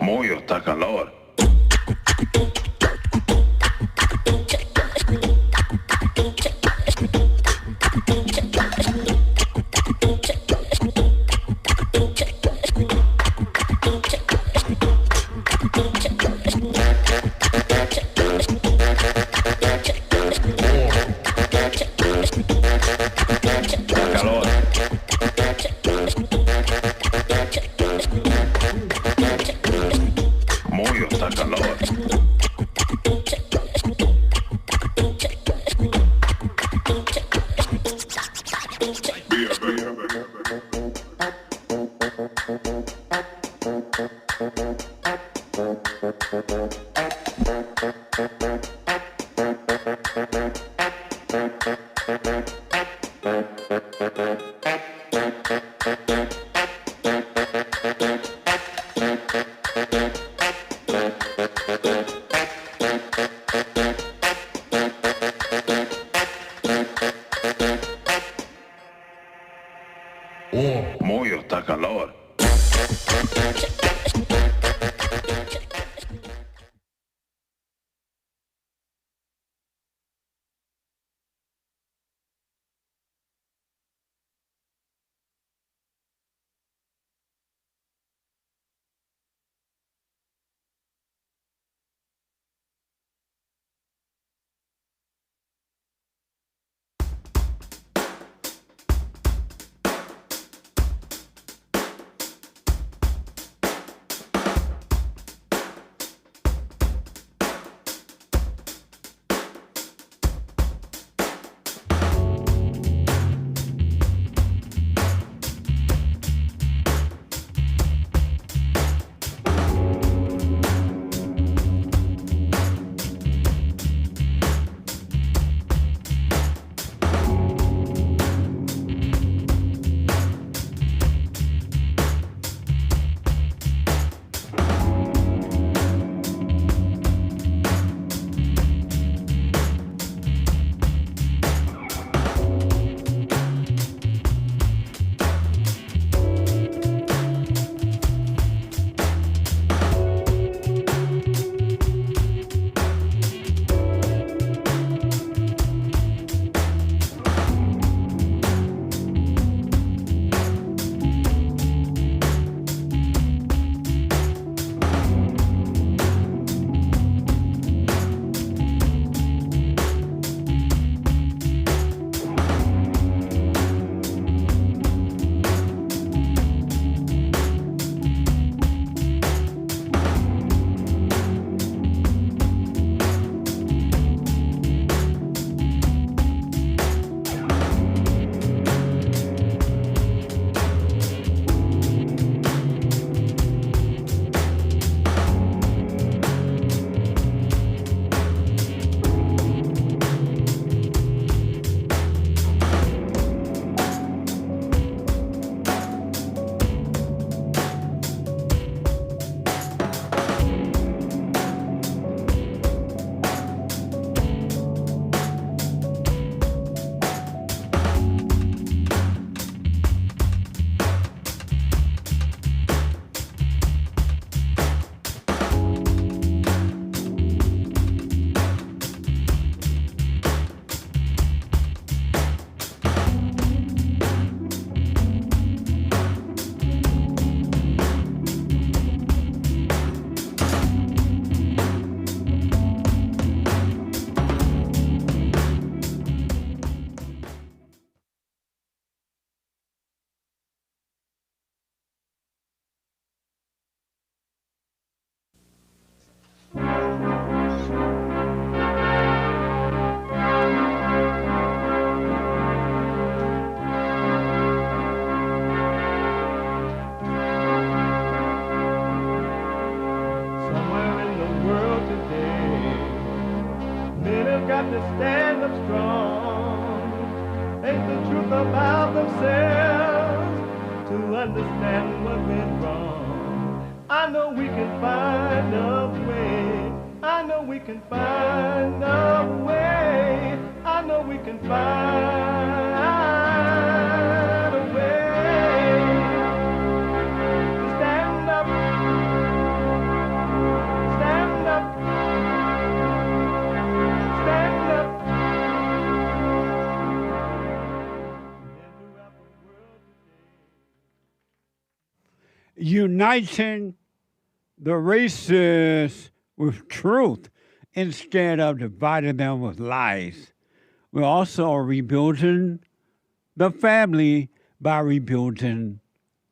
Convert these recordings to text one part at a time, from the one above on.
Mojo está calor. Mojo está calor. understand what went wrong. I know we can find a way we can find a way. I know we can find a way to stand up, stand up, stand up. Uniting the races with truth instead of dividing them with lies. We're also rebuilding the family by rebuilding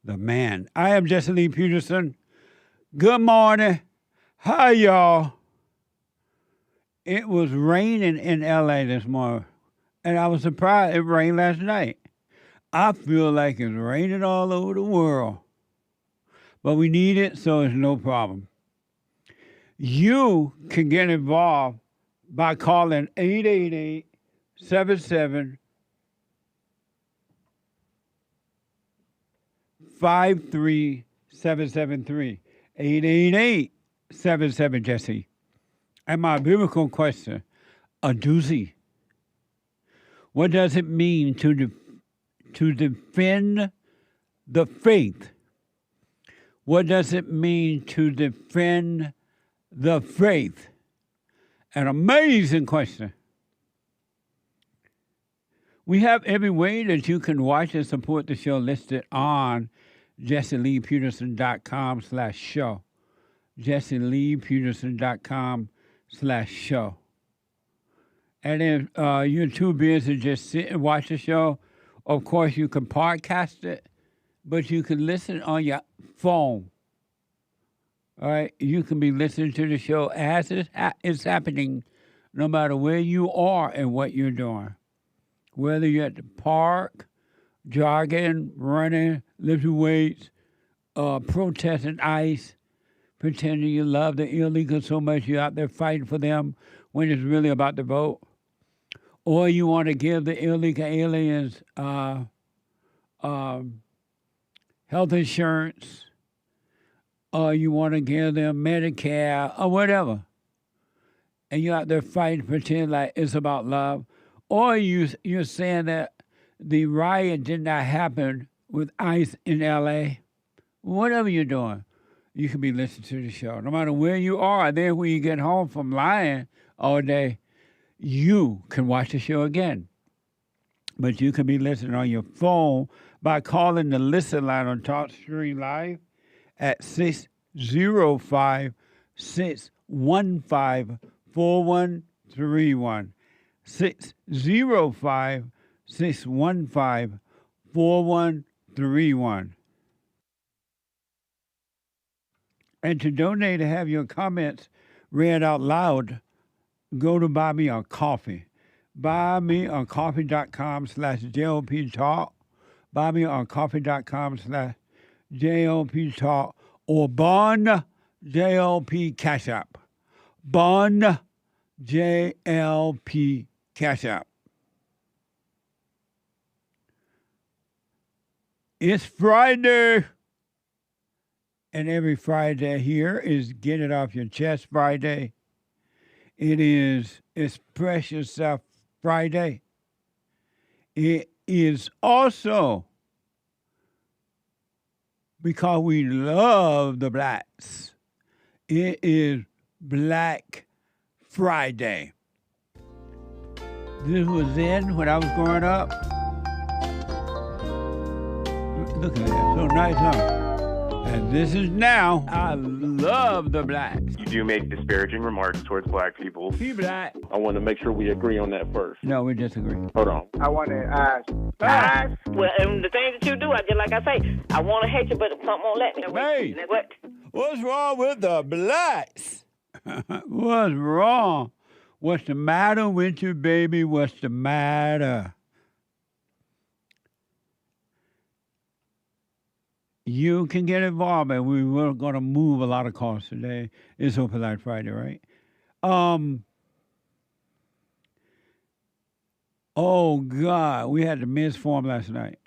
the man. I am Jesse Lee Peterson. Good morning. Hi, y'all. It was raining in L.A. this morning, and I was surprised it rained last night. I feel like it's raining all over the world. But we need it, so it's no problem. You can get involved by calling 888-77-537-JLP (53773). 888-77-JESSE. And my biblical question, a doozy. What does it mean to defend the faith? What does it mean to defend the faith? An amazing question. We have every way that you can watch and support the show listed on JesseLeePeterson.com/show. JesseLeePeterson.com/show. And if you're too busy to just sit and watch the show, of course you can podcast it, but you can listen on your phone. All right, you can be listening to the show as it's happening, no matter where you are and what you're doing. Whether you're at the park, jogging, running, lifting weights, protesting ICE, pretending you love the illegal so much you're out there fighting for them when it's really about the vote. Or you want to give the illegal aliens health insurance, or you want to give them Medicare, or whatever. And you're out there fighting, pretend like it's about love. Or you're saying that the riot did not happen with ICE in L.A. Whatever you're doing, you can be listening to the show. No matter where you are, then when you get home from lying all day, you can watch the show again. But you can be listening on your phone by calling the listen line on TalkStream Live at 605-615-4131. 605-615-4131. And to donate to have your comments read out loud, go to Buy Me a Coffee. BuyMeACoffee.com/JLP Talk. BuyMeACoffee.com/JLP Talk. Or Bond JLP Cash App. Bond JLP Cash App. It's Friday. And every Friday here is Get It Off Your Chest Friday. It is Express Yourself Friday. It is also because we love the blacks. It is Black Friday. This was then when I was growing up. Look at that, so nice, huh? And this is now. I love the blacks. You do make disparaging remarks towards black people. He black. I want to make sure we agree on that first. No, we disagree. Hold on. I want to ask. Well, and the things that you do, I just like I say, I want to hate you, but something won't let me. Hey, What? what's wrong with the blacks? What's wrong? What's the matter with you, baby? What's the matter? You can get involved, and we were going to move a lot of calls today. It's Open Light Friday, right? Oh, God, we had the men's forum last night.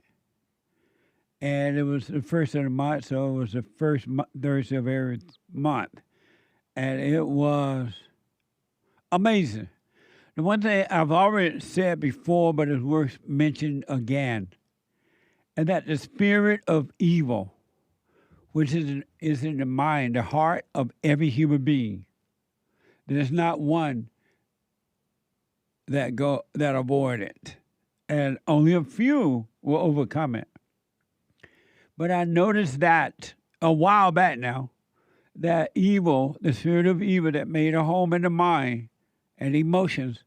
And it was the first of the month, so it was the first Thursday of every month. And it was Amazing. The one thing I've already said before, but it's worth mentioning again, and that the spirit of evil, which is in the mind, the heart of every human being, there's not one that avoid it, and only a few will overcome it. But I noticed that a while back now, that evil, the spirit of evil that made a home in the mind and emotions,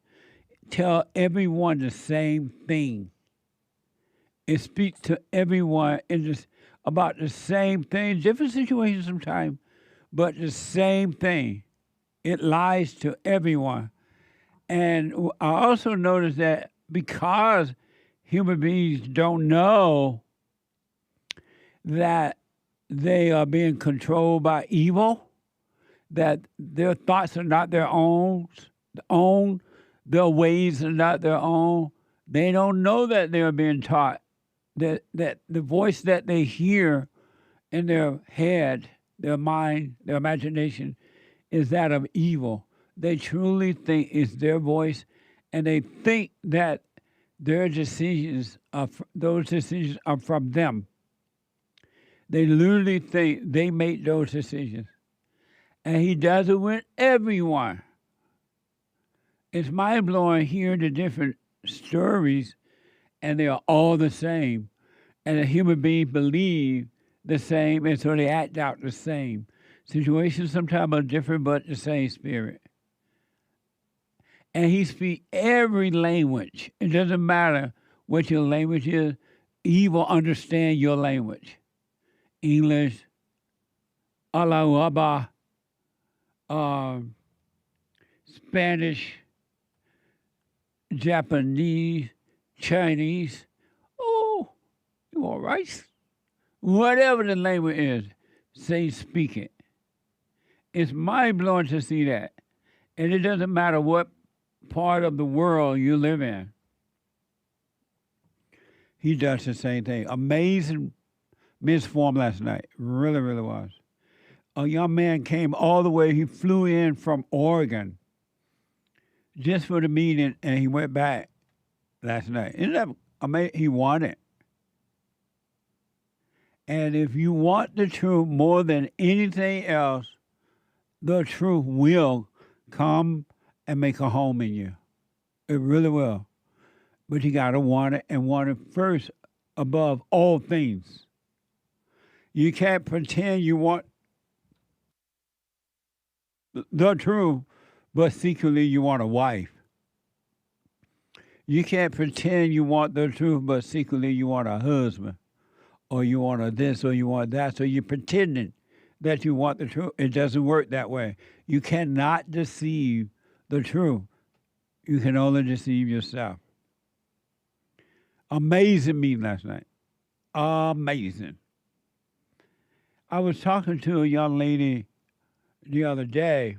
tell everyone the same thing. It speaks to everyone about the same thing, different situations sometimes, but the same thing. It lies to everyone. And I also noticed that because human beings don't know that they are being controlled by evil, that their thoughts are not their own, their ways are not their own. They don't know that they are being taught, that the voice that they hear in their head, their mind, their imagination, is that of evil. They truly think it's their voice, and they think that those decisions are from them. They literally think they make those decisions. And he does it with everyone. It's mind-blowing hearing the different stories, and they are all the same. And the human beings believe the same, and so they act out the same. Situations sometimes are different, but the same spirit. And he speaks every language. It doesn't matter what your language is. Evil understand your language. English, Alawaba, Spanish, Japanese, Chinese. Oh, you want rice? Whatever the language is, say speak it. It's mind-blowing to see that. And it doesn't matter what part of the world you live in. He does the same thing. Amazing misform last night. Really, really was. A young man came all the way. He flew in from Oregon just for the meeting, and he went back last night. Isn't that amazing? He won it. And if you want the truth more than anything else, the truth will come and make a home in you. It really will. But you got to want it, and want it first above all things. You can't pretend you want the truth, but secretly you want a wife. You can't pretend you want the truth, but secretly you want a husband, or you want a this, or you want that. So you're pretending that you want the truth. It doesn't work that way. You cannot deceive the truth. You can only deceive yourself. Amazing meeting last night. Amazing. I was talking to a young lady the other day,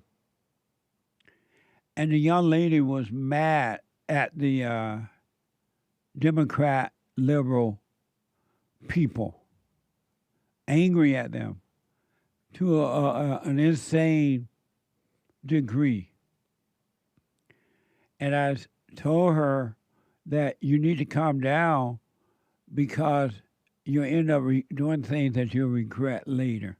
and the young lady was mad at the Democrat liberal people, angry at them to an insane degree. And I told her that you need to calm down because you end up doing things that you'll regret later.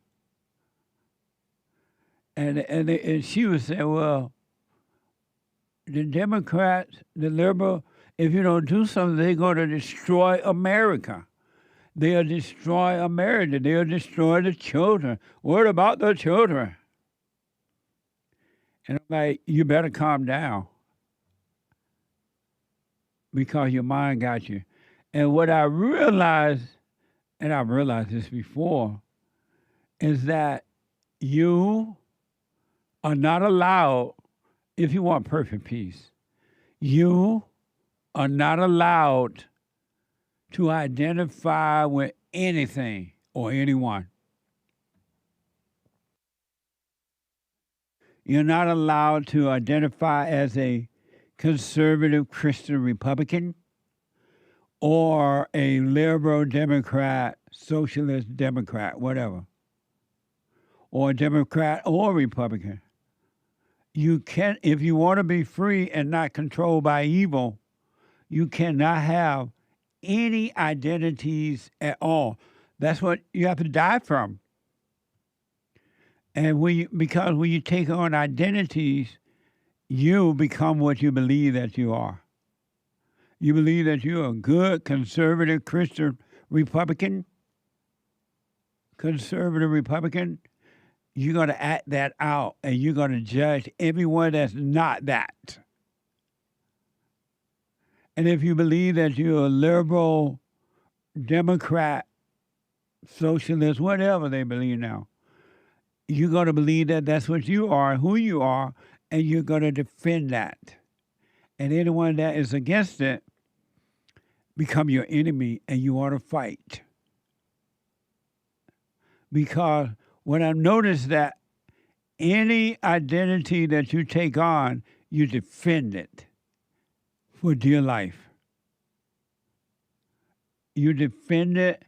And she would say, well, the Democrats, the liberal, if you don't do something, they're going to destroy America. They'll destroy America. They'll destroy the children. What about the children? And I'm like, you better calm down because your mind got you. And what I realized, and I've realized this before, is that you are not allowed, if you want perfect peace, you are not allowed to identify with anything or anyone. You're not allowed to identify as a conservative Christian Republican or a liberal Democrat, socialist Democrat, whatever, or Democrat or Republican. if you want to be free and not controlled by evil, you cannot have any identities at all. That's what you have to die from. And because when you take on identities, you become what you believe that you are. You believe that you're a good, conservative, Christian Republican, you're going to act that out, and you're going to judge everyone that's not that. And if you believe that you're a liberal, Democrat, socialist, whatever they believe now, you're going to believe that that's what you are, who you are, and you're going to defend that. And anyone that is against it become your enemy, and you want to fight. Because what I've noticed that any identity that you take on, you defend it for dear life. You defend it,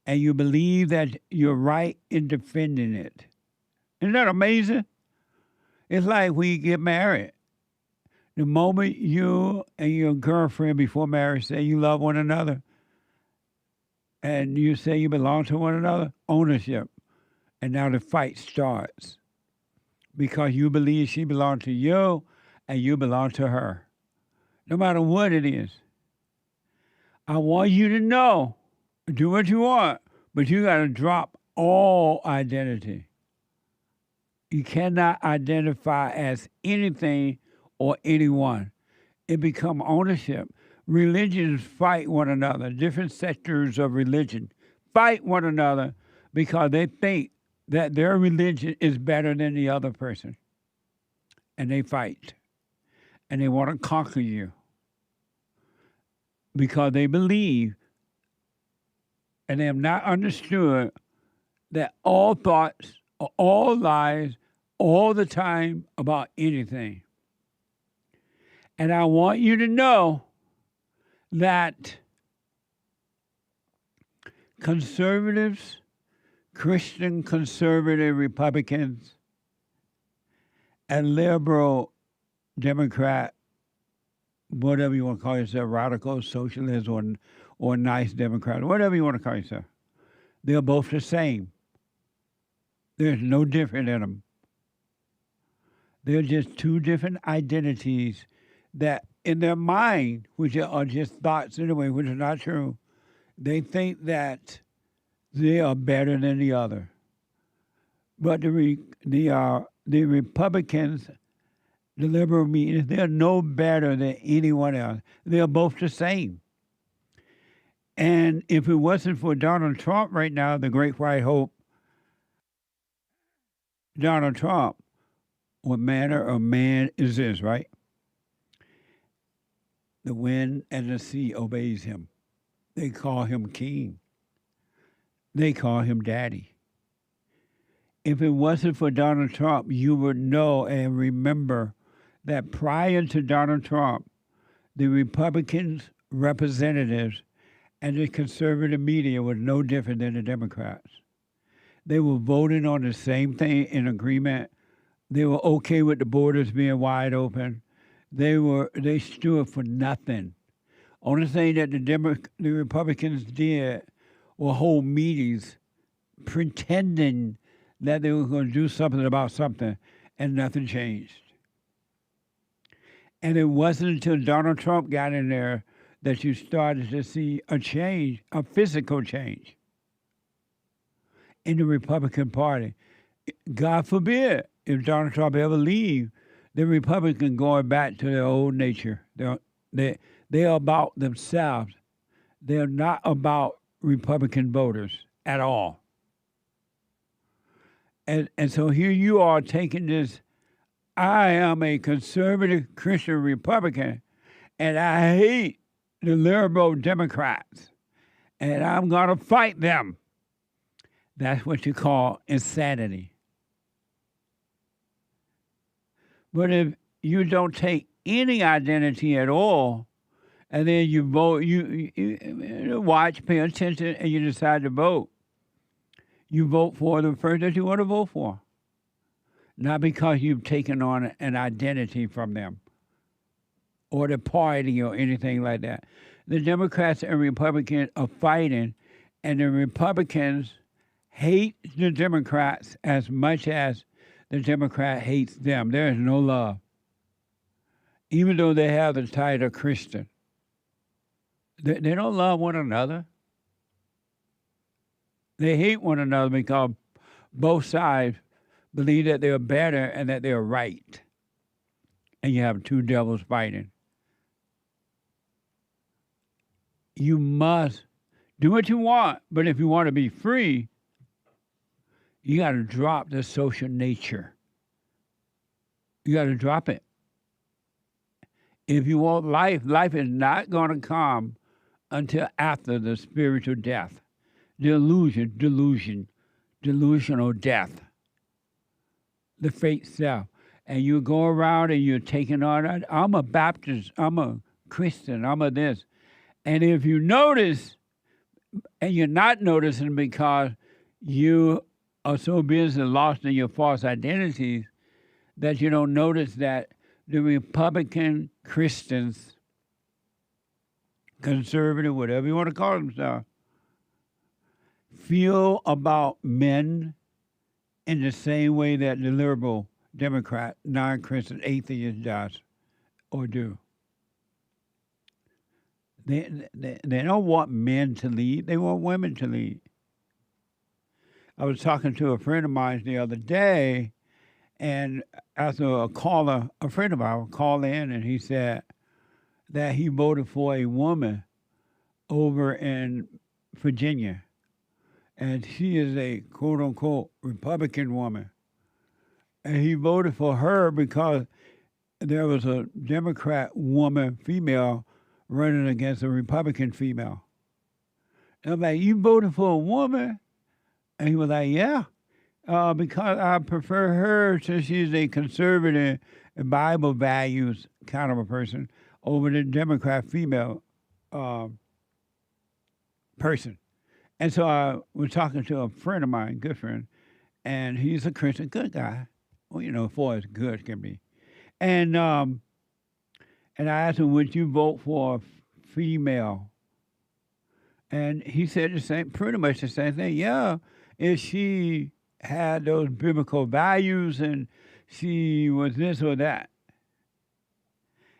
and you believe that you're right in defending it. Isn't that amazing? It's like when you get married. The moment you and your girlfriend before marriage say you love one another, and you say you belong to one another, ownership. And now the fight starts because you believe she belongs to you and you belong to her, no matter what it is. I want you to know, do what you want, but you got to drop all identity. You cannot identify as anything or anyone. It becomes ownership. Religions fight one another. Different sectors of religion fight one another because they think that their religion is better than the other person. And they fight. And they want to conquer you because they believe and they have not understood that all thoughts are all lies all the time about anything. And I want you to know that conservatives, Christian conservative Republicans, and liberal Democrat, whatever you want to call yourself, radical socialist or nice Democrat, whatever you want to call yourself, they're both the same. There's no different in them. They're just two different identities that in their mind, which are just thoughts anyway, which is not true, they think that they are better than the other. But the Republicans, the liberal media, they're no better than anyone else. They're both the same. And if it wasn't for Donald Trump right now, the great white hope, Donald Trump, what manner of man is this, right? The wind and the sea obeys him. They call him king. They call him daddy. If it wasn't for Donald Trump, you would know and remember that prior to Donald Trump, the Republicans, representatives, and the conservative media was no different than the Democrats. They were voting on the same thing in agreement. They were okay with the borders being wide open. They stood for nothing. Only thing that the Republicans did were hold meetings pretending that they were going to do something about something, and nothing changed. And it wasn't until Donald Trump got in there that you started to see a change, a physical change in the Republican Party. God forbid if Donald Trump ever leave, the Republican going back to their old nature. They're about themselves. They're not about Republican voters at all. And so here you are taking this, I am a conservative Christian Republican, and I hate the liberal Democrats, and I'm going to fight them. That's what you call insanity. But if you don't take any identity at all, and then you vote, you watch, pay attention, and you decide to vote, you vote for the person that you want to vote for. not because you've taken on an identity from them or the party or anything like that. The Democrats and Republicans are fighting, and the Republicans hate the Democrats as much as the Democrat hates them. There is no love. Even though they have the title Christian, they don't love one another. They hate one another because both sides believe that they're better and that they're right. And you have two devils fighting. You must do what you want, but if you want to be free, you got to drop the social nature. You got to drop it. If you want life, life is not going to come until after the spiritual death. Delusional death. The fake self. And you go around and you're taking on, I'm a Baptist, I'm a Christian, I'm a this. And if you notice, and you're not noticing because you are so busy lost in your false identities that you don't notice that the Republican Christians, conservative, whatever you want to call themselves, feel about men in the same way that the liberal Democrat, non-Christian atheist does or do. They don't want men to lead. They want women to lead. I was talking to a friend of mine the other day, and after a friend of ours called in, and he said that he voted for a woman over in Virginia. And she is a quote-unquote Republican woman. And he voted for her because there was a Democrat woman, female, running against a Republican female. And I'm like, you voted for a woman? And he was like, yeah, because I prefer her since she's a conservative Bible values kind of a person over the Democrat female person. And so I was talking to a friend of mine, good friend, and he's a Christian, good guy. Well, you know, for as good can be. And I asked him, would you vote for a female? And he said pretty much the same thing. Yeah, if she had those biblical values and she was this or that.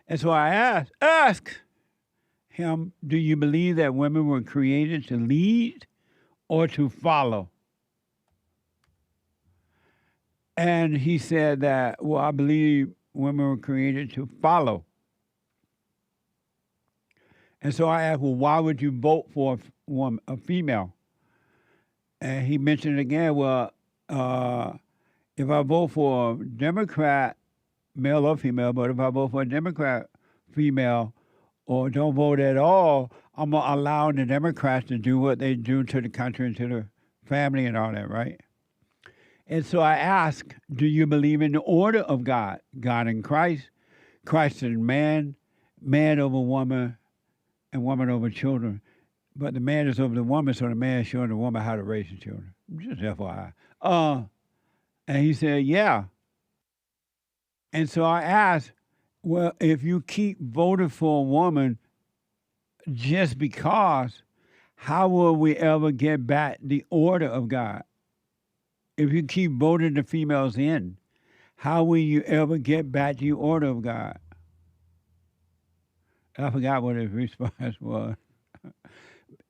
And so I asked him, do you believe that women were created to lead or to follow? And he said that, well, I believe women were created to follow. And so I asked, well, why would you vote for a female? And he mentioned again, well, if I vote for a Democrat, male or female, but if I vote for a Democrat female or don't vote at all, I'm allowing the Democrats to do what they do to the country and to the family and all that, right? And so I asked, do you believe in the order of God? God in Christ, Christ in man, man over woman, and woman over children. But the man is over the woman, so the man is showing the woman how to raise the children. Just FYI. And he said, yeah. And so I asked, well, if you keep voting for a woman just because, how will we ever get back the order of God? If you keep voting the females in, how will you ever get back the order of God? I forgot what his response was.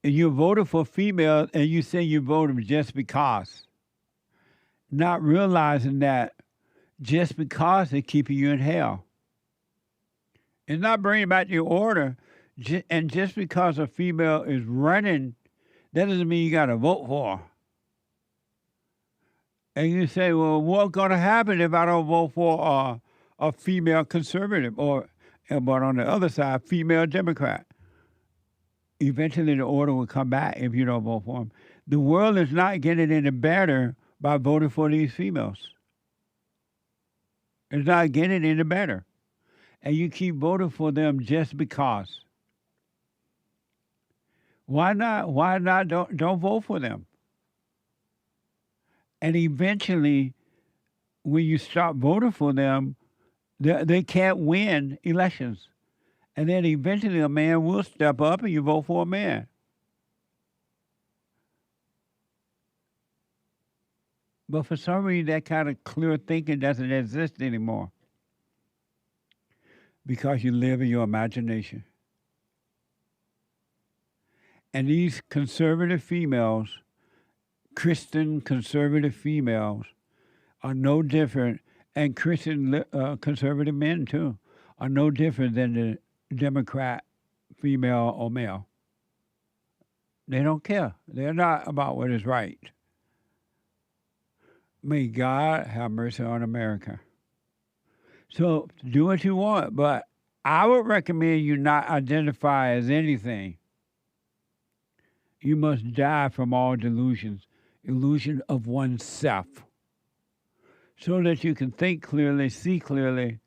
You voted for females and you say you voted just because, not realizing that just because they're keeping you in hell. It's not bringing back your order. And just because a female is running, that doesn't mean you got to vote for her. And you say, well, what's going to happen if I don't vote for a female conservative but on the other side, female Democrat? Eventually the order will come back if you don't vote for them. The world is not getting any better by voting for these females. It's not getting any better. And you keep voting for them just because. Why not? Why not? Don't vote for them. And eventually, when you start voting for them, they can't win elections. And then eventually a man will step up and you vote for a man. But for some reason, that kind of clear thinking doesn't exist anymore because you live in your imagination. And these conservative females, Christian conservative females, are no different, and Christian conservative men too, are no different than the Democrat female or male. They don't care. They're not about what is right. May God have mercy on America. So do what you want, but I would recommend you not identify as anything. You must die from all delusions, illusion of oneself, so that you can think clearly, see clearly,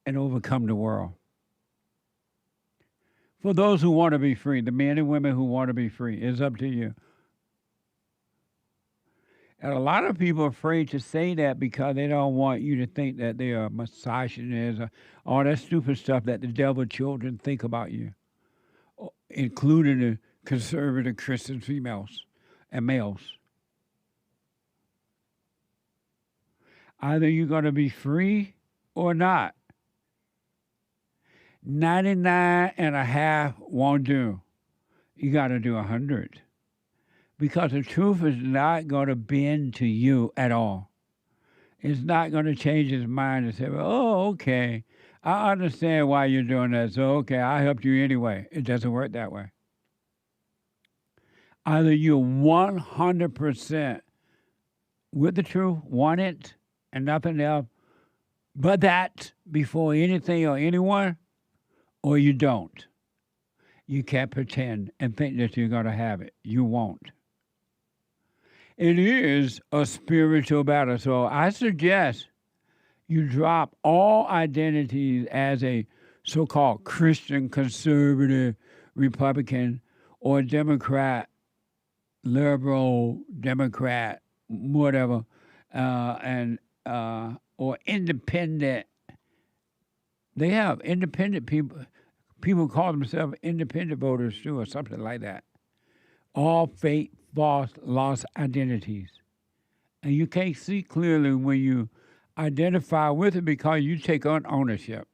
and overcome the world. For those who want to be free, the men and women who want to be free, it's up to you. And a lot of people are afraid to say that because they don't want you to think that they are misogynists or all that stupid stuff that the devil children think about you, including the conservative Christian females and males. Either you're going to be free or not. 99.5 won't do. You got to do 100. Because the truth is not going to bend to you at all. It's not going to change his mind and say, oh, okay, I understand why you're doing that, so okay, I helped you anyway. It doesn't work that way. Either you're 100% with the truth, want it, and nothing else but that before anything or anyone, or you don't. You can't pretend and think that you're going to have it. You won't. It is a spiritual battle. So I suggest you drop all identities as a so-called Christian, conservative, Republican, or Democrat, liberal, Democrat, whatever, or independent. They have independent people. People call themselves independent voters too, or something like that. All fake, false, lost identities. And you can't see clearly when you identify with it because you take on ownership.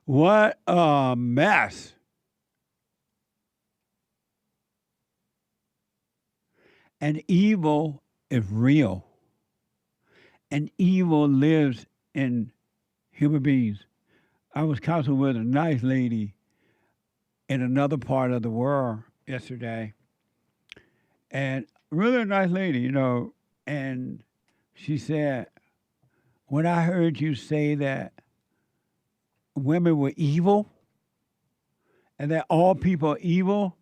What a mess. And evil is real. And evil lives in human beings. I was counseling with a nice lady in another part of the world yesterday. And really a nice lady, you know. And she said, when I heard you say that women were evil and that all people are evil,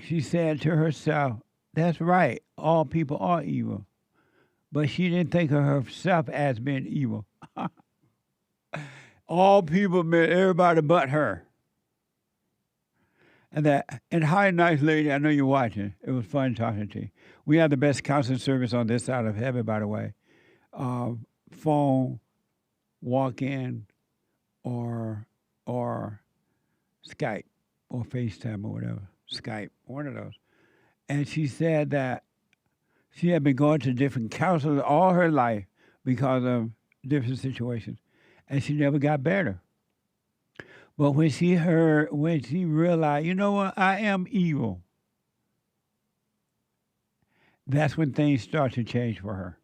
she said to herself, that's right, all people are evil. But she didn't think of herself as being evil. All people meant everybody but her. And hi, nice lady, I know you're watching. It was fun talking to you. We have the best counseling service on this side of heaven, by the way. Phone, walk-in, or Skype, or FaceTime, or whatever. Skype, one of those. And she said that she had been going to different counselors all her life because of different situations, and she never got better. But when she realized, you know what, I am evil, that's when things start to change for her.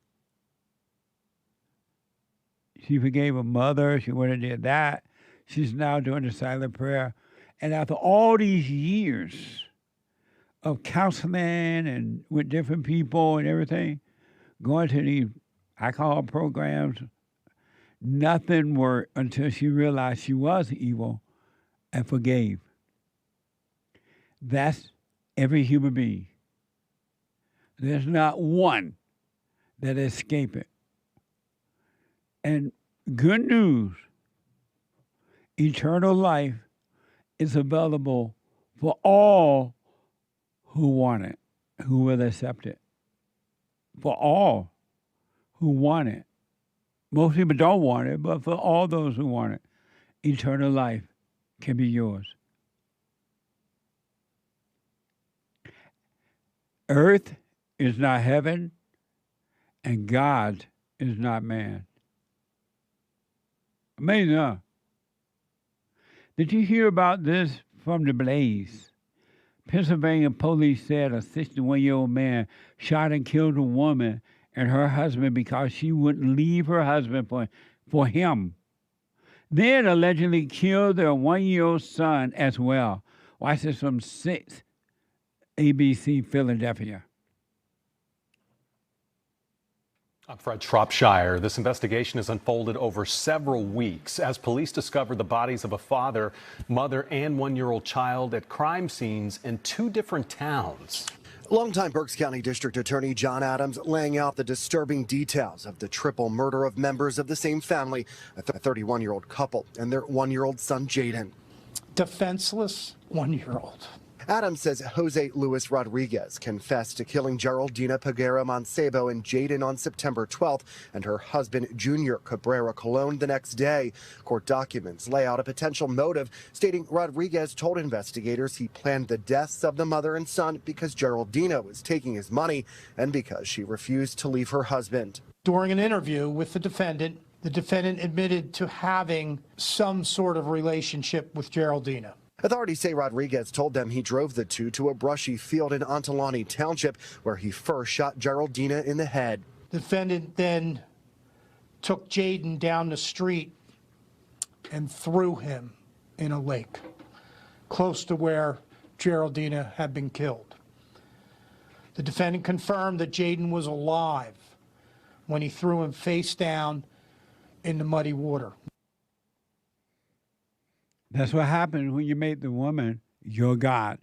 She forgave her mother. She went and did that. She's now doing the silent prayer. And after all these years of counseling and with different people and everything, going to these alcohol programs, nothing worked until she realized she was evil and forgave. That's every human being. There's not one that escapes it. And good news, eternal life is available for all who want it. who will accept it. For all who want it. Most people don't want it, but for all those who want it, eternal life can be yours. Earth is not heaven, and God is not man. Amazing, huh? Did you hear about this from the Blaze? Pennsylvania police said a 61-year-old man shot and killed a woman and her husband because she wouldn't leave her husband for him. Then allegedly killed their 1-year-old son as well. Watch this from 6 ABC Philadelphia. I'm Fred Shropshire. This investigation has unfolded over several weeks as police discovered the bodies of a father, mother, and 1-year-old child at crime scenes in 2 different towns. Longtime Berks County District Attorney John Adams laying out the disturbing details of the triple murder of members of the same family, a 31-year-old couple and their 1-year-old son, Jaden. Defenseless 1-year-old. Adams says Jose Luis Rodriguez confessed to killing Geraldina Peguera Mancebo and Jaden on September 12th and her husband, Junior Cabrera Colon, the next day. Court documents lay out a potential motive, stating Rodriguez told investigators he planned the deaths of the mother and son because Geraldina was taking his money and because she refused to leave her husband. During an interview with the defendant admitted to having some sort of relationship with Geraldina. Authorities say Rodriguez told them he drove the two to a brushy field in Antelani Township, where he first shot Geraldina in the head. The defendant then took Jaden down the street and threw him in a lake, close to where Geraldina had been killed. The defendant confirmed that Jaden was alive when he threw him face down in the muddy water. That's what happens when you make the woman your God.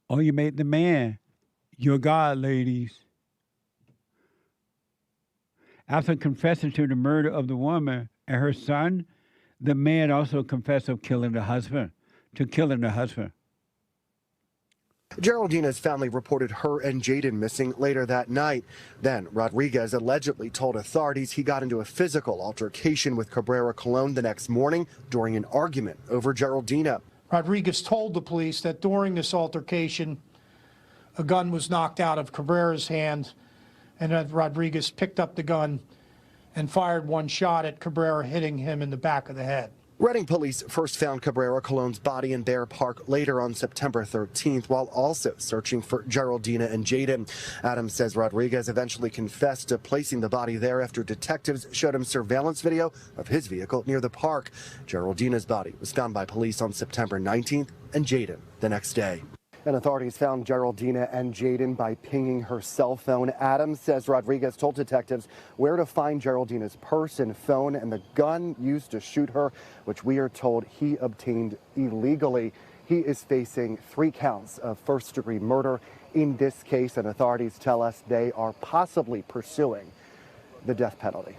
Or you make the man your God, ladies. After confessing to the murder of the woman and her son, the man also confessed to killing the husband. Geraldina's family reported her and Jaden missing later that night. Then Rodriguez allegedly told authorities he got into a physical altercation with Cabrera Colon the next morning during an argument over Geraldina. Rodriguez told the police that during this altercation, a gun was knocked out of Cabrera's hand, and that Rodriguez picked up the gun and fired one shot at Cabrera, hitting him in the back of the head. Reading police first found Cabrera Colon's body in Bear Park later on September 13th, while also searching for Geraldina and Jaden. Adams says Rodriguez eventually confessed to placing the body there after detectives showed him surveillance video of his vehicle near the park. Geraldina's body was found by police on September 19th and Jaden the next day. And authorities found Geraldina and Jaden by pinging her cell phone. Adams says Rodriguez told detectives where to find Geraldina's purse and phone and the gun used to shoot her, which we are told he obtained illegally. He is facing 3 counts of first-degree murder in this case, and authorities tell us they are possibly pursuing the death penalty.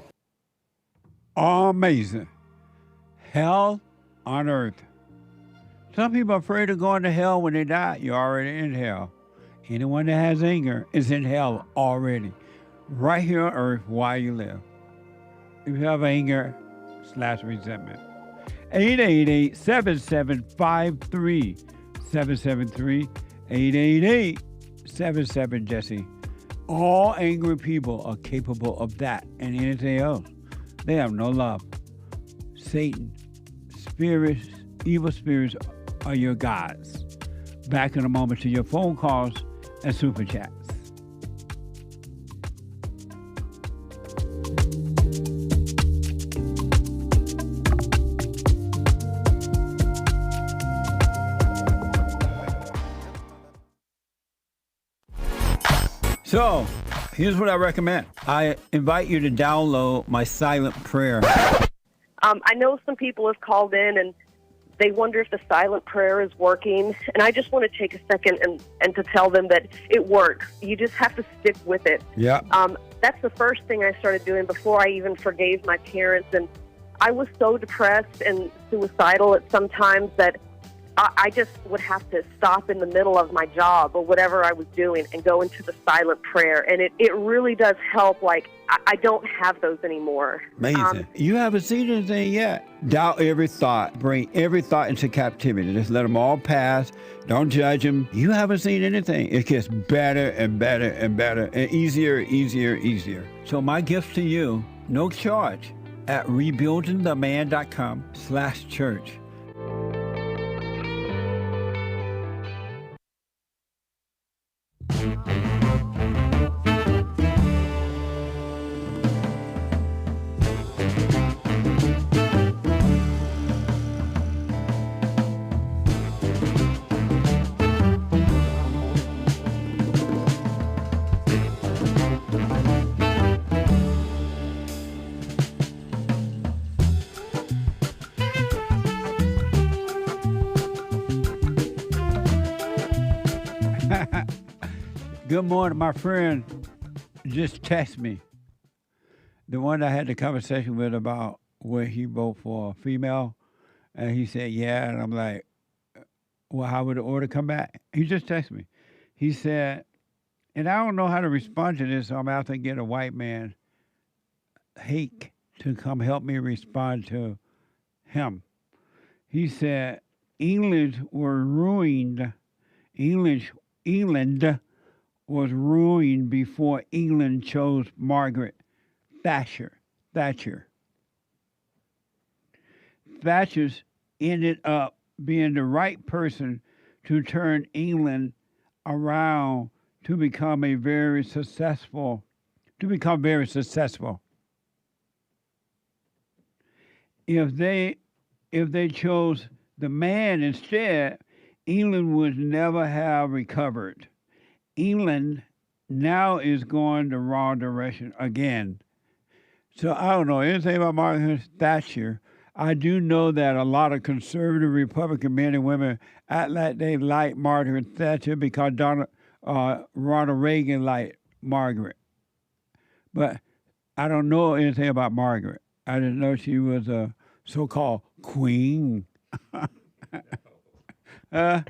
Amazing. Hell on earth. Some people are afraid of going to hell when they die. You're already in hell. Anyone that has anger is in hell already. Right here on earth while you live. If you have anger / resentment. 888-7753-773. 888-77-JESSE. All angry people are capable of that and anything else. They have no love. Satan, spirits, evil spirits are your gods. Back in a moment to your phone calls and super chats. So, here's what I recommend. I invite you to download my silent prayer. I know some people have called in and they wonder if the silent prayer is working. And I just want to take a second and to tell them that it works. You just have to stick with it. Yeah. That's the first thing I started doing before I even forgave my parents. And I was so depressed and suicidal at some times that I just would have to stop in the middle of my job or whatever I was doing and go into the silent prayer. And it really does help. Like, I don't have those anymore. Amazing. You haven't seen anything yet. Doubt every thought. Bring every thought into captivity. Just let them all pass. Don't judge them. You haven't seen anything. It gets better and better and better and easier. So my gift to you, no charge, at rebuildingtheman.com/church. Good morning, my friend just texted me. The one I had the conversation with about where he voted for a female, and he said, yeah, and I'm like, well, how would the order come back? He just texted me. He said, and I don't know how to respond to this, so I'm out to get a white man, Hake, to come help me respond to him. He said, England was ruined before England chose Margaret Thatcher. Thatcher's ended up being the right person to turn England around to become very successful. If they chose the man instead, England would never have recovered. England now is going the wrong direction again. So I don't know anything about Margaret Thatcher. I do know that a lot of conservative Republican men and women act like they like Margaret Thatcher because Ronald Reagan liked Margaret. But I don't know anything about Margaret. I didn't know she was a so-called queen. No,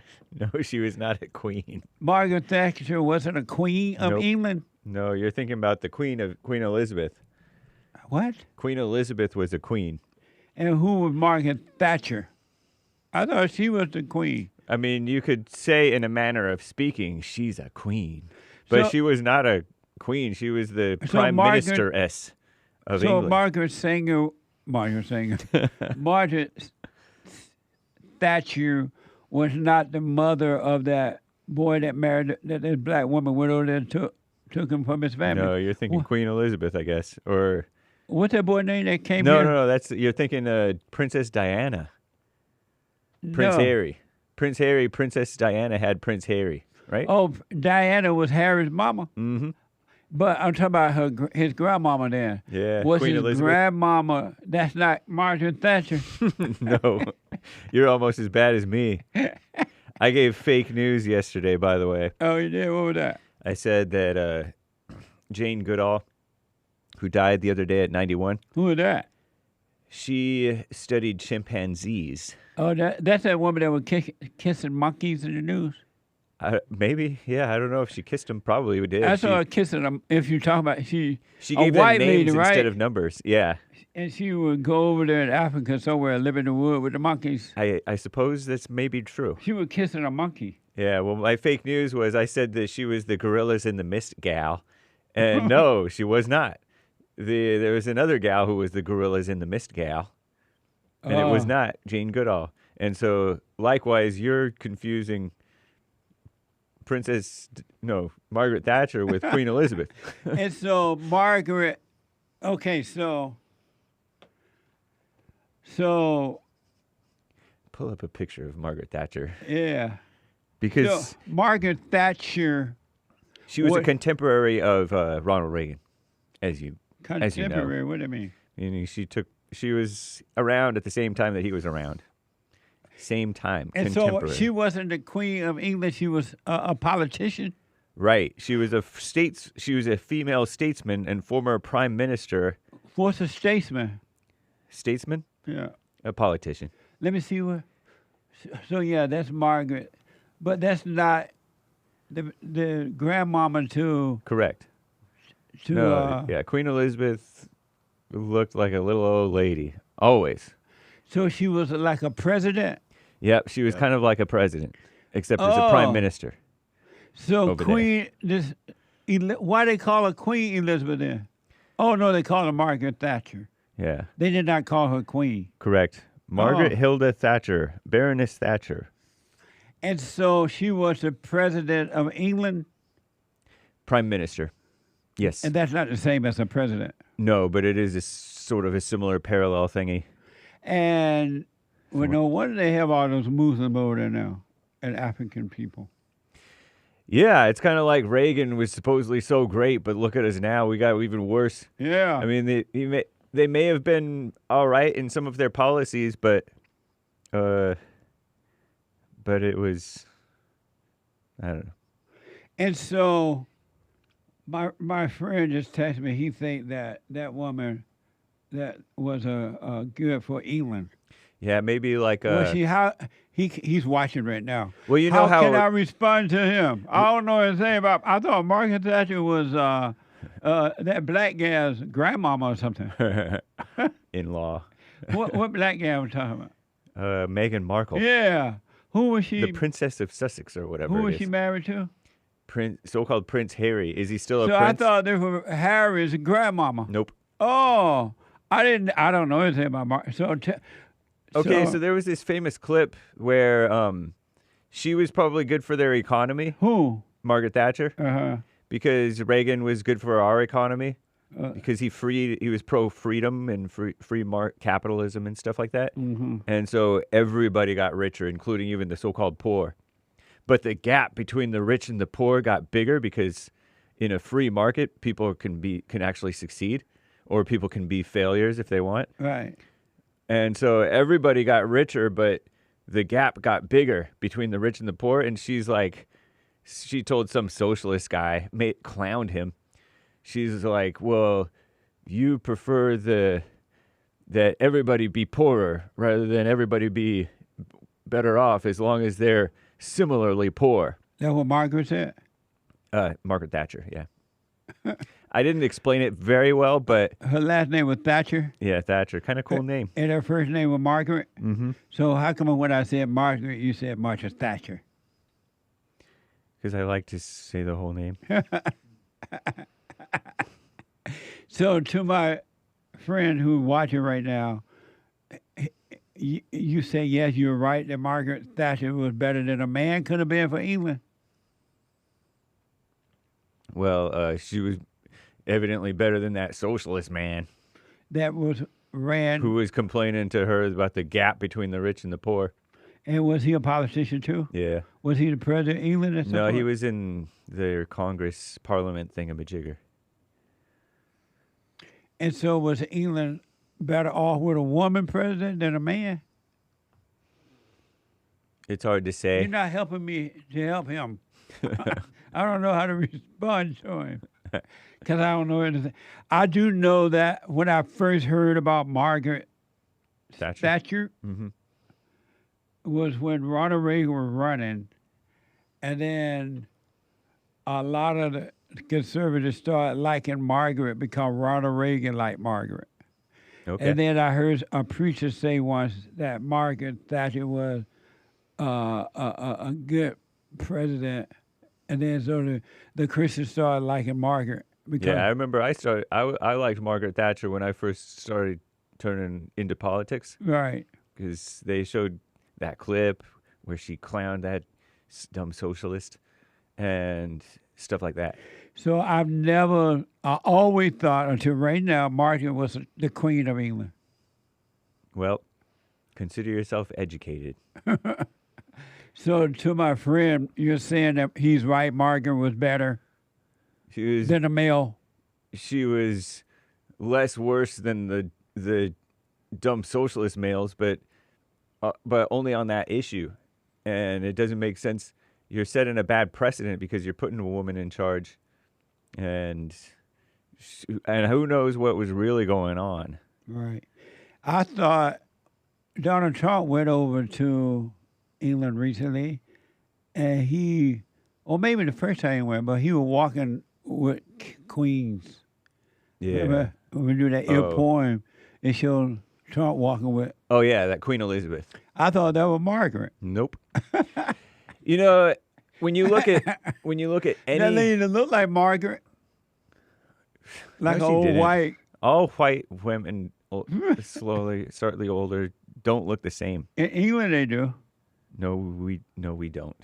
she was not a queen. Margaret Thatcher wasn't a queen of England? No, you're thinking about the Queen Elizabeth. What? Queen Elizabeth was a queen. And who was Margaret Thatcher? I thought she was the queen. I mean, you could say in a manner of speaking, she's a queen. But she was not a queen. She was the prime minister-ess of England. So Margaret Thatcher was not the mother of that boy that married that black woman went over there and took him from his family. No, you're thinking Queen Elizabeth, I guess. Or what's that boy name that came here? No, you're thinking Princess Diana. Prince Harry. Princess Diana had Prince Harry, right? Oh, Diana was Harry's mama. Mm-hmm. But I'm talking about his grandmama then. Yeah, was Queen his Elizabeth. Grandmama, that's not Margaret Thatcher. No, you're almost as bad as me. I gave fake news yesterday, by the way. Oh, you did? What was that? I said that Jane Goodall, who died the other day at 91. Who was that? She studied chimpanzees. Oh, that's that woman that was kissing monkeys in the news? Maybe, yeah. I don't know if she kissed them. Probably did. I saw her kissing them. If you're talking about she gave them names instead of numbers. Yeah. And she would go over there in Africa somewhere, live in the wood with the monkeys. I suppose that's maybe true. She was kissing a monkey. Yeah. Well, my fake news was I said that she was the Gorillas in the Mist gal, and no, she was not. There was another gal who was the Gorillas in the Mist gal, and it was not Jane Goodall. And so, likewise, you're confusing Margaret Thatcher with Queen Elizabeth. And so Margaret, okay, so pull up a picture of Margaret Thatcher. Yeah. Because Margaret Thatcher, she was a contemporary of Ronald Reagan, as you know. Contemporary, what do you mean? Meaning she was around at the same time that he was around. Same time, and so she wasn't the Queen of England. She was a politician. Right. She was a female statesman and former prime minister. What's a statesman? Statesman? Yeah. A politician. Let me see what. So yeah, that's Margaret, but that's not the grandmama to Correct. No, yeah, Queen Elizabeth looked like a little old lady, always. So she was like a president? Yep, she was kind of like a president, except as a prime minister. So over Queen, why they call her Queen Elizabeth then? Oh, no, they call her Margaret Thatcher. Yeah. They did not call her Queen. Correct. Margaret Hilda Thatcher, Baroness Thatcher. And so she was the president of England? Prime minister. Yes. And that's not the same as a president. No, but it is a sort of a similar parallel thingy. And well, no wonder they have all those Muslims over there now and African people. Yeah, it's kind of like Reagan was supposedly so great, but look at us now. We got even worse. Yeah. I mean, they may have been all right in some of their policies, but it was, I don't know. And so my friend just texted me. He think that woman that was good for England. Yeah, maybe like he's watching right now. Well, you know how can I respond to him? I don't know anything about. I thought Margaret Thatcher was that black gal's grandmama or something. In-law. What black gal was talking about? Meghan Markle. Yeah. Who was she? The Princess of Sussex or whatever. Who was she married to? So-called Prince Harry. Is he still a prince? prince? I thought they were Harry's grandmama. Nope. Oh, I don't know anything about Margaret. So there was this famous clip where she was probably good for their economy. Who? Margaret Thatcher. Uh-huh. Because Reagan was good for our economy. Because he was pro-freedom and free capitalism and stuff like that. Mm-hmm. And so everybody got richer, including even the so-called poor. But the gap between the rich and the poor got bigger because in a free market, people can actually succeed, or people can be failures if they want. Right. And so everybody got richer, but the gap got bigger between the rich and the poor. And she told some socialist guy, clowned him. She's like, well, you prefer that everybody be poorer rather than everybody be better off as long as they're similarly poor. That what Margaret said? Margaret Thatcher, yeah. I didn't explain it very well, but... Her last name was Thatcher? Yeah, Thatcher. Kind of cool name. And her first name was Margaret? Mm-hmm. So how come when I said Margaret, you said Margaret Thatcher? Because I like to say the whole name. So to my friend who's watching right now, you say, yes, you're right, that Margaret Thatcher was better than a man could have been for England? Well, she was evidently better than that socialist man. That ran... Who was complaining to her about the gap between the rich and the poor. And was he a politician too? Yeah. Was he the president of England or something? No, he was in their Congress Parliament thingamajigger. And so was England better off with a woman president than a man? It's hard to say. You're not helping me to help him. I don't know how to respond to him because I don't know anything. I do know that when I first heard about Margaret Thatcher mm-hmm. was when Ronald Reagan was running, and then a lot of the conservatives started liking Margaret because Ronald Reagan liked Margaret. Okay. And then I heard a preacher say once that Margaret Thatcher was a good president, and then so the Christians started liking Margaret. Yeah, I remember I liked Margaret Thatcher when I first started turning into politics. Right. Because they showed that clip where she clowned that dumb socialist and stuff like that. So I always thought until right now, Margaret was the Queen of England. Well, consider yourself educated. So to my friend, you're saying that he's right, Margaret was better than a male? She was less worse than the dumb socialist males, but only on that issue. And it doesn't make sense. You're setting a bad precedent because you're putting a woman in charge. And who knows what was really going on. Right. I thought Donald Trump went over to England recently, and or maybe the first time he went, but he was walking with queens. Yeah. Remember when we do that ear poem, it showed Trump walking with. Oh yeah, that Queen Elizabeth. I thought that was Margaret. Nope. You know, when you look at any that lady that looked like Margaret, like No, an she old didn't. white. All white women, slightly older, don't look the same. In England, they do. No, we don't.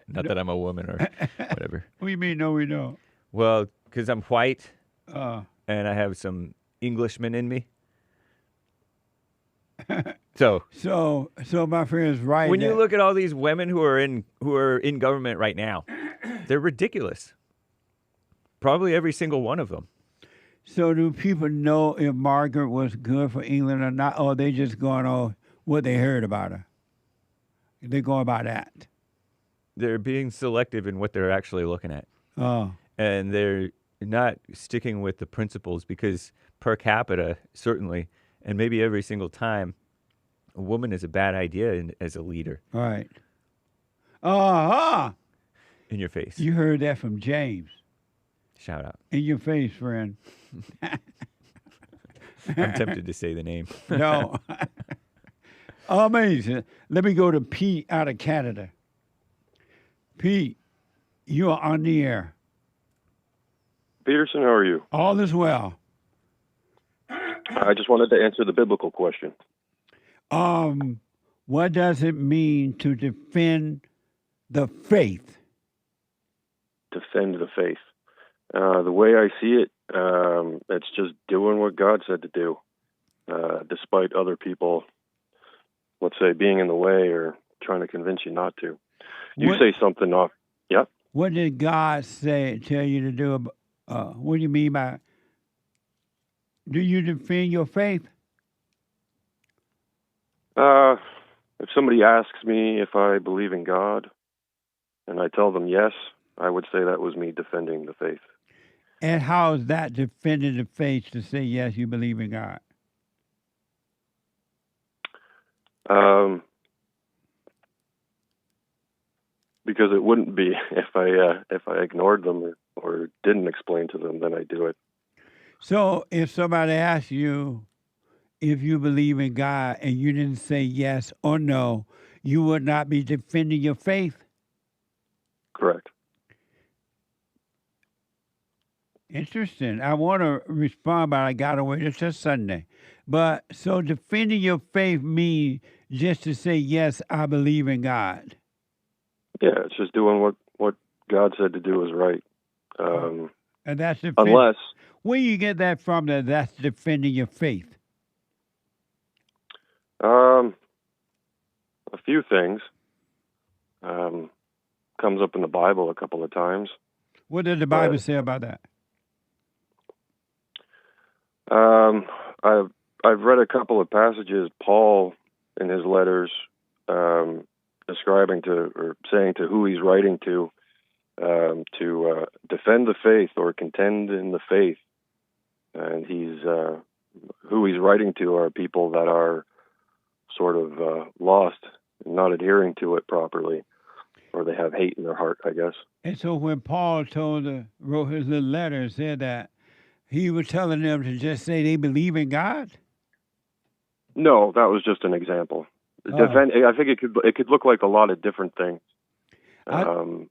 Not that I'm a woman or whatever. What do you mean? No, we don't. Well, because I'm white Uh, and I have some Englishmen in me. So my friend is right. when you look at all these women who are in government right now, they're ridiculous. Probably every single one of them. So do people know if Margaret was good for England or not, or they just going on what they heard about her? They're going by that. They're being selective in what they're actually looking at. Oh. And they're not sticking with the principles because per capita, certainly, and maybe every single time, a woman is a bad idea as a leader. All right. Uh-huh. In your face. You heard that from James. Shout out. In your face, friend. I'm tempted to say the name. No. Amazing. Let me go to Pete out of Canada. Pete, you are on the air. Peterson, how are you? All is well. I just wanted to answer the biblical question. What does it mean to defend the faith? Defend the faith. The way I see it, it's just doing what God said to do, despite other people, let's say, being in the way or trying to convince you not to. You say something off. Yep. What did God tell you to do? What do you mean by? Do you defend your faith? If somebody asks me if I believe in God, and I tell them yes, I would say that was me defending the faith. And how is that defending the faith to say yes, you believe in God? Because it wouldn't be if I ignored them or didn't explain to them, then I do it. So if somebody asks you if you believe in God and you didn't say yes or no, you would not be defending your faith? Correct. Interesting. I want to respond, but I got away. It's just Sunday. But so defending your faith means just to say, yes, I believe in God. Yeah, it's just doing what God said to do is right. And that's unless... Where you get that from, that's defending your faith? A few things. Comes up in the Bible a couple of times. What did the Bible say about that? I've read a couple of passages, Paul in his letters, describing to or saying to who he's writing to defend the faith or contend in the faith. And who he's writing to are people that are sort of lost and not adhering to it properly, or they have hate in their heart, I guess. And so when Paul wrote his little letter and said that, he was telling them to just say they believe in God? No, that was just an example. I think it could look like a lot of different things.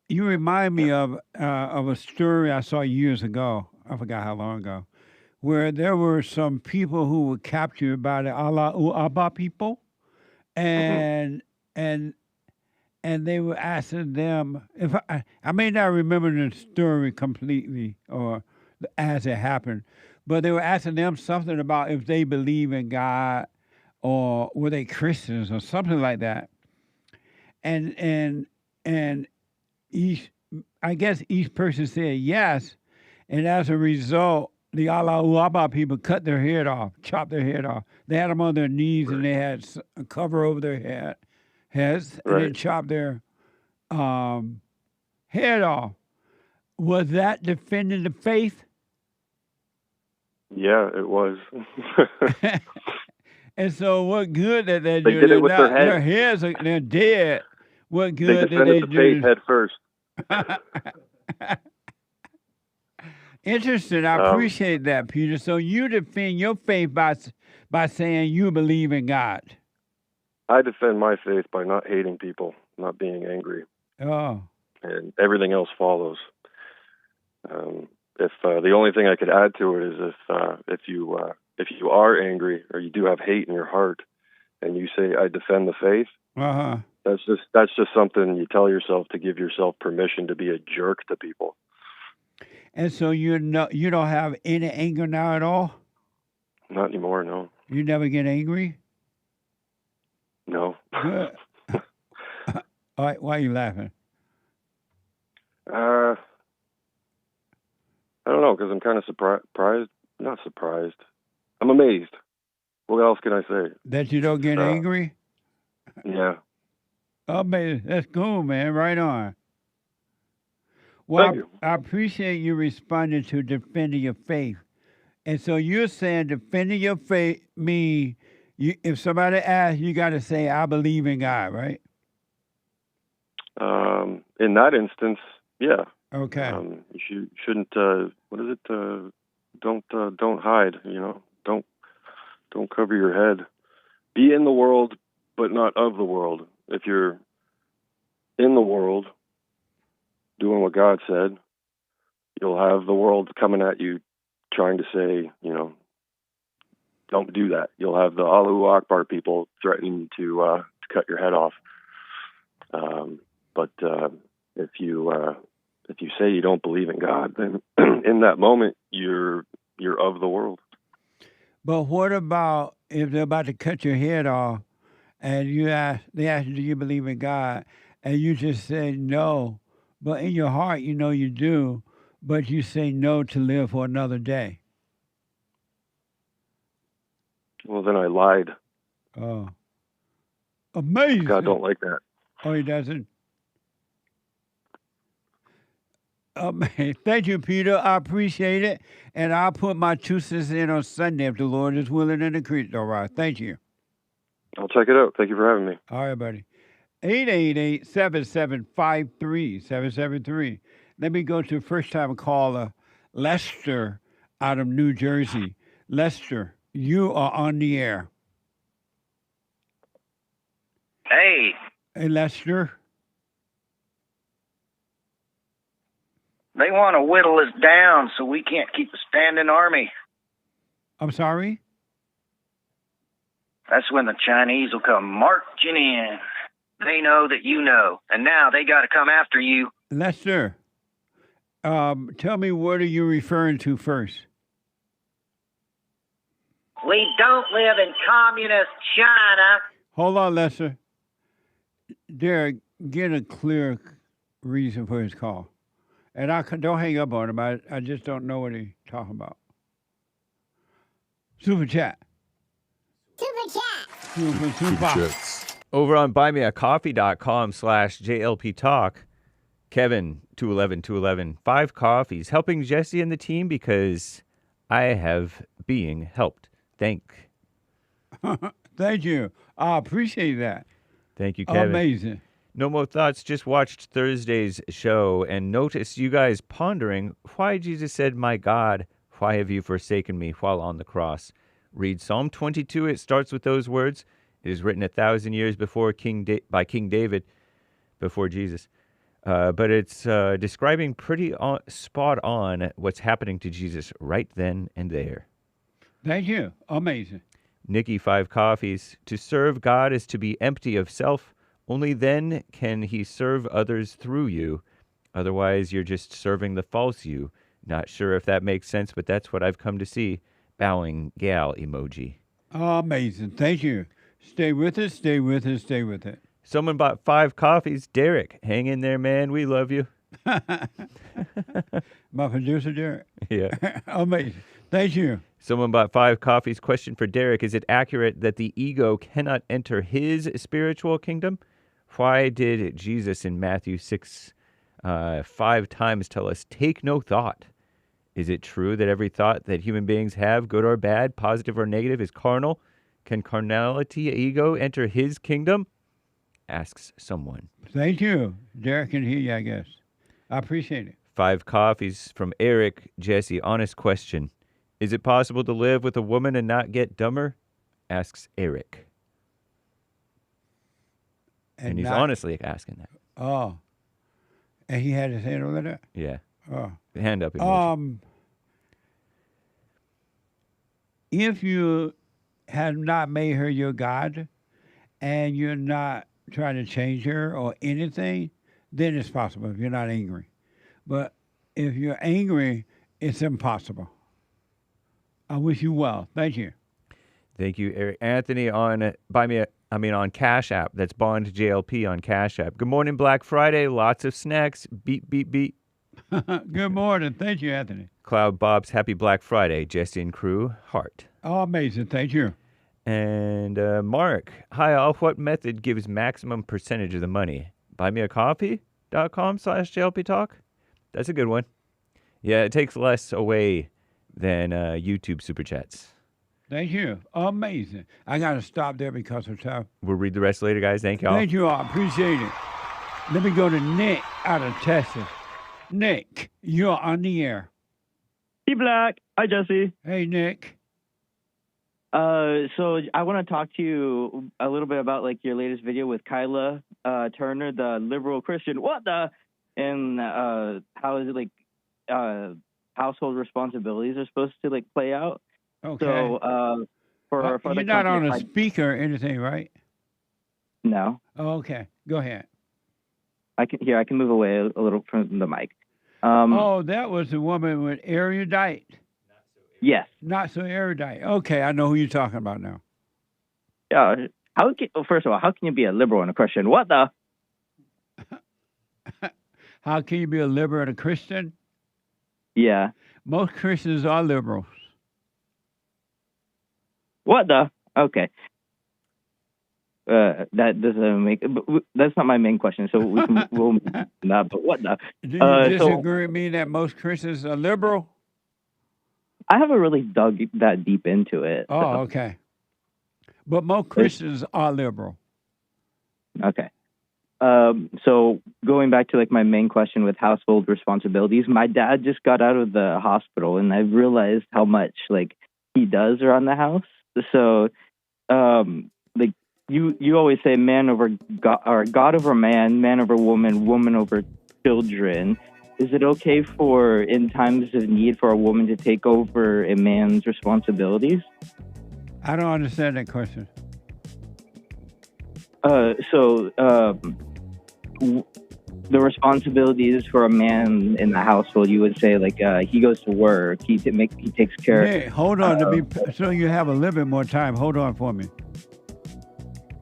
You remind me of a story I saw years ago. I forgot how long ago, where there were some people who were captured by the Allah people, and they were asking them if I may not remember the story completely or as it happened, but they were asking them something about if they believe in God or were they Christians or something like that, and I guess each person said yes, and as a result, the Allah people cut their head off, chopped their head off. They had them on their knees and they had a cover over their heads, and they chopped their head off. Was that defending the faith? Yeah, it was. And so, what good that they They do? did it with their head. Their heads are they're dead. What They good did defended they the do? faith head first. Interesting. I appreciate that, Peter. So you defend your faith by saying you believe in God. I defend my faith by not hating people, not being angry, Oh, and everything else follows. If the only thing I could add to it is if you are angry or you do have hate in your heart, and you say I defend the faith, that's just something you tell yourself to give yourself permission to be a jerk to people. And so you don't have any anger now at all? Not anymore, no. You never get angry? No. Good. All right, why are you laughing? I don't know, because I'm kind of surprised. Not surprised. I'm amazed. What else can I say? That you don't get angry? Yeah. Amazing. That's cool, man. Right on. Well, Thank you. I appreciate you responding to defending your faith. And so you're saying defending your faith means if somebody asks, you got to say, I believe in God, right? In that instance, yeah. Okay. You shouldn't. What is it? Don't hide. Don't cover your head. Be in the world, but not of the world. If you're in the world, doing what God said, you'll have the world coming at you, trying to say, don't do that. You'll have the Allahu Akbar people threatening to cut your head off. But if you say you don't believe in God, then in that moment you're of the world. But what about if they're about to cut your head off, and they ask you, do you believe in God, and you just say no, but in your heart you know you do, but you say no to live for another day? Well, then I lied. Oh, amazing! God don't like that. Oh, He doesn't. Thank you, Peter. I appreciate it. And I'll put my 2 cents in on Sunday if the Lord is willing and agreed. All right. Thank you. I'll check it out. Thank you for having me. All right, buddy. 888-7753-773. Let me go to first-time caller, Lester, out of New Jersey. Lester, you are on the air. Hey. Hey, Lester. They want to whittle us down so we can't keep a standing army. I'm sorry? That's when the Chinese will come marching in. They know that you know, and now they got to come after you. Lester, tell me, what are you referring to first? We don't live in communist China. Hold on, Lester. Derek, get a clear reason for his call. And don't hang up on him. I just don't know what he's talking about. Super chat. Super. Over on buymeacoffee.com/JLP Talk, Kevin, 211, 5 coffees, helping Jesse and the team because I have being helped. Thank you. I appreciate that. Thank you, Kevin. Amazing. No more thoughts. Just watched Thursday's show and noticed you guys pondering why Jesus said, "My God, why have you forsaken me?" while on the cross. Read Psalm 22. It starts with those words. It is written 1,000 years before by King David, before Jesus. But it's describing pretty spot on what's happening to Jesus right then and there. Thank you. Amazing. Nikki, 5 coffees. To serve God is to be empty of self. Only then can he serve others through you. Otherwise, you're just serving the false you. Not sure if that makes sense, but that's what I've come to see. Bowing gal emoji. Amazing. Thank you. Stay with us, stay with us, stay with it. Someone bought 5 coffees. Derek, hang in there, man. We love you. My producer, Derek? Yeah. Amazing. Thank you. Someone bought 5 coffees. Question for Derek. Is it accurate that the ego cannot enter his spiritual kingdom? Why did Jesus in Matthew 6, 5 times tell us, take no thought? Is it true that every thought that human beings have, good or bad, positive or negative, is carnal? Can carnality, ego, enter his kingdom? Asks someone. Thank you. Derek can hear you, I guess. I appreciate it. 5 coffees from Eric. Jesse, honest question. Is it possible to live with a woman and not get dumber? Asks Eric. And he's honestly asking that. Oh. And he had his hand over there? Yeah. Oh. The hand up emoji. If you have not made her your God and you're not trying to change her or anything, then it's possible if you're not angry. But if you're angry, it's impossible. I wish you well. Thank you. Thank you, Eric. Anthony on on Cash App. That's Bond JLP on Cash App. Good morning, Black Friday. Lots of snacks. Beep, beep, beep. Good morning. Thank you, Anthony. Cloud Bob's Happy Black Friday. Jesse and crew, heart. Oh, amazing. Thank you. And Mark, hi all. What method gives maximum percentage of the money? Buymeacoffee.com/JLP Talk? That's a good one. Yeah, it takes less away than YouTube Super Chats. Thank you. Amazing. I got to stop there because of time. We'll read the rest later, guys. Thank y'all. Thank you all. Appreciate it. Let me go to Nick out of Texas. Nick, you're on the air. Hey, Black. Hi, Jesse. Hey, Nick. So I want to talk to you a little bit about like your latest video with Kyla Turner, the liberal Christian. What the? And how is it like household responsibilities are supposed to like play out? Okay. So for you're not on a speaker or anything, right? No. Oh, okay. Go ahead. I can move away a little from the mic. That was the woman with erudite. Yes. Not so erudite. Okay, I know who you're talking about now. Yeah. First of all, how can you be a liberal and a Christian? What the? How can you be a liberal and a Christian? Yeah. Most Christians are liberals. What the? Okay. That doesn't make. That's not my main question. So we'll not. But what the? Do you disagree with me that most Christians are liberal? I haven't really dug that deep into it. Oh, so. Okay. But most Christians are liberal. Okay. So going back to like my main question with household responsibilities, my dad just got out of the hospital, and I've realized how much like he does around the house. So, like you always say, man over God, or God over man over woman, woman over children. Is it okay for, in times of need, for a woman to take over a man's responsibilities? I don't understand that question. The responsibilities for a man in the household, you would say, like he goes to work, he takes care. Hey, hold on so you have a little bit more time. Hold on for me.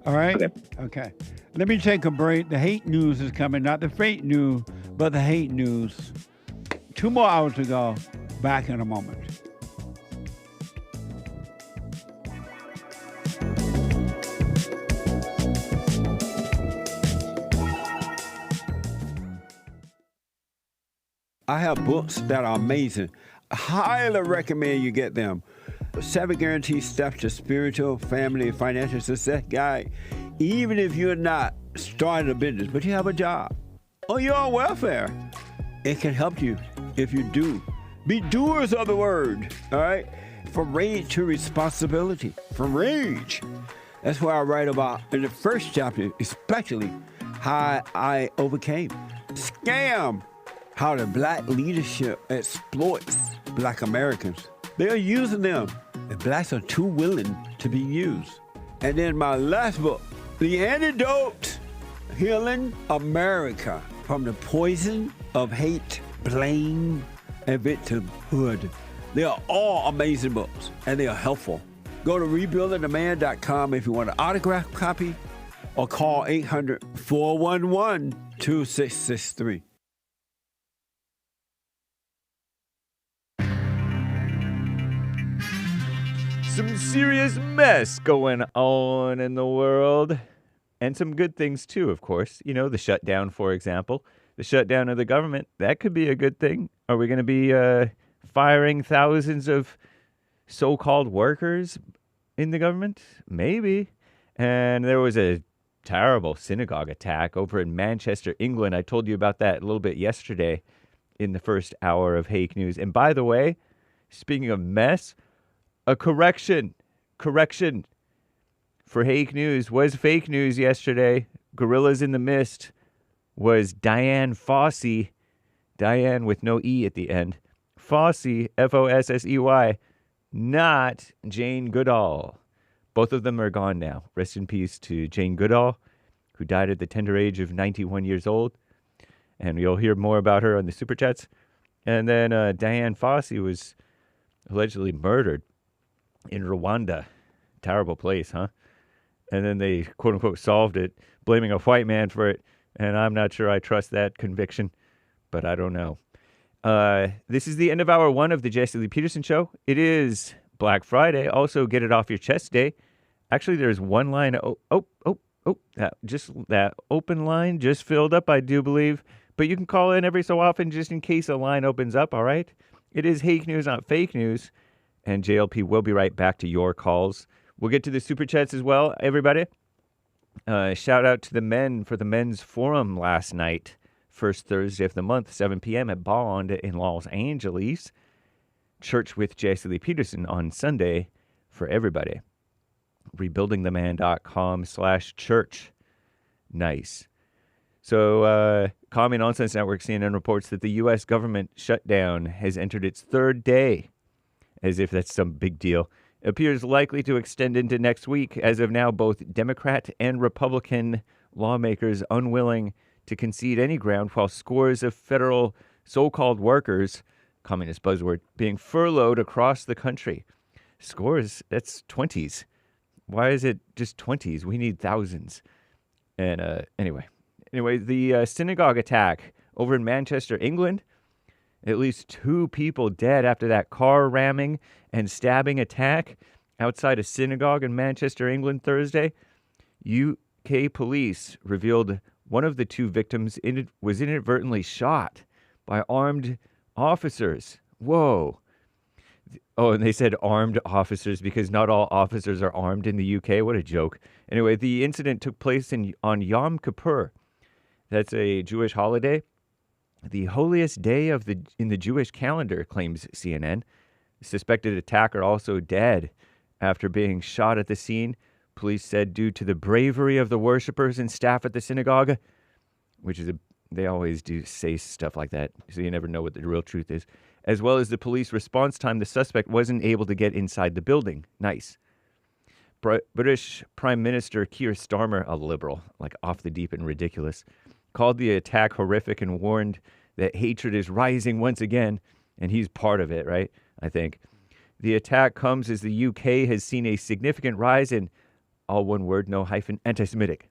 All right. Okay. Let me take a break. The hate news is coming, not the fake news, but the hate news. 2 more hours to go. Back in a moment. I have books that are amazing. I highly recommend you get them. 7 Guaranteed Steps to Spiritual, Family, and Financial Success Guide. Even if you're not starting a business, but you have a job, or you're on welfare, it can help you if you do. Be doers of the word, all right? From rage to responsibility. From rage. That's what I write about in the first chapter, especially how I overcame. Scam. How the black leadership exploits black Americans. They are using them, and blacks are too willing to be used. And then my last book, The Antidote, Healing America from the Poison of Hate, Blame, and Victimhood. They are all amazing books, and they are helpful. Go to rebuildingtheman.com if you want an autographed copy, or call 800-411-2663. Some serious mess going on in the world. And some good things, too, of course. You know, the shutdown, for example. The shutdown of the government, that could be a good thing. Are we going to be firing thousands of so-called workers in the government? Maybe. And there was a terrible synagogue attack over in Manchester, England. I told you about that a little bit yesterday in the first hour of Hake News. And by the way, speaking of mess, a correction for Hake News was fake news yesterday. Gorillas in the Mist was Diane Fossey, Diane with no E at the end. Fossey, Fossey, not Jane Goodall. Both of them are gone now. Rest in peace to Jane Goodall, who died at the tender age of 91 years old. And you'll hear more about her on the Super Chats. And then Diane Fossey was allegedly murdered in Rwanda. Terrible place, huh? And then they, quote-unquote, solved it, blaming a white man for it. And I'm not sure I trust that conviction, but I don't know. This is the end of hour 1 of the Jesse Lee Peterson Show. It is Black Friday. Also, get it off your chest day. Actually, there's one line. That open line just filled up, I do believe. But you can call in every so often just in case a line opens up, all right? It is Hake News, not fake news. And JLP will be right back to your calls. We'll get to the Super Chats as well, everybody. Shout out to the men for the men's forum last night. First Thursday of the month, 7 p.m. at Bond in Los Angeles. Church with Jesse Lee Peterson on Sunday for everybody. Rebuildingtheman.com/church. Nice. So, Commie Nonsense Network CNN reports that the U.S. government shutdown has entered its third day, as if that's some big deal. Appears likely to extend into next week. As of now, both Democrat and Republican lawmakers unwilling to concede any ground, while scores of federal so-called workers, communist buzzword, being furloughed across the country. Scores? That's 20s. Why is it just 20s? We need thousands. And anyway, the synagogue attack over in Manchester, England. At least 2 people dead after that car ramming and stabbing attack outside a synagogue in Manchester, England, Thursday. UK police revealed one of the 2 victims was inadvertently shot by armed officers. Whoa. Oh, and they said armed officers because not all officers are armed in the UK. What a joke. Anyway, the incident took place on Yom Kippur. That's a Jewish holiday. The holiest day in the Jewish calendar, claims CNN. The suspected attacker also dead after being shot at the scene. Police said due to the bravery of the worshipers and staff at the synagogue, which is they always do say stuff like that, so you never know what the real truth is. As well as the police response time, the suspect wasn't able to get inside the building. Nice. British Prime Minister Keir Starmer, a liberal, like off the deep and ridiculous, called the attack horrific and warned that hatred is rising once again, and he's part of it, right? I think. The attack comes as the UK has seen a significant rise in, all one word, no hyphen, anti-Semitic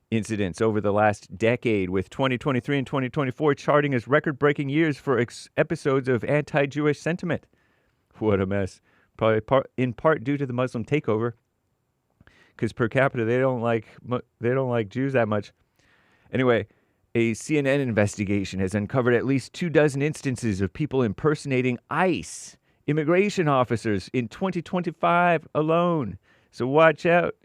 incidents over the last decade, with 2023 and 2024 charting as record-breaking years for episodes of anti-Jewish sentiment. What a mess. Probably in part due to the Muslim takeover, because per capita they don't like Jews that much. Anyway, a CNN investigation has uncovered at least 24 instances of people impersonating ICE immigration officers in 2025 alone. So watch out.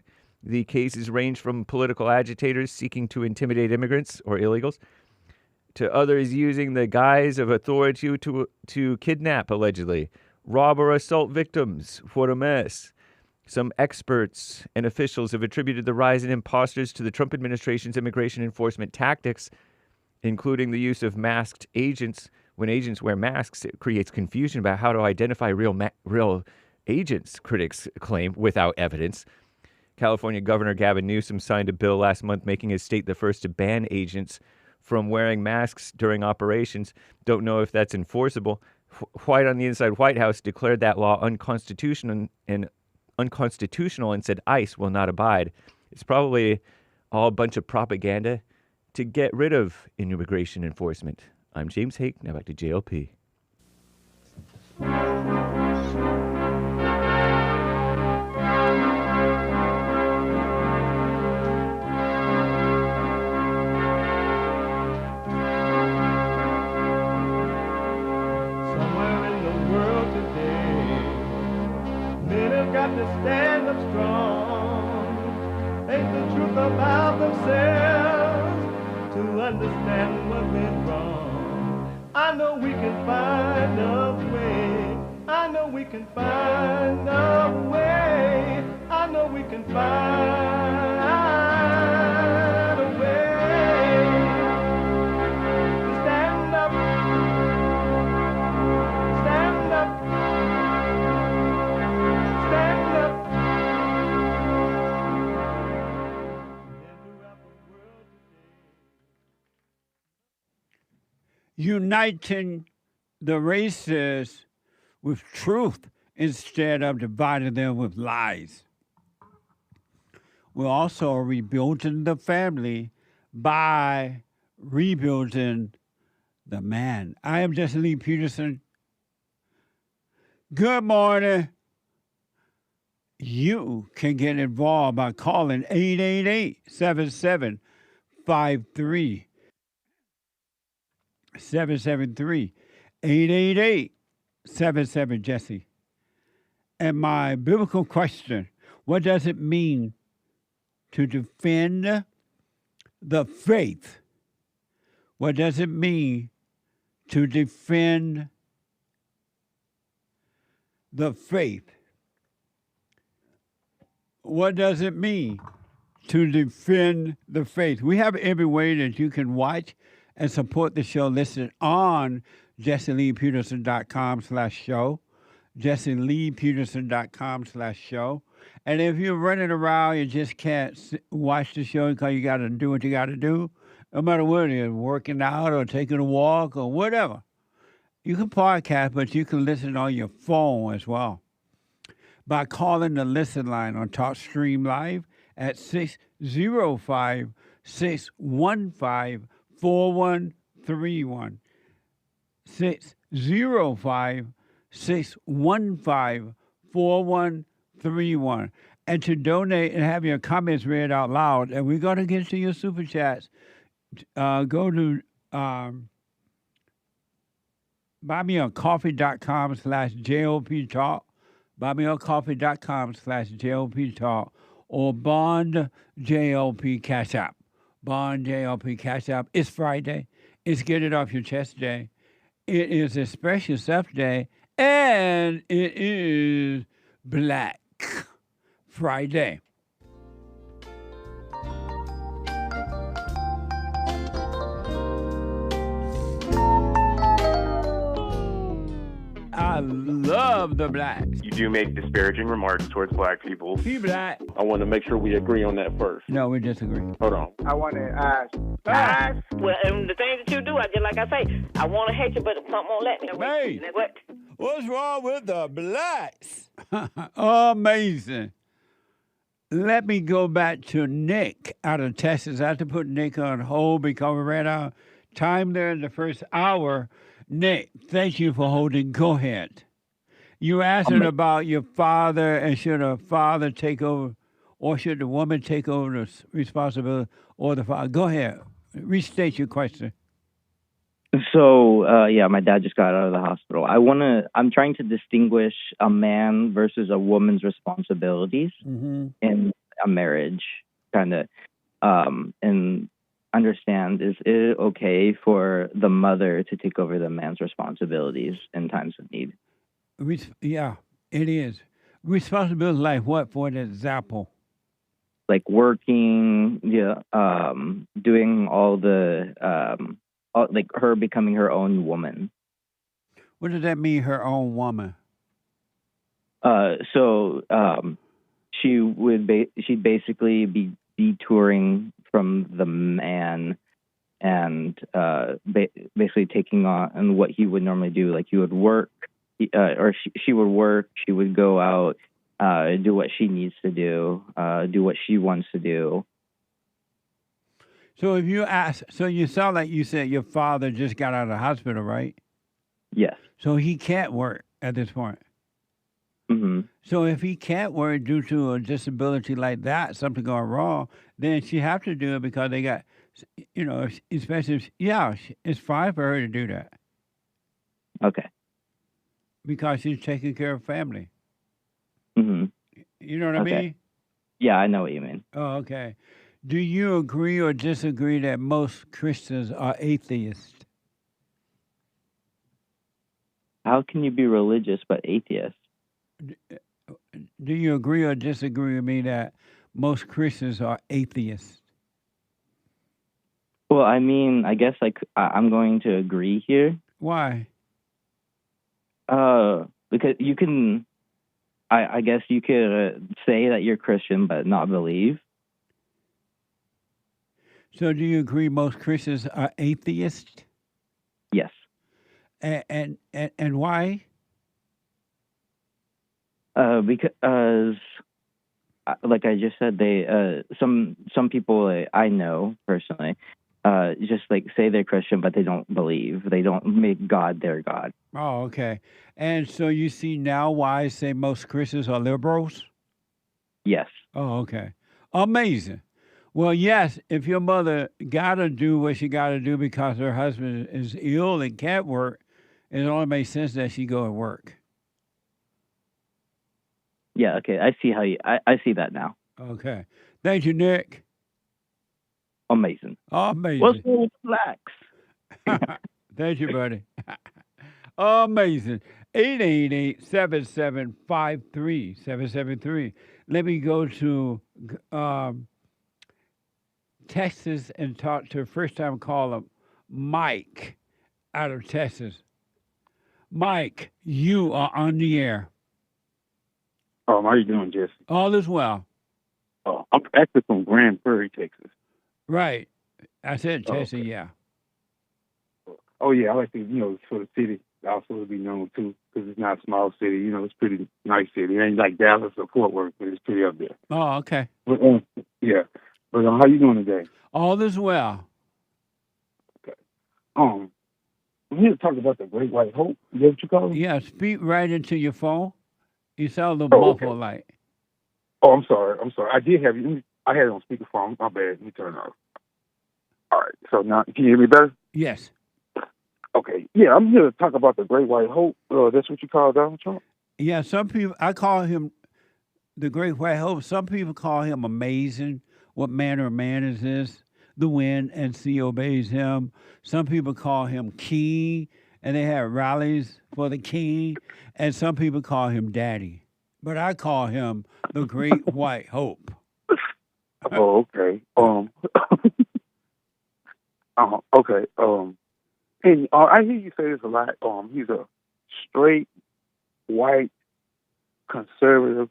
The cases range from political agitators seeking to intimidate immigrants or illegals to others using the guise of authority to kidnap, allegedly, rob or assault victims. What a mess. Some experts and officials have attributed the rise in imposters to the Trump administration's immigration enforcement tactics, including the use of masked agents. When agents wear masks, it creates confusion about how to identify real agents, critics claim, without evidence. California Governor Gavin Newsom signed a bill last month making his state the first to ban agents from wearing masks during operations. Don't know if that's enforceable. White on the inside White House declared that law unconstitutional and said ICE will not abide. It's probably all a bunch of propaganda to get rid of immigration enforcement. I'm James Hake. Now back to JLP. Somewhere in the world today, men have got got to stand up strong. Think the truth about themselves to understand what went wrong. I know we can find a way. I know we can find a way. I know we can find a way to stand up, stand up, stand up. Uniting the races with truth instead of dividing them with lies. We're also rebuilding the family by rebuilding the man. I am Jesse Lee Peterson. Good morning. You can get involved by calling 888-7753. 773 888-77 Jesse. And my biblical question, what does it mean to defend the faith? What does it mean to defend the faith? What does it mean to defend the faith? We have every way that you can watch and support the show listed on JesseLeePeterson.com/show, JesseLeePeterson.com/show. And if you're running around, you just can't watch the show because you got to do what you got to do, no matter what it is, working out or taking a walk or whatever. You can podcast, but you can listen on your phone as well by calling the listen line on TalkStream Live at 605-615-4131. 605-615-4131. And to donate and have your comments read out loud, and we're going to get to your super chats. Go to buymeacoffee.com/JLP Talk, buymeacoffee.com/JLP Talk, or Bond JLP Cash App. Bond JLP Cash App. It's Friday. It's Get It Off Your Chest Day. It is Express Yourself Day. And it is Black Friday. I love the blacks. You do make disparaging remarks towards black people. He black. I want to make sure we agree on that first. No, we disagree. Hold on. I want to ask. Well, and the things that you do, I just like I say, I want to hate you, but something won't let me. Hey, What? what's wrong with the blacks? Amazing. Let me go back to Nick out of Texas. I had to put Nick on hold because we ran out of time there in the first hour. Nick, thank you for holding. Go ahead. You asked about your father, and should a father take over, or should the woman take over the responsibility, or the father? Go ahead. Restate your question. So, my dad just got out of the hospital. I'm trying to distinguish a man versus a woman's responsibilities in a marriage, kind of, and understand, is it okay for the mother to take over the man's responsibilities in times of need? Yeah, it is. Responsibility like what, for an example? Like working, doing all the, like her becoming her own woman. What does that mean, her own woman? She'd basically be detouring from the man and basically taking on what he would normally do. Like he would work, or she would work. She would go out, do what she needs to do what she wants to do. So if you ask, so you sound like you said your father just got out of the hospital, right? Yes. So he can't work at this point. Mm-hmm. So if he can't work due to a disability like that, something going wrong, then she have to do it because they got, especially it's fine for her to do that. Okay. Because she's taking care of family. Mm-hmm. You know what I Okay. mean? Yeah, I know what you mean. Oh, okay. Do you agree or disagree that most Christians are atheists? How can you be religious but atheist? Do you agree or disagree with me that most Christians are atheists? Well, I mean, I guess I'm going to agree here. Why? Because you can, I guess you could say that you're Christian but not believe. So do you agree most Christians are atheists? Yes. And why? Because like I just said, they some people I know personally just like say they're Christian, but they don't believe. They don't make God their God. Oh, okay. And so you see now why I say most Christians are liberals? Yes. Oh, okay. Amazing. Well, yes, if your mother got to do what she got to do because her husband is ill and can't work, it only makes sense that she go and work. Yeah. Okay. I see how you. I see that now. Okay. Thank you, Nick. Amazing. Amazing. What's wrong with blacks? Thank you, buddy. Amazing. 888-7753-773. Let me go to Texas and talk to first-time caller Mike out of Texas. Mike, you are on the air. How are you doing, Jesse? All is well. Oh, I'm actually from Grand Prairie, Texas. Right. I said Texas, okay. yeah. Oh, yeah, I like to, for the city also to be known, too, because it's not a small city. It's pretty nice city. It ain't like Dallas or Fort Worth, but it's pretty up there. Oh, okay. But, yeah. But how you doing today? All is well. Okay. We're here to talk about the Great White Hope. Is that what you call it? Yeah, speak right into your phone. You sound a little muffled like. Oh, I'm sorry. I did have you. I had it on speakerphone. My bad. Let me turn it off. All right. So now, can you hear me better? Yes. Okay. Yeah, I'm here to talk about the Great White Hope. That's what you call Donald Trump? Yeah, some people, I call him the Great White Hope. Some people call him amazing. What manner of man is this? The wind and sea obeys him. Some people call him king, and they have rallies for the king. And some people call him daddy. But I call him the Great White Hope. Oh, okay. Okay. And I hear you say this a lot. He's a straight, white, conservative,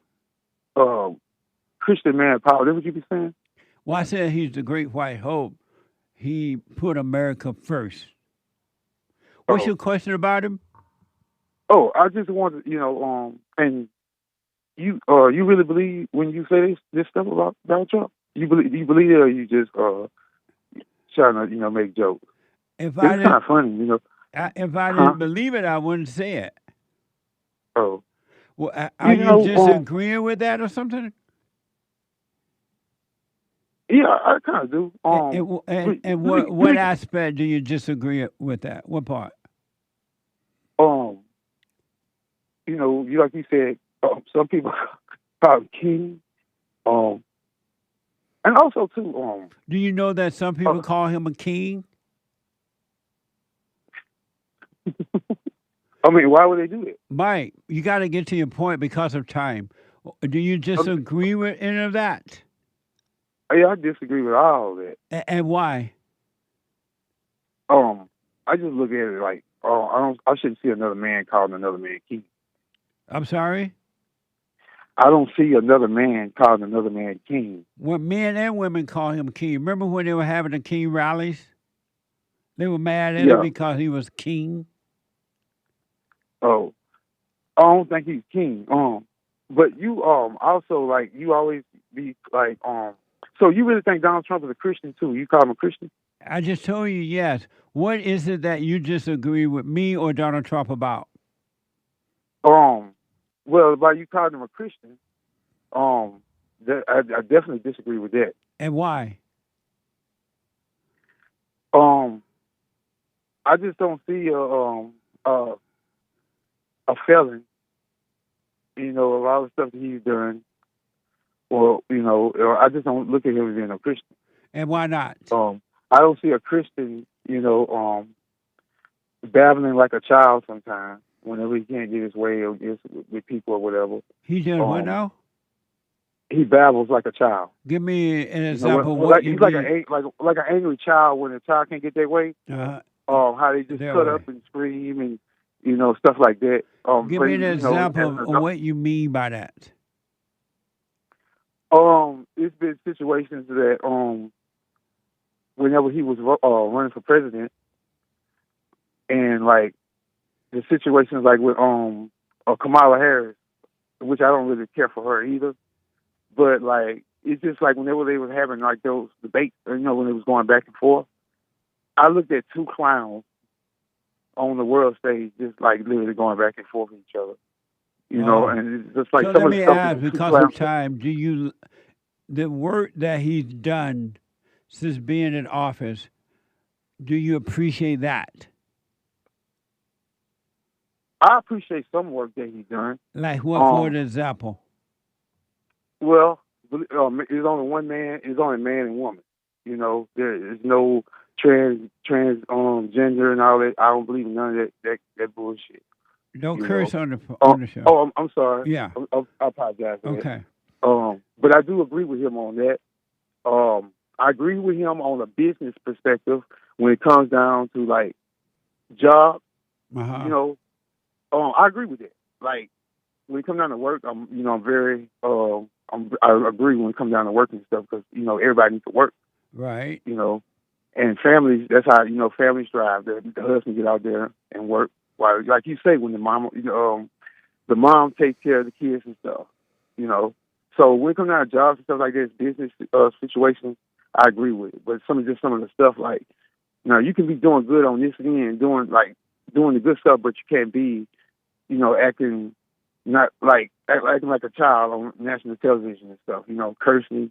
Christian man of power. That's what you be saying? Well, I said he's the Great White Hope. He put America first. What's your question about him? Oh, I just wanted, and you really believe when you say this stuff about Donald Trump? You believe it, or you just trying to, make jokes? It's kind of funny, If I didn't believe it, I wouldn't say it. Oh. Well, are you disagreeing with that or something? Yeah, I kind of do. And what aspect do you disagree with that? What part? You like you said, some people call him king. And also too, do you know that some people call him a king? I mean, why would they do it? Mike, you got to get to your point because of time. Do you disagree with any of that? Yeah, I disagree with all of that. And why? I just look at it like, I shouldn't see another man calling another man king. I'm sorry? I don't see another man calling another man king. Well, men and women call him king. Remember when they were having the king rallies? They were mad at him because he was king. Oh, I don't think he's king. But you also like you always be like So you really think Donald Trump is a Christian too? You call him a Christian? I just told you yes. What is it that you disagree with me or Donald Trump about? Well, by you calling him a Christian, I definitely disagree with that. And why? I just don't see a felon. A lot of stuff that he's done. or or I just don't look at him as being a Christian. And why not? I don't see a Christian, babbling like a child sometimes whenever he can't get his way or gets with people or whatever. He doing what now? He babbles like a child. Give me an example. What He's you like mean? like an angry child when a child can't get their way. How they just Their cut way. up and scream and stuff like that. Give me an example of what you mean by that. It's been situations that whenever he was running for president, and like the situations like with Kamala Harris, which I don't really care for her either, but like it's just like whenever they was having like those debates, when it was going back and forth, I looked at two clowns on the world stage, just like literally going back and forth with each other, and it's just like So some let of the me stuff ask, that the two because clowns- of time, the work that he's done since being in office, do you appreciate that? I appreciate some work that he's done. Like what, for an example? Well, it's only one man. It's only man and woman. There is no transgender and all that. I don't believe in none of that bullshit. Don't curse on the show. Oh, I'm sorry. Yeah. I apologize for Okay. that. But I do agree with him on that. I agree with him on a business perspective when it comes down to like job. I agree with it. Like when it comes down to work, I agree when it comes down to work and stuff because everybody needs to work. Right. And families. That's how families thrive. The husband get out there and work. While, like you say, when the mom takes care of the kids and stuff. So when it comes down to jobs and stuff like this, business situations, I agree with it. But some of the stuff like, you can be doing good on this end, doing the good stuff, but you can't be, acting like a child on national television and stuff. Cursing.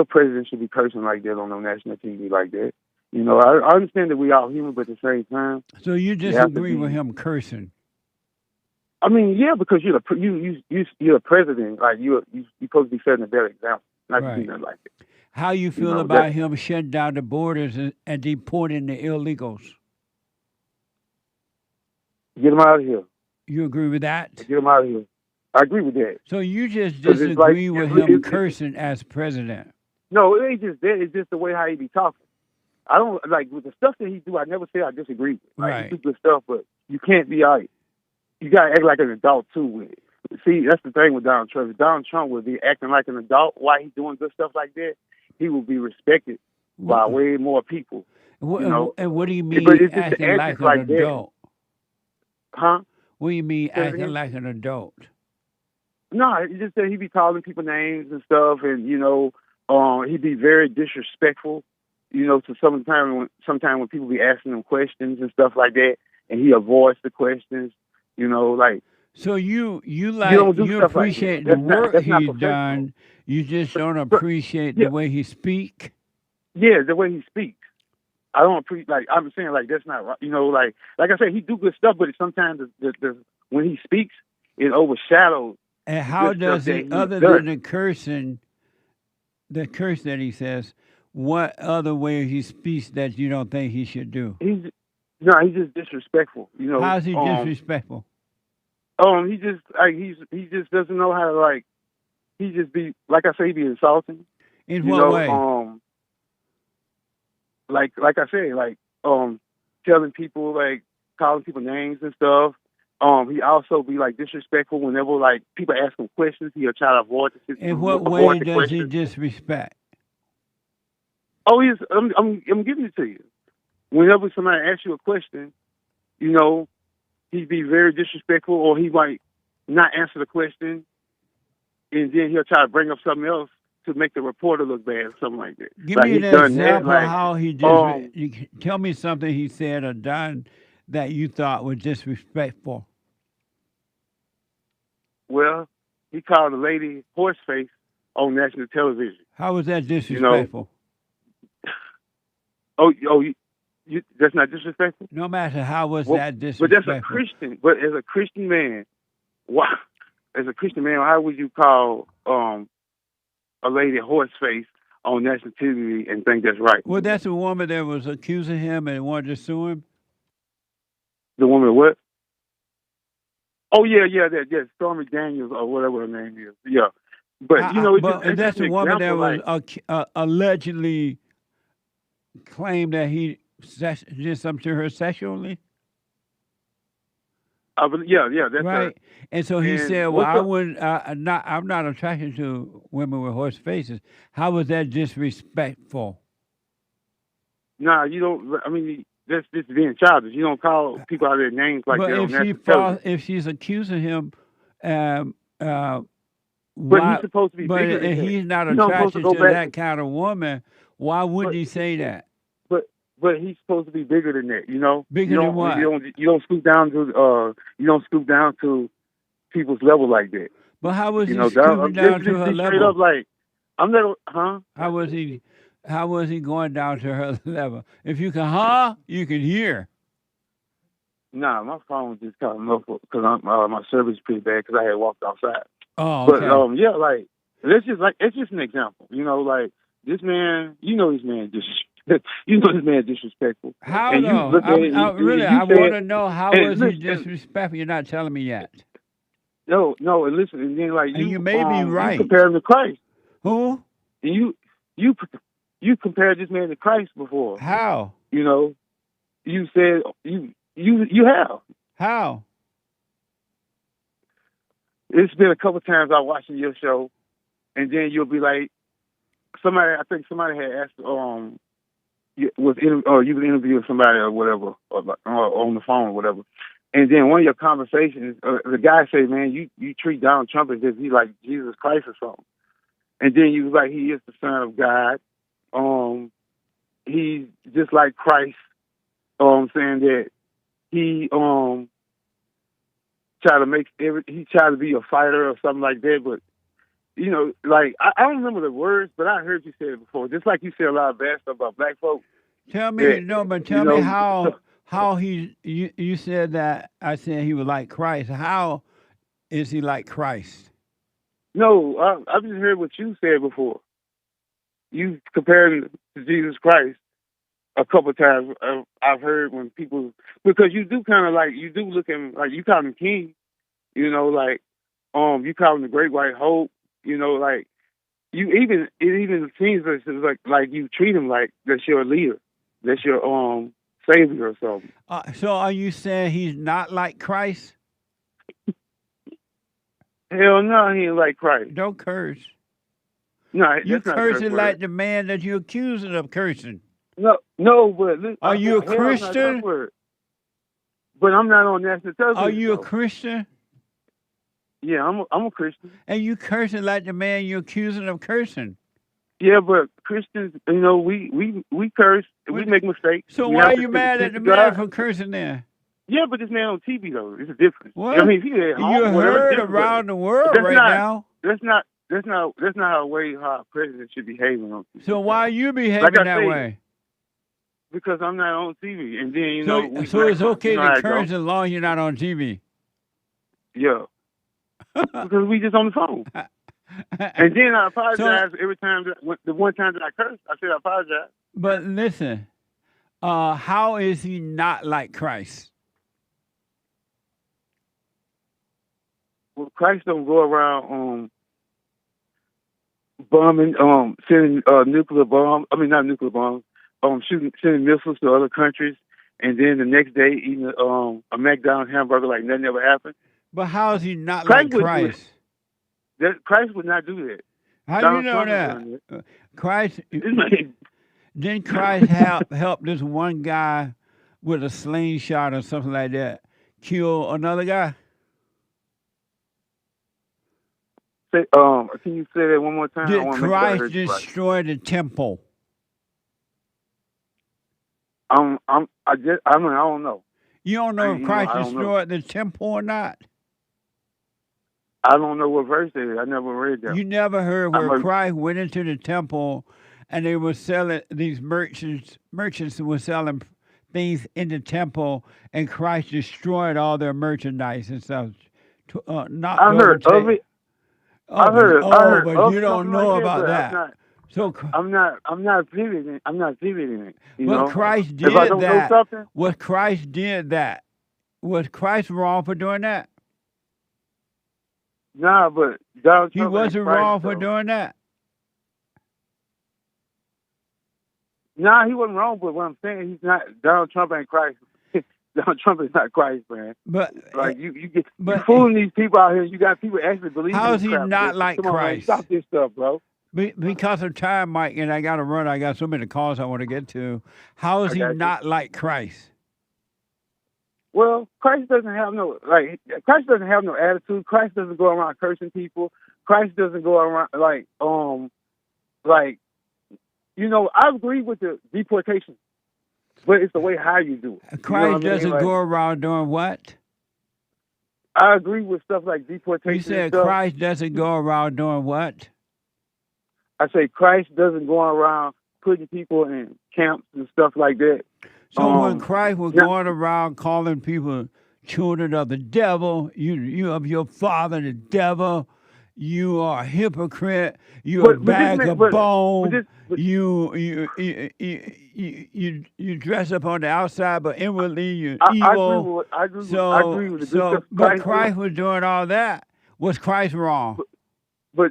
President should be cursing like that on no national TV like that. I understand that we all human, but at the same time. So you disagree with him cursing? I mean, yeah, because you're the president. Like you're supposed to be setting a better example, not to do nothing like it. How you feel about him shutting down the borders and deporting the illegals? Get them out of here. You agree with that? Get them out of here. I agree with that. So you just disagree with him cursing as president? No, it ain't just that. It's just the way how he be talking. I don't like with the stuff that he do. I never say I disagree with. Like, he do good stuff, but you can't be like you gotta act like an adult too with it. See, that's the thing with Donald Trump. If Donald Trump would be acting like an adult while he's doing good stuff like that, he will be respected by way more people. And what do you mean acting like an adult? Huh? What do you mean acting like an adult? No, it's just that he be calling people names and stuff, and he'd be very disrespectful. To sometimes when people be asking him questions and stuff like that, and he avoids the questions. So you stuff appreciate like the work that's not he's done. You just don't appreciate the way he speak. Yeah, the way he speaks. I don't appreciate. Like I'm saying, like that's not right. Like I said, he do good stuff, but sometimes when he speaks, it overshadows. And how does he, other than the curse that he says, what other way he speaks that you don't think he should do? He's just disrespectful. How's he disrespectful? He just doesn't know how to he just be like I say, he be insulting. In what way? Like I say, telling people calling people names and stuff. He also be disrespectful whenever people ask him questions. He'll try to avoid the situation. In what way does he disrespect? Oh, I'm giving it to you. Whenever somebody asks you a question, he'd be very disrespectful, or he might not answer the question, and then he'll try to bring up something else to make the reporter look bad or something like that. Give me an example of how he did. Tell me something he said or done that you thought was disrespectful. Well, he called a lady horseface on national television. How was that disrespectful? That's not disrespectful? No matter how was that disrespectful. But that's a Christian. But as a Christian man, why? As a Christian man, how would you call a lady horse face on national TV and think that's right. Well, that's the woman that was accusing him and wanted to sue him. The woman what? Oh yeah, Stormy Daniels or whatever her name is. Yeah, but it's that's the an woman that example, was allegedly claimed that he did something to her sexually. That's right. her. And so he And said, "Well, what's I'm not attracted to women with horse faces." How was that disrespectful? Nah, you don't. I mean, that's just being childish. You don't call people out of their names like But that. if she's accusing him, But why? he's supposed to be But bigger than if that. he's not You're not supposed attracted to to go back. that kind of woman, why wouldn't he say that? But he's supposed to be bigger than that. You know, Bigger than what? You don't stoop down to people's level like that. But how was he I'm stooping down just to her straight level? up like I'm not. Huh? How was he going down to her level? If you can, you can hear. Nah, my phone just got muffled because my service is pretty bad because I had walked outside. Oh, But okay. like it's just an example. You know, like this man. This man disrespectful. How and though? You look at it, I want to know how was he listen, disrespectful. You're not telling me yet. No, and listen, and then like And you may be right. You compare him to Christ. Who? And you compared this man to Christ before. How? You know, you said you have. How? It's been a couple times I watched your show, and then you'll be like, I think somebody had asked, you was interviewing somebody or whatever, or on the phone or whatever, and then one of your conversations, the guy said, "Man, you treat Donald Trump as if he's like Jesus Christ or something," and then you was like, "He is the Son of God. He's just like Christ." Saying that he tried to be a fighter or something like that, but you know, like I don't remember the words, but I heard you say it before. Just like you say a lot of bad stuff about black folks. Tell me, tell me how you said that. I said he was like Christ. How is he like Christ? No, I just heard what you said before. You compared him to Jesus Christ a couple of times. I've heard when people, because you do kind of like, you do look at him like you call him king. You know, like you call him the Great White Hope. You know, like it even seems like you treat him like that's your leader, that's your savior or something. So are you saying he's not like Christ? Hell no, he ain't like Christ. Don't curse. No, you that's not cursing like the man that you're accusing of cursing. No, but listen, are you a Christian? But I'm not on national television. Are you a Christian? Yeah, I'm a Christian. And you cursing like the man you're accusing of cursing. Yeah, but Christians, you know, we curse, we make mistakes. So why are you mad at the man for cursing there? Yeah, but this man on TV though, it's a difference. What? I mean, if he at home, you heard around the world right now. That's not how a president should behave on TV. So why are you behaving that way? Because I'm not on TV, and then so it's okay to curse as long as you're not on TV. Yeah. Because we just on the phone. And then I apologize every time. The one time that I cursed, I said I apologize. But listen, how is he not like Christ? Well, Christ don't go around bombing, sending nuclear bombs. I mean, not nuclear bombs. Sending missiles to other countries, and then the next day eating a McDonald's hamburger like nothing ever happened. But how is he not like Christ? Christ would not do that. How do you know that? Christ didn't Christ help this one guy with a slingshot or something like that kill another guy? Can you say that one more time? Did Christ destroy the temple? I don't know. You don't know if Christ destroyed the temple or not? I don't know what verse it is. I never read that. You never heard where Christ went into the temple and they were selling, these merchants were selling things in the temple, and Christ destroyed all their merchandise and stuff. I heard of it. Oh, I heard. but you don't know about that. I'm not pivoting. I'm not pivoting it. You But know? Christ did if I don't that. know something, Was Christ did that? Was Christ wrong for doing that? nah. But Donald Trump He ain't wasn't Christ, wrong for though. doing that. Nah, he wasn't wrong. But what I'm saying, he's not. Donald Trump ain't Christ. Donald Trump is not Christ, man. But like you fooling these people out here. You got people actually believing. How is this he crap, not man. like Come on, man, Christ? stop this stuff, bro. Because of time, Mike, and I got to run. I got so many calls I want to get to. How is he not like Christ? Well, Christ doesn't have no attitude. Christ doesn't go around cursing people. Christ doesn't go around I agree with the deportation, but it's the way how you do it. Christ doesn't go around doing what? I agree with stuff like deportation. You said and stuff. Christ doesn't go around doing what? I say Christ doesn't go around putting people in camps and stuff like that. So when Christ was going around calling people children of the devil, you of your father the devil, you are a hypocrite, you're a bag of bones, you dress up on the outside, but inwardly you're evil. I agree with it. But Christ was doing all that. Was Christ wrong? But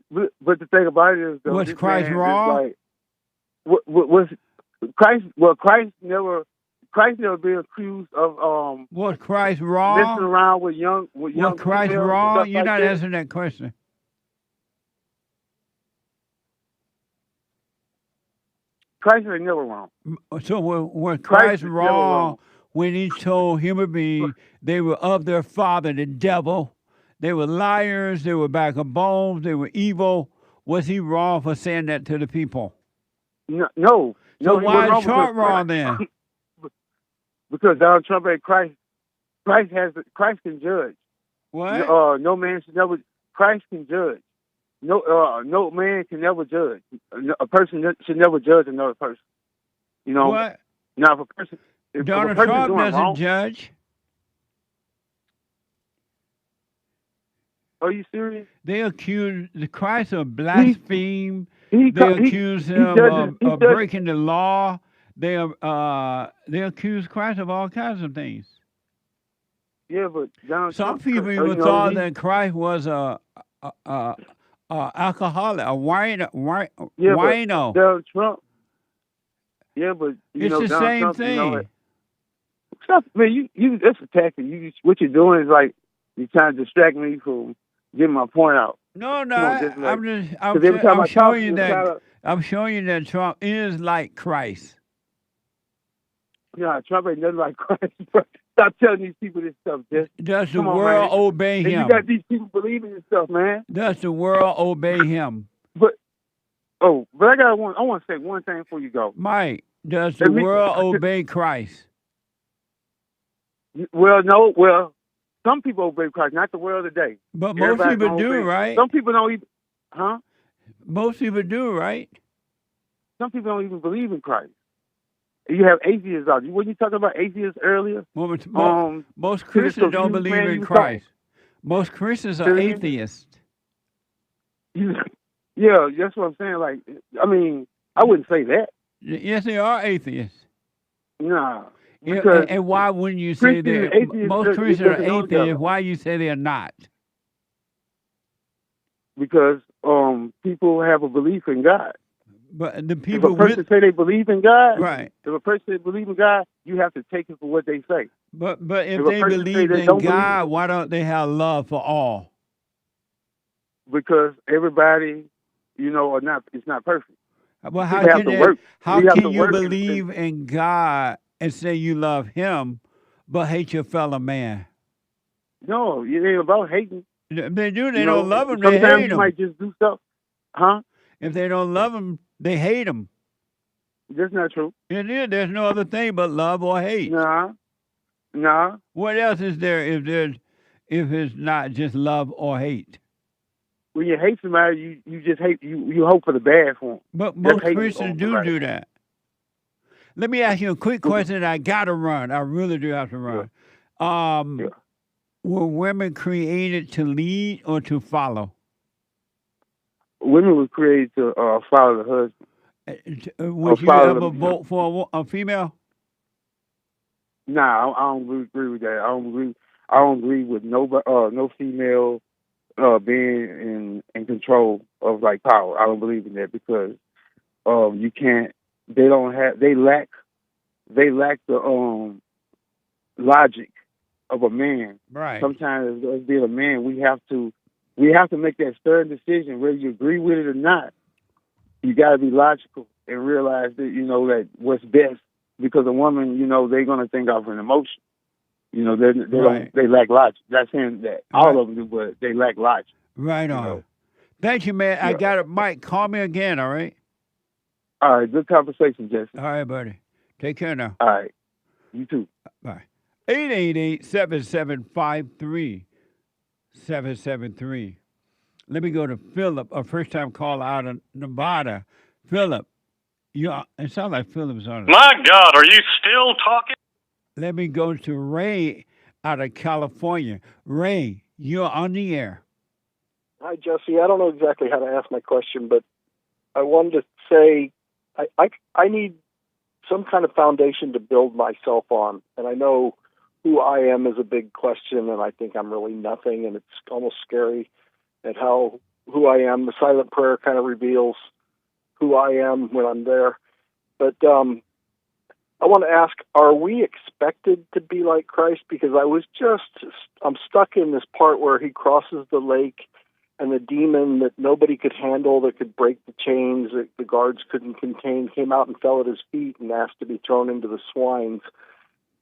the thing about it is, though, was Christ wrong? Was Christ? Well, Christ never been accused of Was Christ wrong? Messing around with young. Was Christ wrong? You're not answering that question. Christ ain't never wrong. So was Christ wrong when he told human beings they were of their father, the devil? They were liars. They were bag of bones. They were evil. Was he wrong for saying that to the people? No. So why is Trump wrong then? Because Donald Trump ain't Christ. Christ can judge. What? No man should never. Christ can judge. No man can never judge. A person should never judge another person. You know. What? Now, if a person, Donald if a person Trump doing doesn't wrong, judge. Are you serious? They accuse the Christ of blaspheme. They accuse him of breaking the law. They accuse Christ of all kinds of things. Yeah, but some people even thought that Christ was a alcoholic, a wino. But Donald Trump. Yeah, but it's the same Trump, thing. Stop, man! You that's a tactic. What you're doing is like you're trying to distract me from getting my point out. No, I'm showing you that Trump is like Christ. Yeah, Trump ain't nothing like Christ. Stop telling these people this stuff, Jess. Does the world obey him? You got these people believing this stuff, man. Does the world obey him? But I want to say one thing before you go. Mike, does the world obey Christ? Well, no. Well, some people obey Christ, not the world today. But most people do, right? Some people don't even, huh? Most people do, right? Some people don't even believe in Christ. You have atheists out. When you talking about atheists earlier? Most Christians don't believe in Christ. Most Christians are atheists. Yeah, that's what I'm saying. Like, I mean, I wouldn't say that. Yes, they are atheists. Nah. And why wouldn't you say that? Most Christians are atheists. Why you say they're not? Because people have a belief in God. But the people if a person say they believe in God, right? If a person believes in God, you have to take it for what they say. But if they believe in God, why don't they have love for all? Because everybody, are not. It's not perfect. Well, how can you believe in God and say you love Him, but hate your fellow man? No, it ain't about hating. They do. They don't love Him. They hate Him. Sometimes you might just do stuff, huh? If they don't love Him, they hate Him. That's not true. It is. There's no other thing but love or hate. Nah. What else is there if it's not just love or hate? When you hate somebody, you just hate. You hope for the bad for them. But most Christians do that. Let me ask you a quick question. I gotta run. I really do have to run. Were women created to lead or to follow? Women were created to follow the husband. Would you follow ever the- vote for a female? Nah, I don't agree with that. I don't agree with no female being in control of like power. I don't believe in that because you can't. They lack the logic of a man. Right. Sometimes as being a man, we have to make that stern decision whether you agree with it or not. You got to be logical and realize that that what's best. Because a woman, they're gonna think of an emotion. They lack logic. Not saying that all of them do, but they lack logic. Right on. Thank you, man. I got it, Mike. Call me again. All right. All right. Good conversation, Jesse. All right, buddy. Take care now. All right. You too. Bye. 888-775-3773. Let me go to Philip, a first-time caller out of Nevada. Philip. It sounds like Philip's on it. My God, are you still talking? Let me go to Ray out of California. Ray, you're on the air. Hi, Jesse. I don't know exactly how to ask my question, but I wanted to say I need some kind of foundation to build myself on. And I know who I am is a big question, and I think I'm really nothing, and it's almost scary at how who I am. The silent prayer kind of reveals who I am when I'm there. But I want to ask, are we expected to be like Christ? Because I'm stuck in this part where he crosses the lake and the demon that nobody could handle, that could break the chains, that the guards couldn't contain, came out and fell at his feet and asked to be thrown into the swines.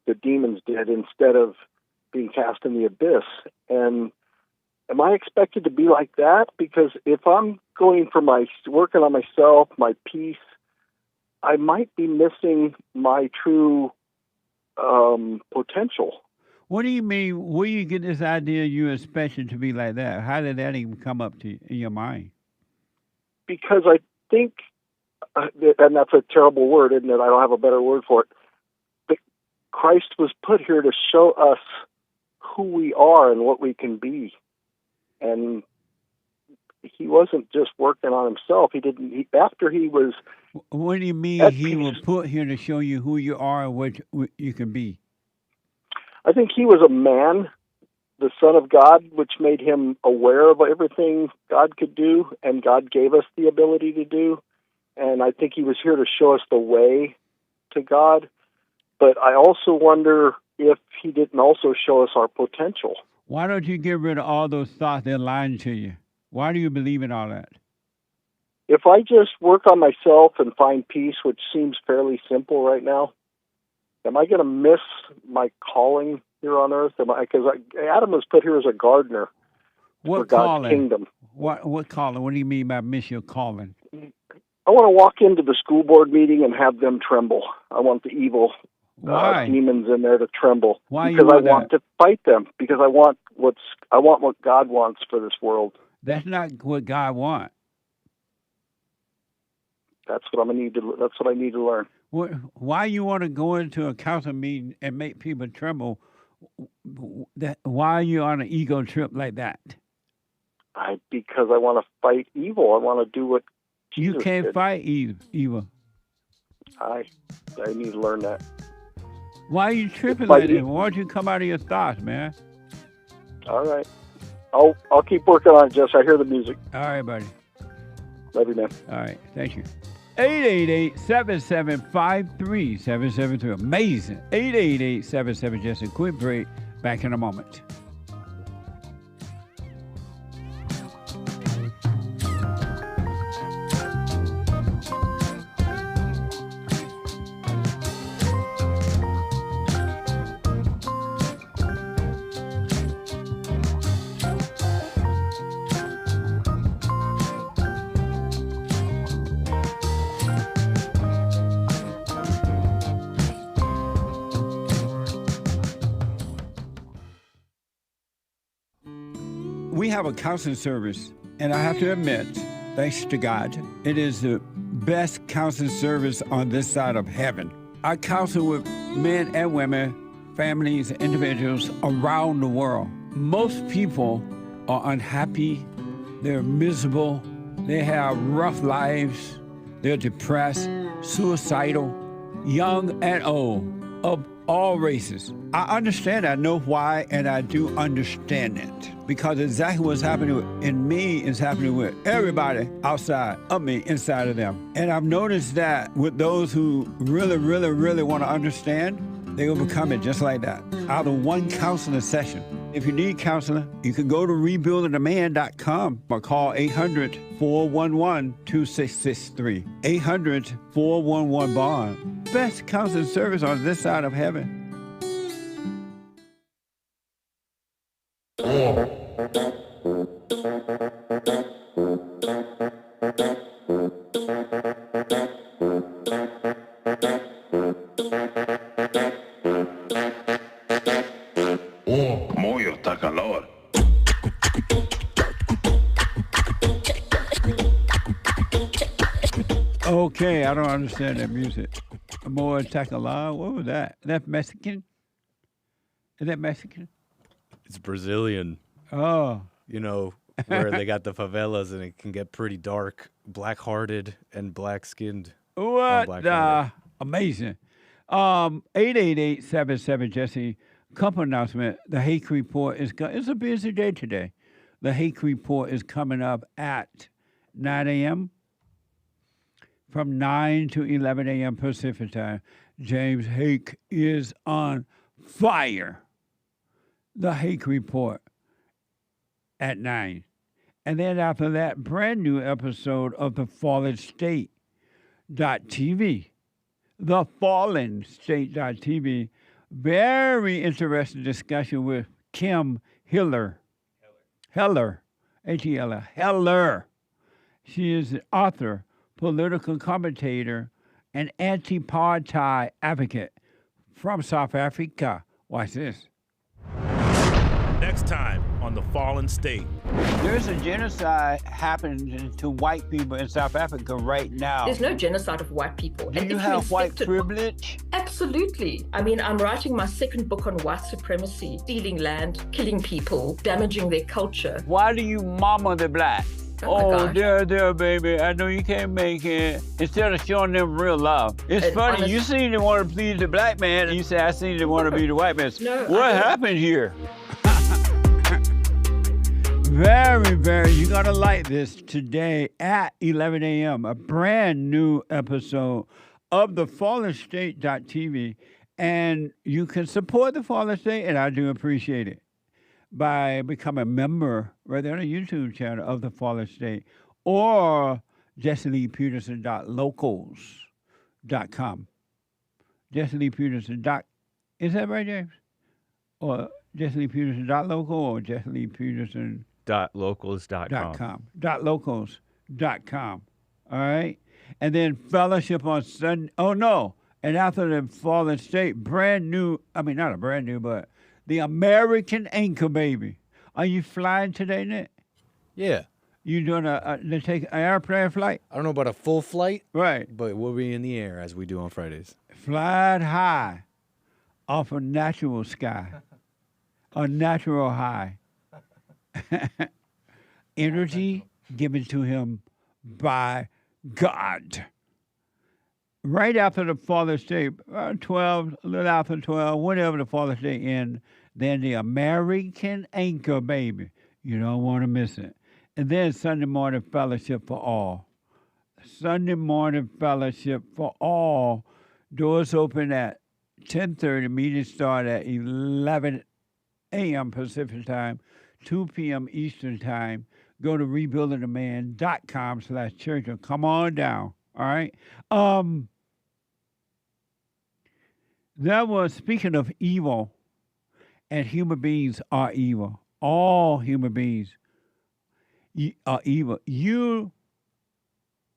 The demons did, instead of being cast in the abyss. And am I expected to be like that? Because if I'm going for working on myself, my peace, I might be missing my true potential. What do you mean? Where you get this idea you're expected to be like that? How did that even come up to in your mind? Because I think, and that's a terrible word, isn't it? I don't have a better word for it. But Christ was put here to show us who we are and what we can be. And he wasn't just working on himself. After he was... What do you mean he was put here to show you who you are and what you can be? I think he was a man, the Son of God, which made him aware of everything God could do and God gave us the ability to do. And I think he was here to show us the way to God. But I also wonder if he didn't also show us our potential. Why don't you get rid of all those thoughts that are lying to you? Why do you believe in all that? If I just work on myself and find peace, which seems fairly simple right now, am I going to miss my calling here on earth? Because Adam was put here as a gardener for God's kingdom. What calling? What do you mean by miss your calling? I want to walk into the school board meeting and have them tremble. I want the evil demons in there to tremble. Why? Because I want to fight them. Because I want what God wants for this world. That's not what God wants. That's what I need to learn. Why you want to go into a council meeting and make people tremble? Why are you on an ego trip like that? Because I want to fight evil. I want to do what Jesus You can't did. fight evil. I need to learn that. Why are you tripping like that? Why don't you come out of your thoughts, man? All right. I'll keep working on it, Jess. I hear the music. All right, buddy. Love you, man. All right. Thank you. 888-775-3773. Amazing. 888-77 Jesse. Quick break. Back in a moment. We have a counseling service, and I have to admit, thanks to God, it is the best counseling service on this side of heaven. I counsel with men and women, families, individuals around the world. Most people are unhappy, they're miserable, they have rough lives, they're depressed, suicidal, young and old, of all races. I understand, I know why, and I do understand it. Because exactly what's happening in me is happening with everybody outside of me, inside of them. And I've noticed that with those who really, really, really want to understand, they overcome it just like that, out of one counseling session. If you need counseling, you can go to rebuildingtheman.com or call 800-411-2663. 800-411-BOND. Best counseling service on this side of heaven. Moyo está calor. Okay, I don't understand that music. More Tacala, what was that? Is that Mexican? Is that Mexican? It's Brazilian. Oh. You know, where they got the favelas and it can get pretty dark, black-hearted and black-skinned. What? Amazing. 888-77-JESSE. Couple announcement. The Hake Report is it's a busy day today. The Hake Report is coming up at 9 a.m. from 9 to 11 a.m. Pacific time. James Hake is on fire. The Hake Report at 9. And then after that, brand new episode of The Fallen State.tv. The Fallen State.tv. Very interesting discussion with Kim Heller. Heller. H-E-L-L. Heller. She is an author, political commentator, and anti-apartheid advocate from South Africa. Watch this. Next time on The Fallen State. There's a genocide happening to white people in South Africa right now. There's no genocide of white people. Do you have white privilege? Absolutely. I mean, I'm writing my second book on white supremacy, stealing land, killing people, damaging their culture. Why do you mama the black? Oh, there, baby. I know you can't make it. Instead of showing them real love. It's funny. You seem to want to please the black man, and you say, I seem to want to be the white man. No, what happened here? Very, very. You're going to like this today at 11 a.m. A brand new episode of the FallenState.tv. And you can support the Fallen State, and I do appreciate it, by becoming a member right there on the YouTube channel of the Fallen State or JesseLeePeterson.locals.com. JesseLeePeterson. Is that right, James? Or JesseLeePeterson.local or JesseLeePeterson.locals.com. .locals.com. All right? And then fellowship on Sunday. Oh, no. And after the Fallen State, brand new, I mean, not a brand new, but the American Anchor Baby. Are you flying today, Nick? Yeah. You doing take an airplane flight? I don't know about a full flight. Right. But we'll be in the air as we do on Fridays. Flying high off a natural sky. A natural high. Energy given to him by God. Right after the Father's Day, 12, a little after 12, whenever the Father's Day ends, then the American Anchor Baby. You don't want to miss it. And then Sunday morning fellowship for all. Sunday morning fellowship for all. Doors open at 10:30. Meetings start at 11 a.m. Pacific time, 2 p.m. Eastern time. Go to rebuildingtheman.com/church and come on down. All right. That was, speaking of evil, and human beings are evil. All human beings are evil.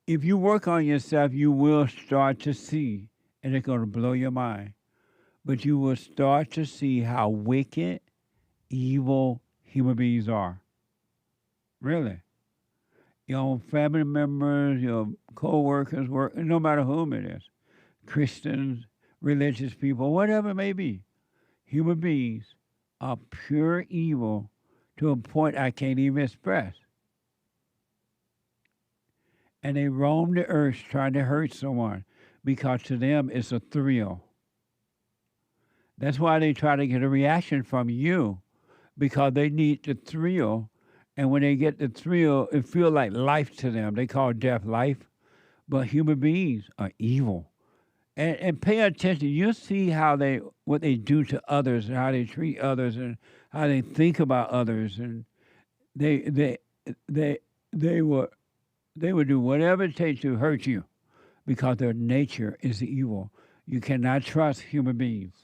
If you work on yourself, you will start to see, and it's going to blow your mind, but you will start to see how wicked, evil human beings are. Really. Your own family members, your co-workers, no matter whom it is, Christians, religious people, whatever it may be, human beings of pure evil to a point I can't even express. And they roam the earth trying to hurt someone because to them it's a thrill. That's why they try to get a reaction from you, because they need the thrill. And when they get the thrill, it feels like life to them. They call death life. But human beings are evil. And pay attention. You'll see what they do to others and how they treat others and how they think about others. And they will do whatever it takes to hurt you because their nature is evil. You cannot trust human beings.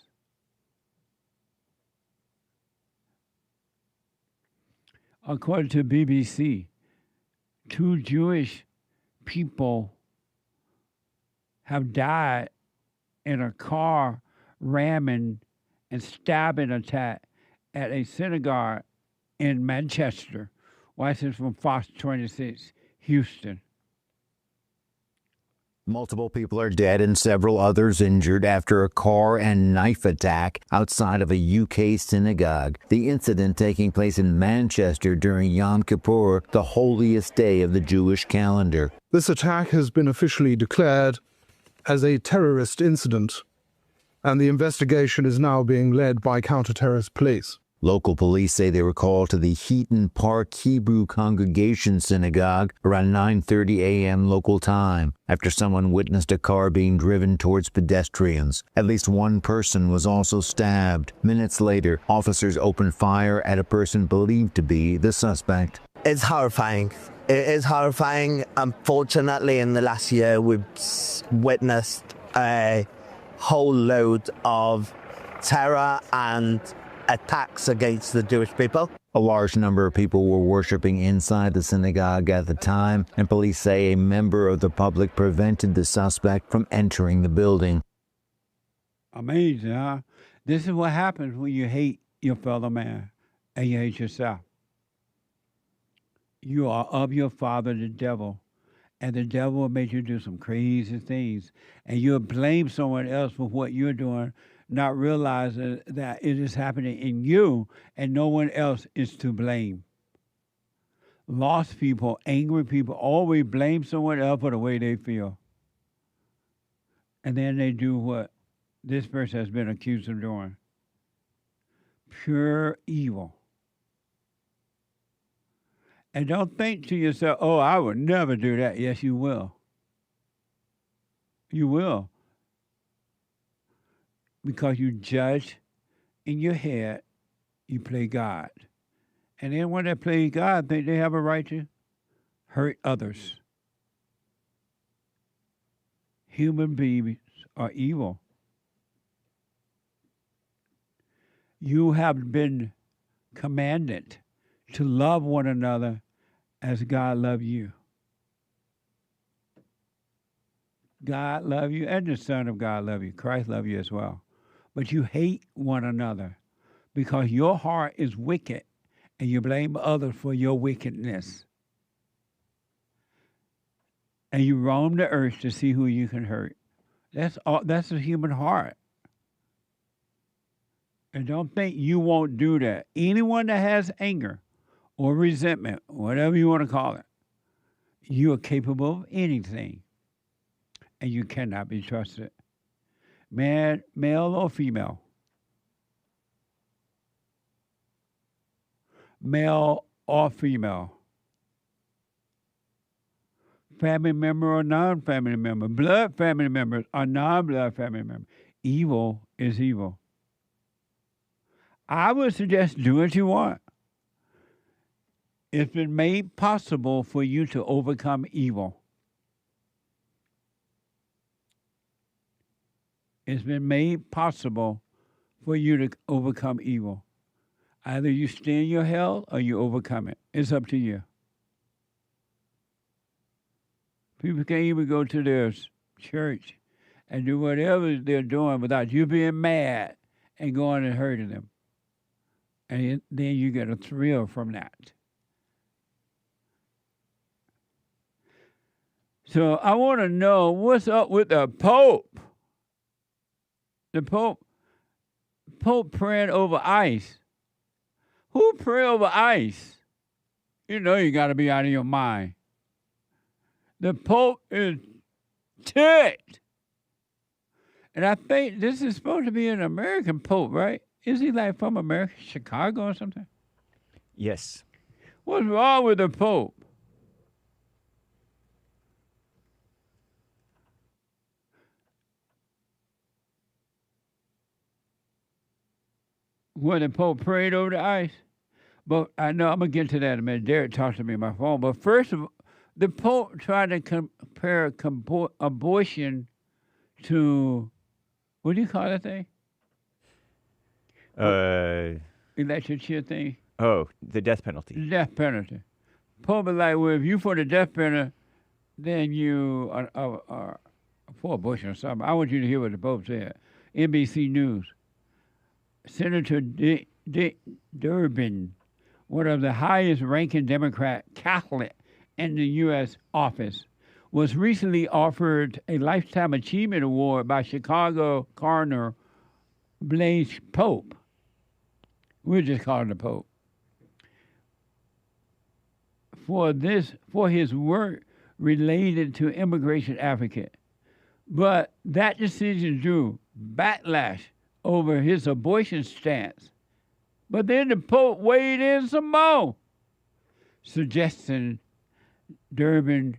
According to BBC, 2 Jewish people have died in a car ramming and stabbing attack at a synagogue in Manchester. Watch this from Fox 26, Houston. Multiple people are dead and several others injured after a car and knife attack outside of a UK synagogue. The incident taking place in Manchester during Yom Kippur, the holiest day of the Jewish calendar. This attack has been officially declared as a terrorist incident, and the investigation is now being led by counter-terrorist police. Local police say they were called to the Heaton Park Hebrew Congregation Synagogue around 9:30 a.m. local time after someone witnessed a car being driven towards pedestrians. At least one person was also stabbed. Minutes later, officers opened fire at a person believed to be the suspect. It's horrifying. It is horrifying. Unfortunately, in the last year, we've witnessed a whole load of terror and attacks against the Jewish people. A large number of people were worshiping inside the synagogue at the time, and police say a member of the public prevented the suspect from entering the building. Amazing, huh? This is what happens when you hate your fellow man and you hate yourself. You are of your father, the devil, and the devil will make you do some crazy things, and you'll blame someone else for what you're doing, not realizing that it is happening in you and no one else is to blame. Lost people, angry people, always blame someone else for the way they feel. And then they do what this person has been accused of doing. Pure evil. And don't think to yourself, oh, I would never do that. Yes, you will. You will. Because you judge in your head, you play God. And then when they play God, think they have a right to hurt others. Human beings are evil. You have been commanded to love one another as God loved you. God loved you, and the Son of God loved you. Christ loved you as well. But you hate one another because your heart is wicked and you blame others for your wickedness. And you roam the earth to see who you can hurt. That's the human heart. And don't think you won't do that. Anyone that has anger or resentment, whatever you want to call it, you are capable of anything. And you cannot be trusted. Man, male or female. Male or female. Family member or non-family member. Blood family members or non-blood family members. Evil is evil. I would suggest do what you want. It's been made possible for you to overcome evil. It's been made possible for you to overcome evil. Either you stay in your hell or you overcome it. It's up to you. People can't even go to their church and do whatever they're doing without you being mad and going and hurting them. And then you get a thrill from that. So I want to know what's up with the Pope. The Pope praying over ICE. Who pray over ice? You know you got to be out of your mind. The Pope is ticked. And I think this is supposed to be an American Pope, right? Is he like from America, Chicago or something? Yes. What's wrong with the Pope? When the Pope prayed over the ice? But I know I'm going to get to that in a minute. Derek talked to me on my phone. But first of all, the Pope tried to compare abortion to, what do you call that thing? Electric chair thing? Oh, the death penalty. The death penalty. Pope is like, well, if you for the death penalty, then you are for abortion or something. I want you to hear what the Pope said. NBC News. Senator Durbin, one of the highest-ranking Democrat Catholic in the U.S. office, was recently offered a Lifetime Achievement Award by Chicago coroner Blaise Pope. We'll just call him the Pope. For his work related to immigration advocate. But that decision drew backlash over his abortion stance. But then the Pope weighed in some more, suggesting Durbin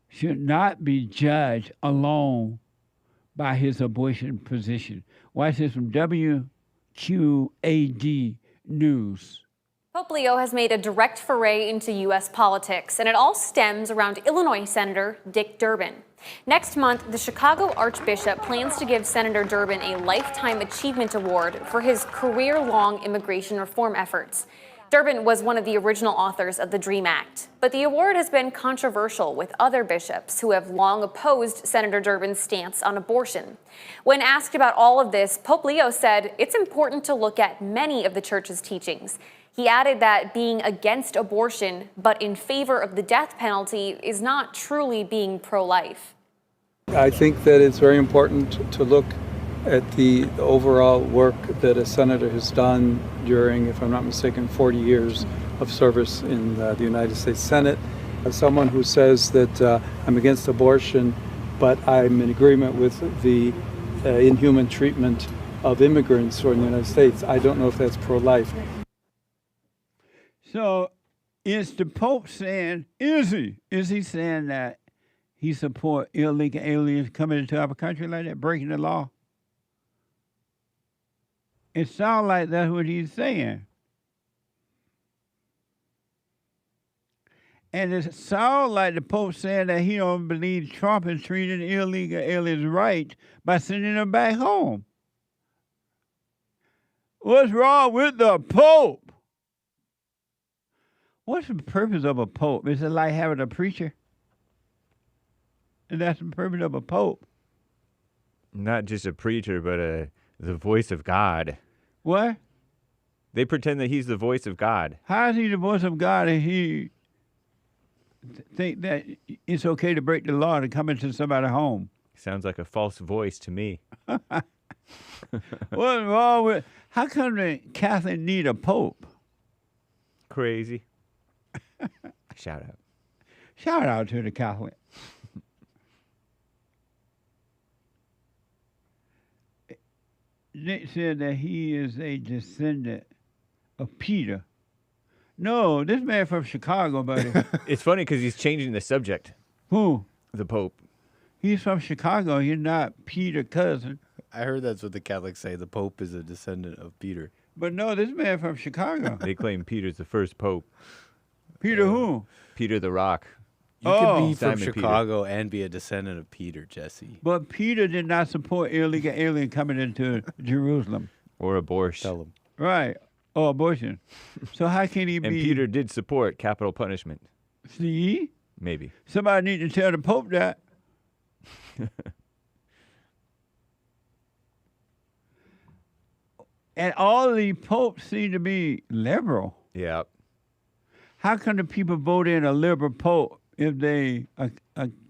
should not be judged alone by his abortion position. Watch this from WQAD News. Pope Leo has made a direct foray into U.S. politics, and it all stems around Illinois Senator Dick Durbin. Next month, the Chicago Archbishop plans to give Senator Durbin a Lifetime Achievement Award for his career-long immigration reform efforts. Durbin was one of the original authors of the DREAM Act, but the award has been controversial with other bishops who have long opposed Senator Durbin's stance on abortion. When asked about all of this, Pope Leo said it's important to look at many of the church's teachings. He added that being against abortion but in favor of the death penalty is not truly being pro-life. I think that it's very important to look at the overall work that a senator has done during, if I'm not mistaken, 40 years of service in the United States Senate. As someone who says that I'm against abortion, but I'm in agreement with the inhuman treatment of immigrants who are in the United States, I don't know if that's pro-life. So is the Pope saying, is he saying that he support illegal aliens coming into our country like that, breaking the law? It sounds like that's what he's saying. And it sounds like the Pope saying that he don't believe Trump is treating illegal aliens right by sending them back home. What's wrong with the Pope? What's the purpose of a pope? Is it like having a preacher? And that's the purpose of a pope. Not just a preacher, but the voice of God. What? They pretend that he's the voice of God. How is he the voice of God and he think that it's okay to break the law to come into somebody's home? Sounds like a false voice to me. What's wrong with... How come the Catholic need a pope? Crazy. Shout out. Shout out to the Catholic. Nick said that he is a descendant of Peter. No, this man from Chicago, buddy. It's funny because he's changing the subject. Who? The Pope. He's from Chicago. He's not Peter's cousin. I heard that's what the Catholics say. The Pope is a descendant of Peter. But no, this man from Chicago. They claim Peter's the first Pope. Peter who? Peter the Rock. You could be from Chicago and be a descendant of Peter, Jesse. But Peter did not support illegal alien coming into Jerusalem. Or abortion. Tell him. Right. Or abortion. So how can he be... And Peter did support capital punishment. See? Maybe. Somebody need to tell the Pope that. And all the popes seem to be liberal. Yeah. How can the people vote in a liberal pope if they are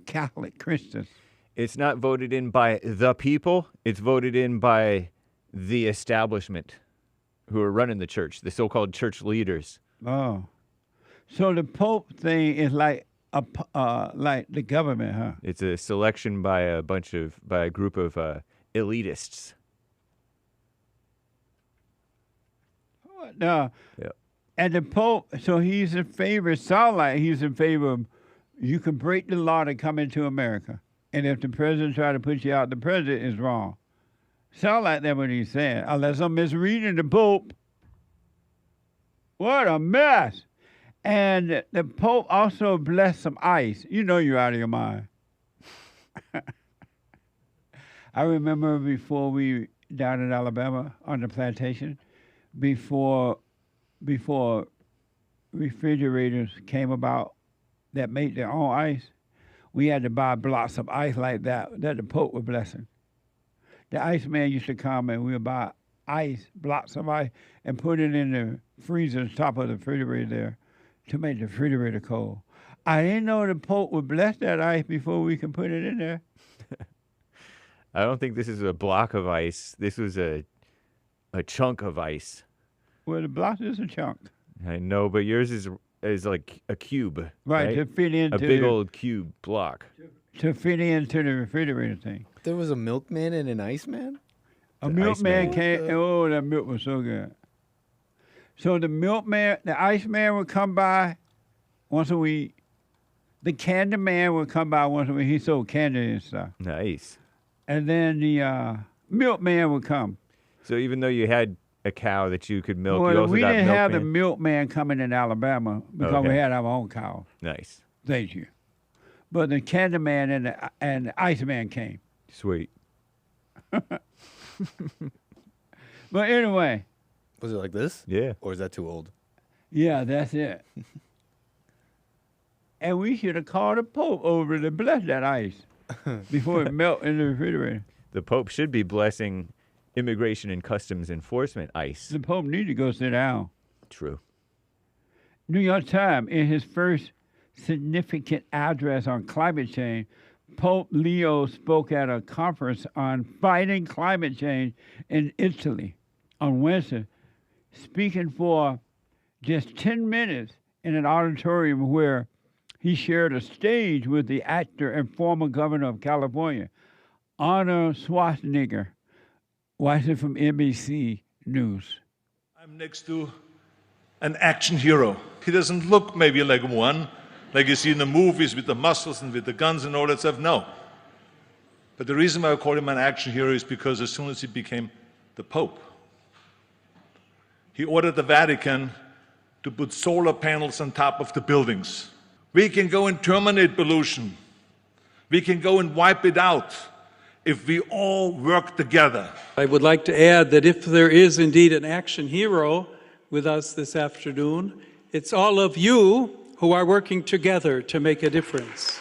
Catholic Christians? It's not voted in by the people. It's voted in by the establishment who are running the church, the so-called church leaders. Oh, so the Pope thing is like the government, huh? It's a selection by a group of elitists. No. Yep. And the Pope, so he's in favor, sound like he's in favor of you can break the law to come into America. And if the president try to put you out, the president is wrong. Sound like that's what he's saying, unless I'm misreading the Pope. What a mess. And the Pope also blessed some ice. You know you're out of your mind. I remember before we, down in Alabama on the plantation, before refrigerators came about that made their own ice, we had to buy blocks of ice like that the Pope was blessing. The Iceman used to come and we would buy ice, blocks of ice, and put it in the freezer on top of the refrigerator there to make the refrigerator cold. I didn't know the Pope would bless that ice before we could put it in there. I don't think this is a block of ice. This was a chunk of ice. Well, the block is a chunk. I know, but yours is like a cube. Right, to fit into a big old cube block. To fit into the refrigerator thing. There was a milkman and an iceman? A milkman came. Oh, that milk was so good. So the Iceman would come by once a week. The Candy Man would come by once a week. He sold candy and stuff. Nice. And then the Milkman would come. So even though you had a cow that you could milk, well, you also we got didn't have the milkman? Milkman coming in Alabama because we had our own cows. Nice. Thank you. But the Candy Man and the Iceman came. Sweet. But anyway. Was it like this? Yeah. Or is that too old? Yeah, that's it. And we should have called the Pope over to bless that ice before it melt in the refrigerator. The Pope should be blessing Immigration and Customs Enforcement ice. The Pope needs to go sit down. True. New York Times, in his first significant address on climate change, Pope Leo spoke at a conference on fighting climate change in Italy on Wednesday, speaking for just 10 minutes in an auditorium where he shared a stage with the actor and former governor of California, Arnold Schwarzenegger. Watching from NBC News. I'm next to an action hero. He doesn't look maybe like one, like you see in the movies with the muscles and with the guns and all that stuff. No. But the reason why I call him an action hero is because as soon as he became the Pope, he ordered the Vatican to put solar panels on top of the buildings. We can go and terminate pollution. We can go and wipe it out if we all work together. I would like to add that if there is indeed an action hero with us this afternoon, it's all of you who are working together to make a difference.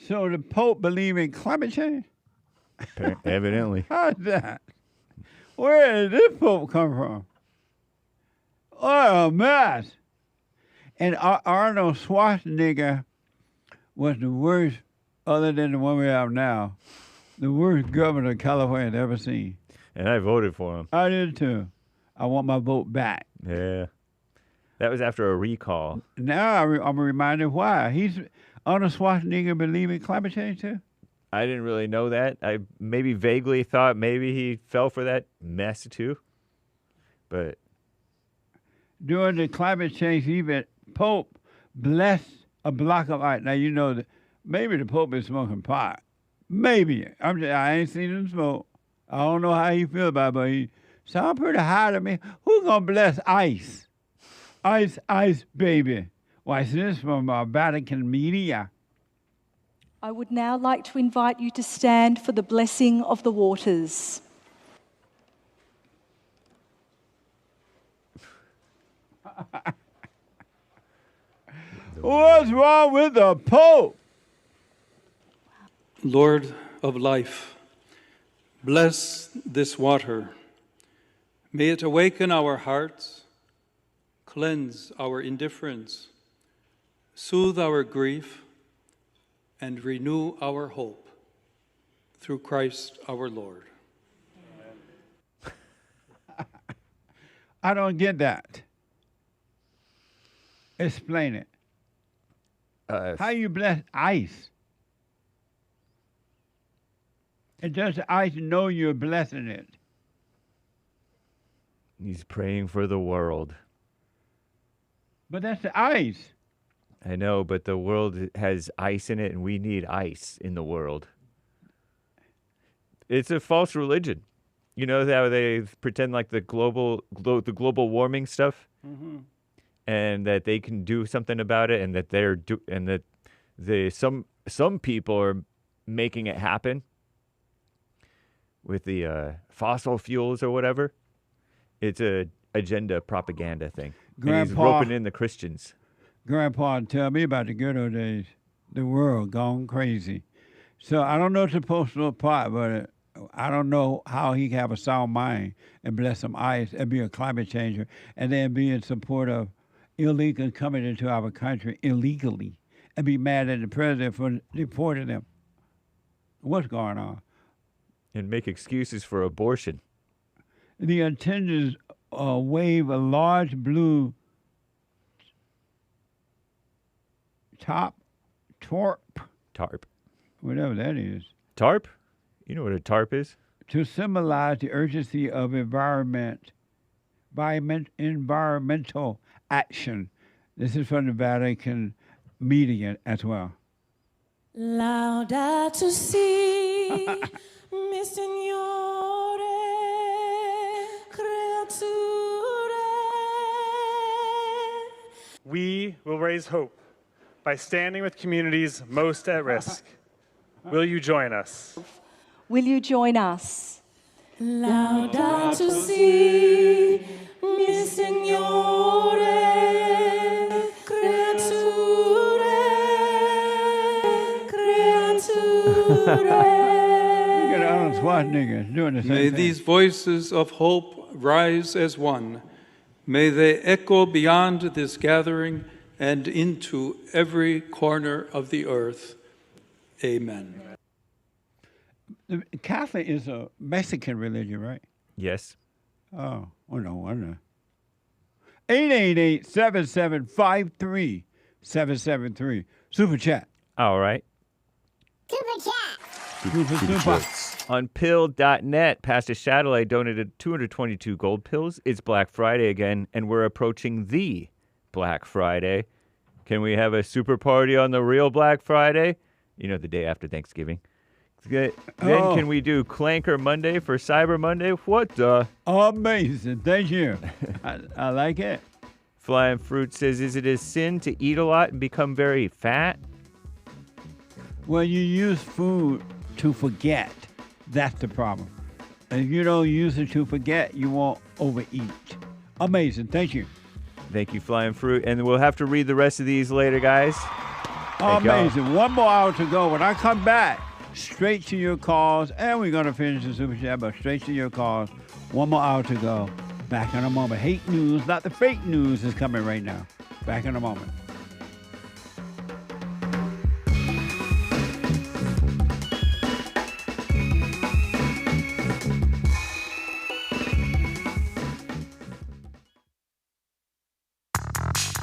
So the Pope believe in climate change? Evidently. How's that? Where did this Pope come from? What a mess. And Arnold Schwarzenegger was the worst, other than the one we have now, the worst governor California had ever seen. And I voted for him. I did too. I want my vote back. Yeah. That was after a recall. Now I'm reminded why. Arnold Schwarzenegger believe in climate change too? I didn't really know that. I maybe vaguely thought maybe he fell for that mess too. But during the climate change event, Pope blessed a block of ice. Now you know that maybe the Pope is smoking pot. Maybe. I ain't seen him smoke. I don't know how he feel about it, but he sound pretty high to me. Who's gonna bless ice? Ice, baby. Watch this from Vatican Media. I would now like to invite you to stand for the blessing of the waters. What's wrong with the Pope? Lord of life, bless this water. May it awaken our hearts, cleanse our indifference, soothe our grief, and renew our hope. Through Christ our Lord. I don't get that. Explain it. How you bless ice? And does the ice know you're blessing it? He's praying for the world. But that's the ice. I know, but the world has ice in it, and we need ice in the world. It's a false religion. You know how they pretend like the global warming stuff, and that they can do something about it, and that some people are making it happen with the fossil fuels or whatever. It's a agenda propaganda thing. And he's roping in the Christians. Grandpa, tell me about the good old days. The world gone crazy. So I don't know if it's supposed to apply, but I don't know how he can have a sound mind and bless some ice and be a climate changer and then be in support of illegals coming into our country illegally and be mad at the president for deporting them. What's going on? And make excuses for abortion. The attendants wave a large blue tarp, whatever that is. Tarp? You know what a tarp is? To symbolize the urgency of environmental action. This is from the Vatican media as well. Laudato si, mi Signore, creature. We will raise hope by standing with communities most at risk. Will you join us? Will you join us? Laudato si, mi Signore, creature. Look at Arnold Schwarzenegger doing the same May thing. these voices of hope rise as one. May they echo beyond this gathering and into every corner of the earth. Amen. The Catholic is a Mexican religion, right? Yes. Oh, no wonder. 888-7753-773. Super chat. All right. Super. On pill.net, Pastor Chatelet donated 222 gold pills. It's Black Friday again, and we're approaching the Black Friday. Can we have a super party on the real Black Friday? You know, the day after Thanksgiving. Then can we do Clanker Monday for Cyber Monday? What the? Amazing. Thank you. I like it. Flying Fruit says, is it a sin to eat a lot and become very fat? Well, you use food to forget. That's the problem. If you don't use it to forget, you won't overeat. Amazing. Thank you. Thank you, Flying Fruit. And we'll have to read the rest of these later, guys. Amazing. Y'all. One more hour to go. When I come back, straight to your calls, and we're going to finish the Super Chat, but straight to your calls. One more hour to go. Back in a moment. Hate news, not the fake news, is coming right now. Back in a moment.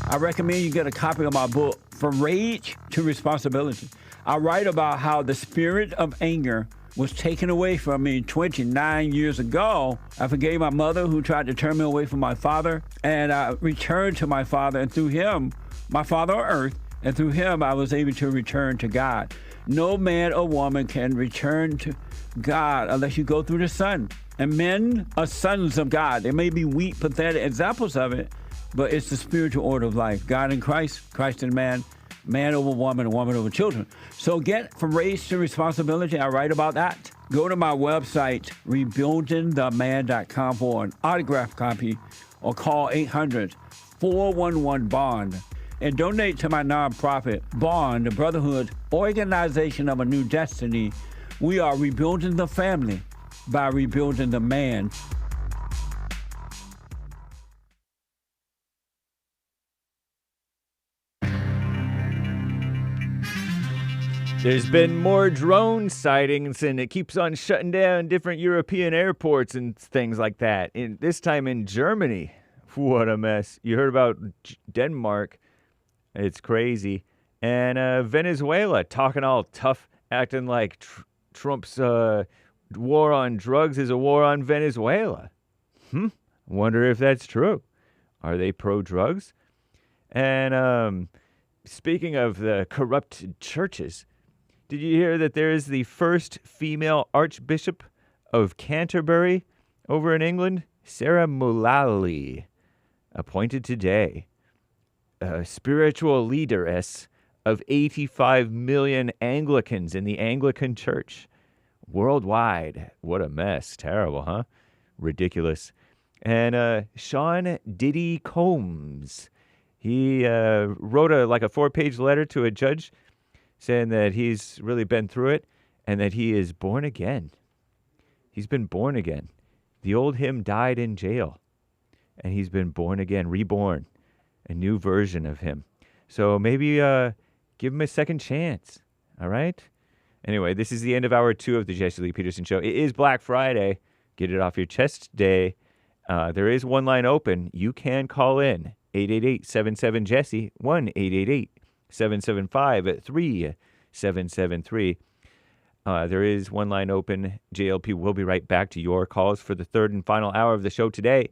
I recommend you get a copy of my book, From Rage to Responsibility. I write about how the spirit of anger was taken away from me 29 years ago. I forgave my mother who tried to turn me away from my father, and I returned to my father, and through him, my father on earth, and through him, I was able to return to God. No man or woman can return to God unless you go through the Son. And men are sons of God. They may be weak, pathetic examples of it, but it's the spiritual order of life. God in Christ, Christ in man, man over woman, and woman over children. So get From Rage to Responsibility. I write about that. Go to my website, rebuildingtheman.com for an autographed copy, or call 800-411-BOND. And donate to my nonprofit, Bond, the Brotherhood Organization of a New Destiny. We are rebuilding the family by rebuilding the man. There's been more drone sightings, and it keeps on shutting down different European airports and things like that. And this time in Germany, What a mess. You heard about Denmark. It's crazy. And Venezuela talking all tough, acting like Trump's war on drugs is a war on Venezuela. Wonder if that's true. Are they pro-drugs? And speaking of the corrupt churches, did you hear that there is the first female Archbishop of Canterbury over in England? Sarah Mullally, appointed today. A spiritual leaderess of 85 million Anglicans in the Anglican Church worldwide. What a mess. Terrible, huh? Ridiculous. And Sean Diddy Combs, he wrote a 4-page letter to a judge saying that he's really been through it and that he is born again. He's been born again. The old him died in jail, and he's been born again, reborn, a new version of him. So maybe give him a second chance, all right? Anyway, this is the end of hour 2 of the Jesse Lee Peterson Show. It is Black Friday. Get it off your chest day. There is one line open. You can call in, 888-77-JESSE, 1-888-775-3773. There is one line open. JLP will be right back to your calls for the third and final hour of the show today.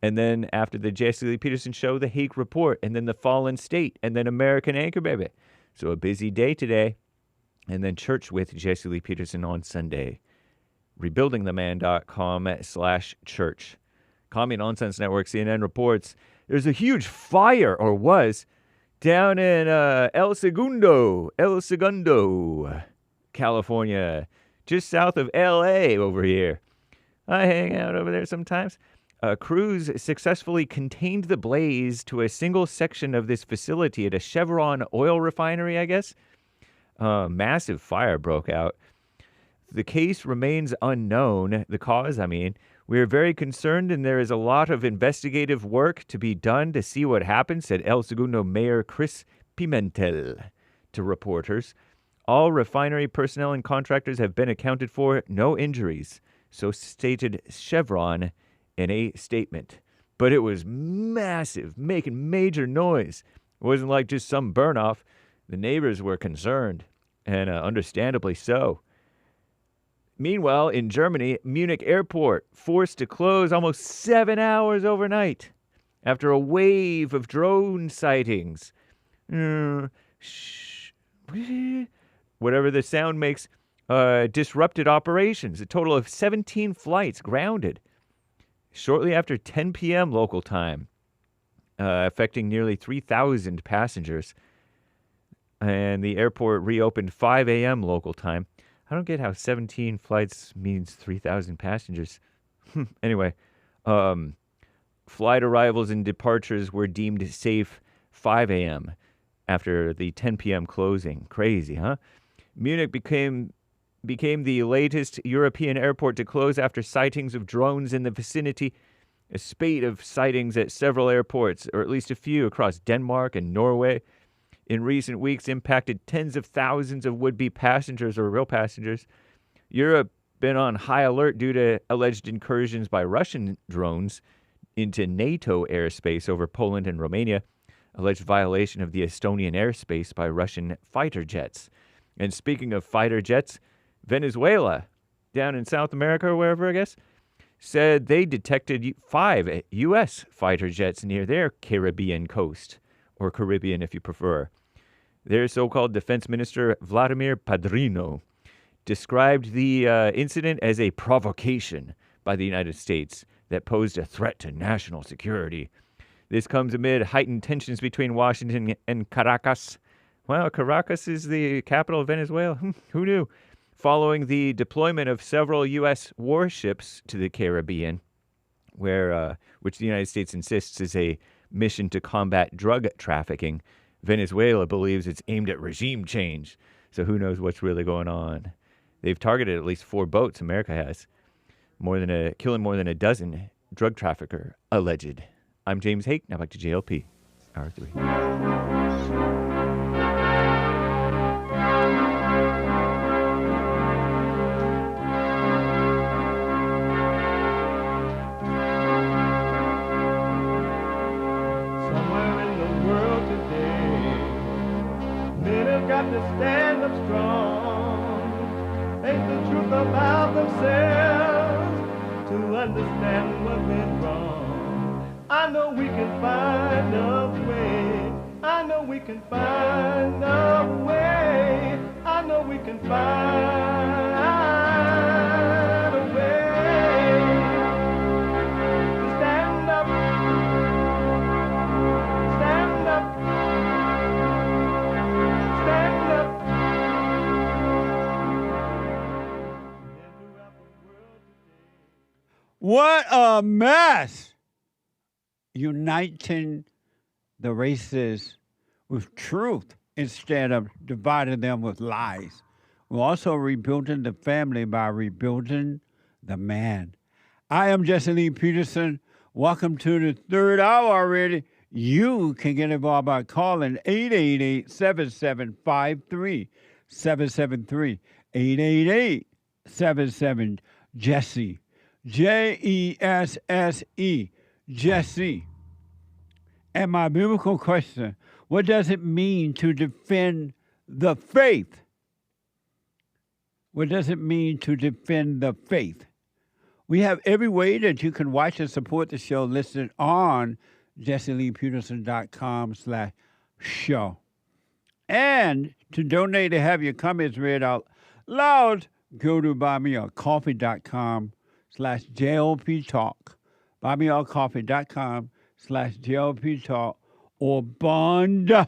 And then after the Jesse Lee Peterson Show, the Hake Report, and then the Fallen State, and then American Anchor Baby. So a busy day today. And then church with Jesse Lee Peterson on Sunday. Rebuildingtheman.com/church. Commie Nonsense Network, CNN reports there's a huge fire, or was, down in El Segundo, California, just south of L.A. over here. I hang out over there sometimes. Crews successfully contained the blaze to a single section of this facility at a Chevron oil refinery, I guess. Massive fire broke out. The case remains unknown, the cause, We are very concerned, and there is a lot of investigative work to be done to see what happened, said El Segundo Mayor Chris Pimentel to reporters. All refinery personnel and contractors have been accounted for, no injuries, so stated Chevron in a statement. But it was massive, making major noise. It wasn't like just some burn-off. The neighbors were concerned, and understandably so. Meanwhile, in Germany, Munich airport forced to close almost 7 hours overnight after a wave of drone sightings. Whatever the sound makes, disrupted operations. A total of 17 flights grounded shortly after 10 p.m. local time, affecting nearly 3,000 passengers. And the airport reopened 5 a.m. local time. I don't get how 17 flights means 3,000 passengers. Anyway, flight arrivals and departures were deemed safe 5 a.m. after the 10 p.m. closing. Crazy, huh? Munich became the latest European airport to close after sightings of drones in the vicinity. A spate of sightings at several airports, or at least a few across Denmark and Norway, in recent weeks impacted tens of thousands of would-be passengers or real passengers. Europe been on high alert due to alleged incursions by Russian drones into NATO airspace over Poland and Romania, alleged violation of the Estonian airspace by Russian fighter jets. And speaking of fighter jets, Venezuela, down in South America or wherever, I guess, said they detected 5 U.S. fighter jets near their Caribbean coast, or Caribbean if you prefer. Their so-called defense minister, Vladimir Padrino, described the incident as a provocation by the United States that posed a threat to national security. This comes amid heightened tensions between Washington and Caracas. Well, Caracas is the capital of Venezuela. Who knew? Following the deployment of several U.S. warships to the Caribbean, which the United States insists is a mission to combat drug trafficking, Venezuela believes it's aimed at regime change. So who knows what's really going on? They've targeted at least 4 boats, America has, killing more than a dozen drug trafficker alleged. I'm James Hake. Now back to JLP, Hour 3. got to stand up strong. Ain't the truth about themselves to understand what went wrong. I know we can find a way. I know we can find a way. I know we can find a way to stand up, stand up, stand up. What a mess! Uniting the races with truth instead of dividing them with lies. We're also rebuilding the family by rebuilding the man. I am Jesse Lee Peterson. Welcome to the third hour already. You can get involved by calling 888-7753. 773 888-77-JESSE. Jesse, Jesse. And my biblical question, what does it mean to defend the faith? What does it mean to defend the faith? We have every way that you can watch and support the show listed on jesseleepeterson.com/show. And to donate to have your comments read out loud, go to buymeacoffee.com/JLP Talk. buymeacoffee.com/JLP Talk or Bond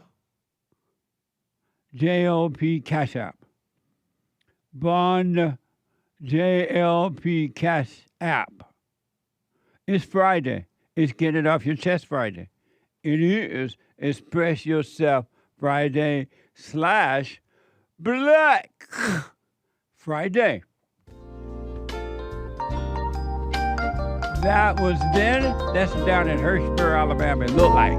JLP Cash App. Bond JLP Cash App. It's Friday. It's Get It Off Your Chest Friday. It is Express Yourself Friday / Black Friday. That was then. That's down in Hurstburg, Alabama. It looked like.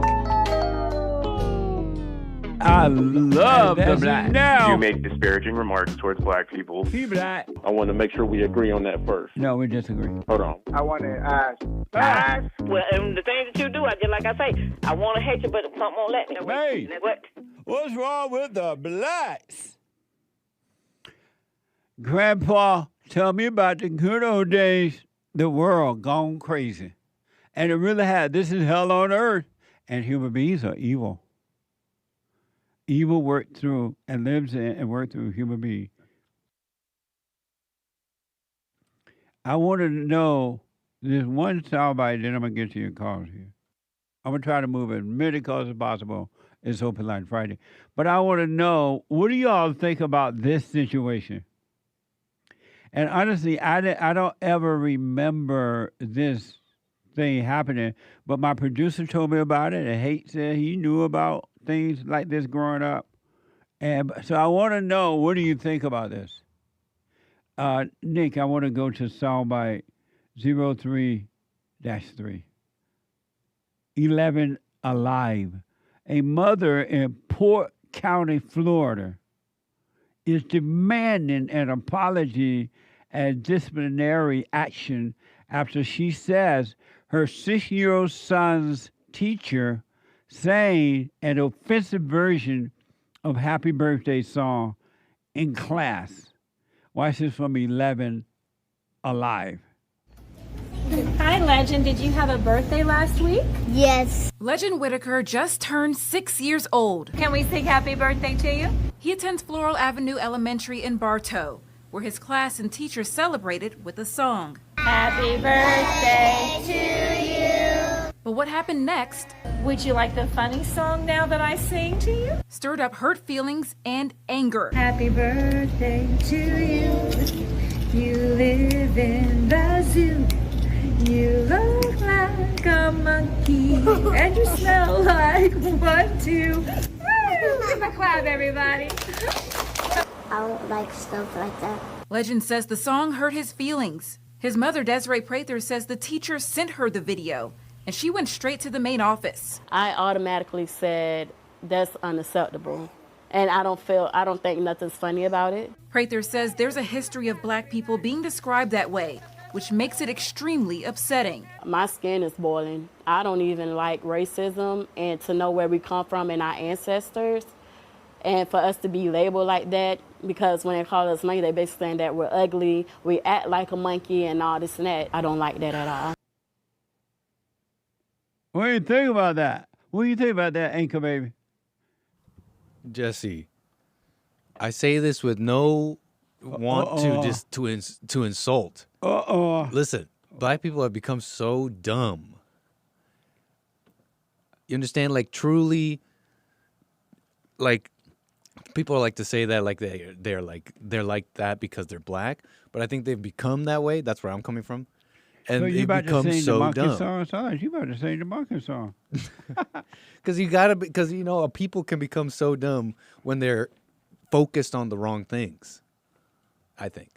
I love the black. Now, you make disparaging remarks towards black people. Be black. I want to make sure we agree on that first. No, we disagree. Hold on. I want to ask. Well, and the things that you do, I just like I say, I want to hate you, but something won't let me. Hey, what? What's wrong with the blacks? Grandpa, tell me about the good old days. The world gone crazy. And it really had. This is hell on earth. And human beings are evil. Evil worked through and lives in and worked through human beings. I want to know, there's one soundbite, then I'm going to get to your calls here. I'm going to try to move as many calls as possible. It's Open Line Friday. But I want to know, what do y'all think about this situation? And honestly, I don't ever remember this thing happening, but my producer told me about it, and Hake said he knew about things like this growing up. And so I want to know, what do you think about this? Nick, I want to go to soundbite 03-3. 11 alive. A mother in Port County, Florida, is demanding an apology and disciplinary action after she says her 6-year-old son's teacher sang an offensive version of Happy Birthday song in class. Watch this from 11 alive. Hi, Legend. Did you have a birthday last week? Yes. Legend Whitaker just turned 6 years old. Can we sing happy birthday to you? He attends Floral Avenue Elementary in Bartow, where his class and teachers celebrated with a song. Happy birthday to you. But what happened next? Would you like the funny song now that I sing to you? Stirred up hurt feelings and anger. Happy birthday to you. You live in the zoo. You look like a monkey, and you smell like 1, 2. Give a clap, everybody. I don't like stuff like that. Legend says the song hurt his feelings. His mother, Desiree Prather, says the teacher sent her the video, and she went straight to the main office. I automatically said, that's unacceptable. And I don't think nothing's funny about it. Prather says there's a history of black people being described that way, which makes it extremely upsetting. My skin is boiling. I don't even like racism, and to know where we come from and our ancestors, And for us to be labeled like that, because when they call us monkey, they basically saying that we're ugly, we act like a monkey and all this and that. I don't like that at all. What do you think about that? What do you think about that, Anchor Baby? Jesse, I say this with no want to just to insult. Listen, black people have become so dumb. You understand? Like, truly, like, people like to say that like they're like that because they're black, but I think they've become that way. That's where I'm coming from. And so you they've become so dumb. Song? You about to sing the monkey song? Because you know, people can become so dumb when they're focused on the wrong things, I think.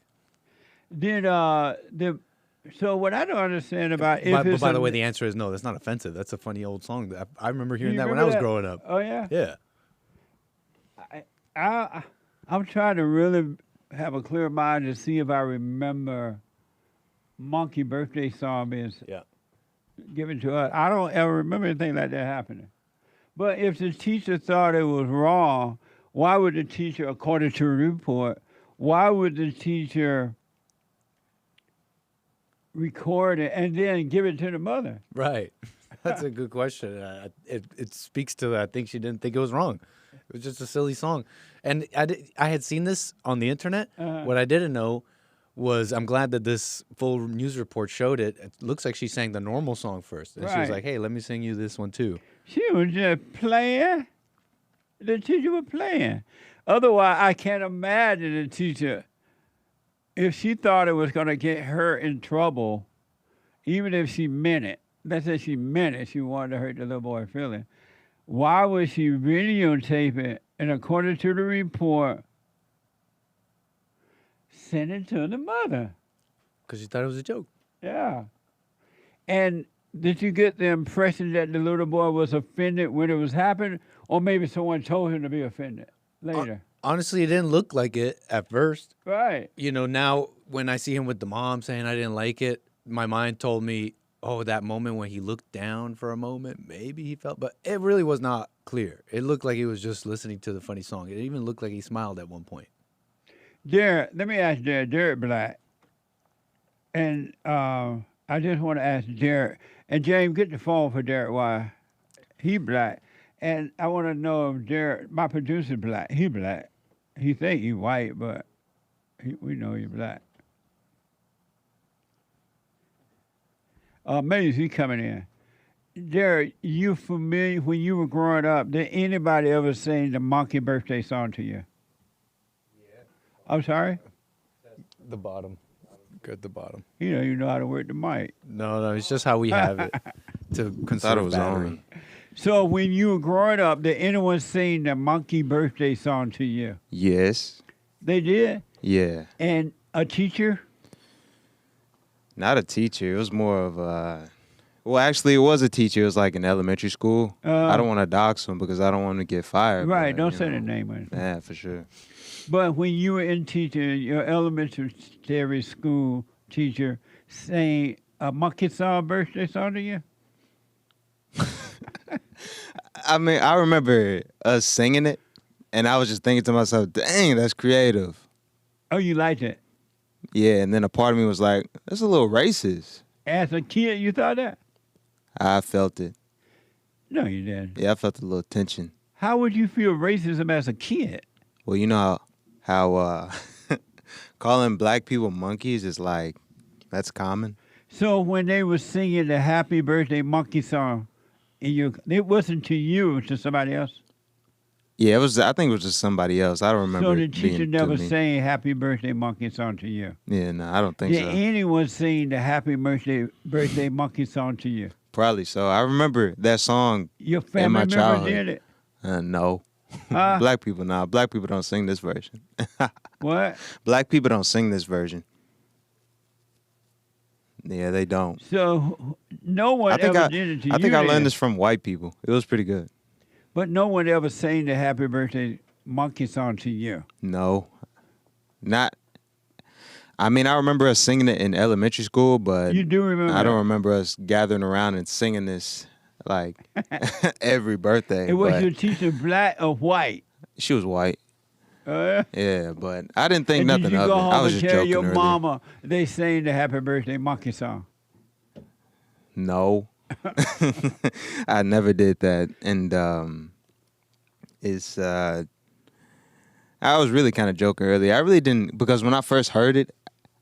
So what I don't understand about by the way, the answer is no. That's not offensive. That's a funny old song. I remember hearing that when I was growing up. Oh yeah. Yeah. I'm trying to really have a clear mind to see if I remember Monkey Birthday Song being given to us. I don't ever remember anything like that happening. But if the teacher thought it was wrong, why would the teacher, according to a report, why would the teacher record it and then give it to the mother? Right. That's a good question. It speaks to that. I think she didn't think it was wrong. It was just a silly song. And I had seen this on the internet. What I didn't know was, I'm glad that this full news report showed it. It looks like she sang the normal song first. And she was like, hey, let me sing you this one too. She was just playing. The teacher was playing. Otherwise, I can't imagine the teacher, if she thought it was going to get her in trouble, even if she meant it. Let's say she meant it. She wanted to hurt the little boy's feeling. Why would she videotape it and, according to the report, send it to the mother? Because she thought it was a joke. Yeah. And did you get the impression that the little boy was offended when it was happening, or maybe someone told him to be offended later? Honestly, it didn't look like it at first. Right. You know, now when I see him with the mom saying I didn't like it, my mind told me, oh, that moment when he looked down for a moment, maybe he felt, but it really was not clear. It looked like he was just listening to the funny song. It even looked like he smiled at one point. Derek, let me ask Derek Black. And I just want to ask Derek, and James, get the phone for Derek while he black. And I want to know if Derek, my producer, black. He black. He think he white, but we know he black. Maybe he coming in. Derek, you familiar, when you were growing up, did anybody ever sing the Monkey Birthday Song to you? Yeah. I'm sorry? The bottom. Good, the bottom. You know how to work the mic. No, it's just how we have it to conserve battery. So when you were growing up, did anyone sing the Monkey Birthday Song to you? Yes. They did? Yeah. And a teacher? Not a teacher. It was more of a... Well, actually, it was a teacher. It was like in elementary school. I don't want to dox him because I don't want to get fired. Right. But, don't say the name of it. Yeah, for sure. But when you were in teaching, your elementary school teacher sang a monkey song, birthday song to you? I mean, I remember us singing it, and I was just thinking to myself, dang, that's creative. Oh, you liked it? Yeah, and then a part of me was like, that's a little racist. As a kid, you thought that? I felt it. No, you didn't. Yeah, I felt a little tension. How would you feel racism as a kid? Well, you know how calling black people monkeys is like, that's common. So when they were singing the Happy Birthday Monkey song, it wasn't to you, it was to somebody else? Yeah, it was. I think it was just somebody else. I don't remember. So the teacher never sang Happy Birthday Monkey song to you? Yeah, no, I don't think so. Did anyone sing the Happy Birthday Monkey song to you? Probably so. I remember that song. Your family in my member childhood. did it? No. Black people, nah. Black people don't sing this version. What? Black people don't sing this version. Yeah, they don't. So no one ever did it to you? I think I learned this from white people. It was pretty good. But no one ever sang the Happy Birthday Monkey song to you? No. Not. I mean, I remember us singing it in elementary school, but you do remember? I don't remember us gathering around and singing this like every birthday. It was your teacher black or white? She was white. Yeah. Yeah, but I didn't think And nothing did you of go it. home I was and just tell joking your earlier. mama they sang the Happy Birthday Monkey song? No. I never did that. And I was really kind of joking earlier. I really didn't, because when I first heard it,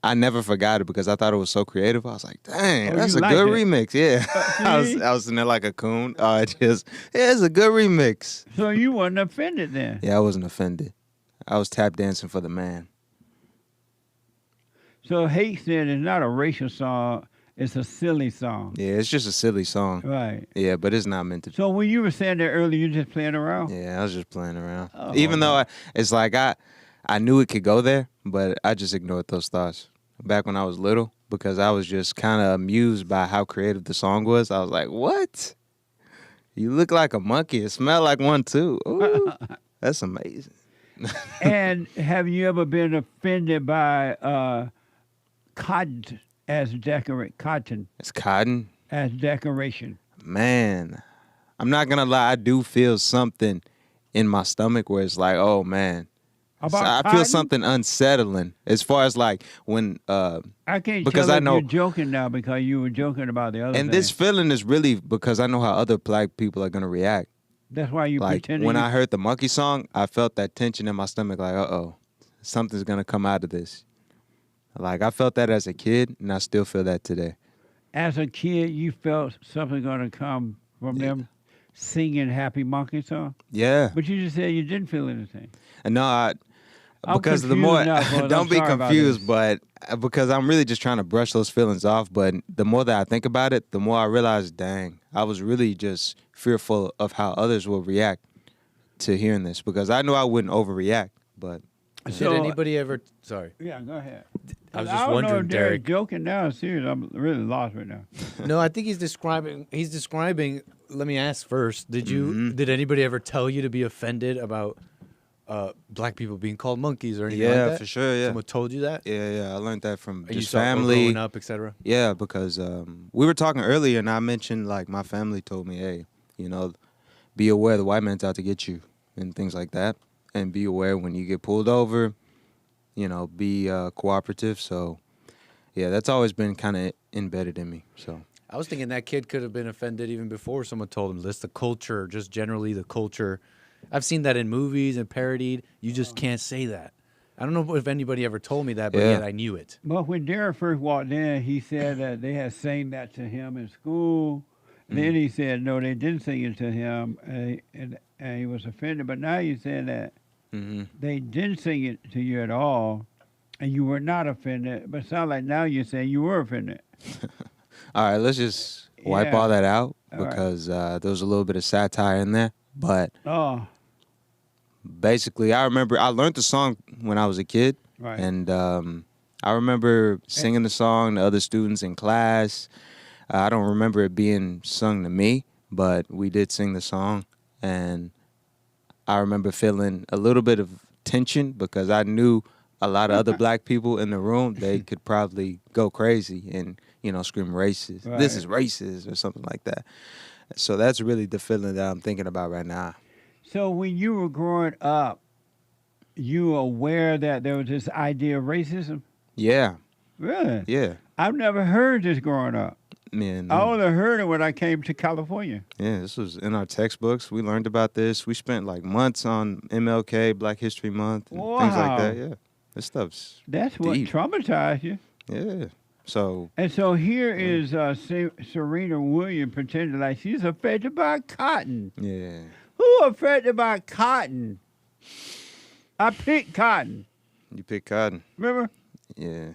I never forgot it because I thought it was so creative. I was like, dang, that's a good remix. Yeah. I was in there like a coon. It's a good remix. So you wasn't offended then? Yeah, I wasn't offended. I was tap dancing for the man. So Hake said it's not a racial song, it's a silly song. Yeah, it's just a silly song. Right. Yeah, but it's not meant to be. So when you were saying that earlier, you just playing around? Yeah, I was just playing around. Oh, Even though it's like I knew it could go there, but I just ignored those thoughts back when I was little because I was just kind of amused by how creative the song was. I was like, what? You look like a monkey. It smelled like one too. Ooh, that's amazing. And have you ever been offended by cotton as cotton? It's cotton? As decoration. Man, I'm not going to lie. I do feel something in my stomach where it's like, oh, man. About I feel something unsettling as far as like when I can't because tell I if know you're joking now because you were joking about the other and thing. this feeling is really because I know how other black people are gonna react. That's why you like pretending. when I heard the monkey song, I felt that tension in my stomach like, something's gonna come out of this. Like I felt that as a kid and I still feel that today. As a kid, you felt something gonna come from them singing Happy Monkey song? Yeah. But you just said you didn't feel anything. And no, because the confused more now, boys. don't I'm be sorry about confused, this. but because I'm really just trying to brush those feelings off. But the more that I think about it, the more I realize, dang, I was really just fearful of how others will react to hearing this because I knew I wouldn't overreact. But did anybody ever? Sorry. Yeah, go ahead. I was I just don't know wondering, if they're Derek. joking now or serious. I'm really lost right now. No, I think he's describing. Let me ask first. Did anybody ever tell you to be offended about black people being called monkeys or anything like that? Yeah, for sure. Yeah, someone told you that. Yeah. I learned that from You just saw it family, growing up, etc. Yeah, because we were talking earlier, and I mentioned like my family told me, hey, be aware the white man's out to get you, and things like that, and be aware when you get pulled over, be cooperative. So, yeah, that's always been kind of embedded in me. So. I was thinking that kid could have been offended even before someone told him this. The culture, just generally the culture. I've seen that in movies and parodied. You just can't say that. I don't know if anybody ever told me that, but yet I knew it. But when Derek first walked in, he said that they had sang that to him in school. Then he said, no, they didn't sing it to him, and he was offended. But now you said that they didn't sing it to you at all, and you were not offended. But it sounds like now you're saying you were offended. All right, let's just wipe all that out because there was a little bit of satire in there. But basically, I remember I learned the song when I was a kid. Right. And I remember singing the song to other students in class. I don't remember it being sung to me, but we did sing the song. And I remember feeling a little bit of tension because I knew a lot of other black people in the room, they could probably go crazy and, scream racist. Right. This is racist or something like that. So that's really the feeling that I'm thinking about right now. So when you were growing up, you were aware that there was this idea of racism? Yeah. Really? Yeah. I've never heard this growing up. Man, I only heard it when I came to California. Yeah, this was in our textbooks. We learned about this. We spent like months on MLK, Black History Month, and things like that. Yeah, this stuff's That's what deep. traumatized you. Yeah. So. And so here is Serena Williams pretending like she's affected by cotton. Yeah. Who affected by cotton? I picked cotton. You picked cotton. Remember? Yeah.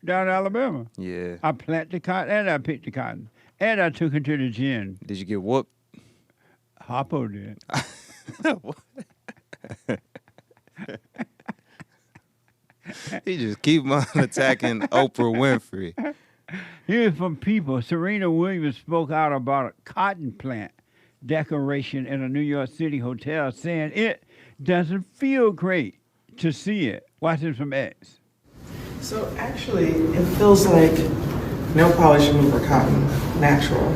Down in Alabama. Yeah. I planted the cotton and I picked the cotton. And I took it to the gym. Did you get whooped? Hoppo did. He just keep on attacking Oprah Winfrey. Here's from People. Serena Williams spoke out about a cotton plant decoration in a New York City hotel, saying it doesn't feel great to see it. Watch this from X. So actually, it feels like no polish remover cotton, natural.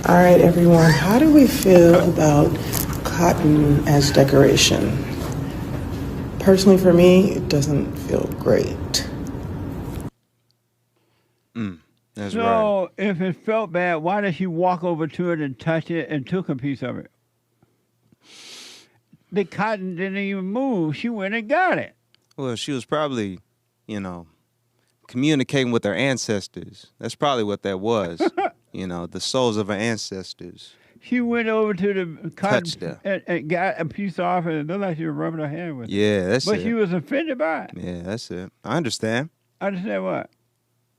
All right, everyone, how do we feel about cotton as decoration? Personally, for me, it doesn't feel great. That's So if it felt bad, why did she walk over to it and touch it and took a piece of it? The cotton didn't even move. She went and got it. Well, she was probably, communicating with her ancestors. That's probably what that was. The souls of her ancestors. She went over to the Touched cotton her. and got a piece off and it looked like she was rubbing her hand with it. Yeah, that's But it. she was offended by it. Yeah, that's it. I understand Understand what?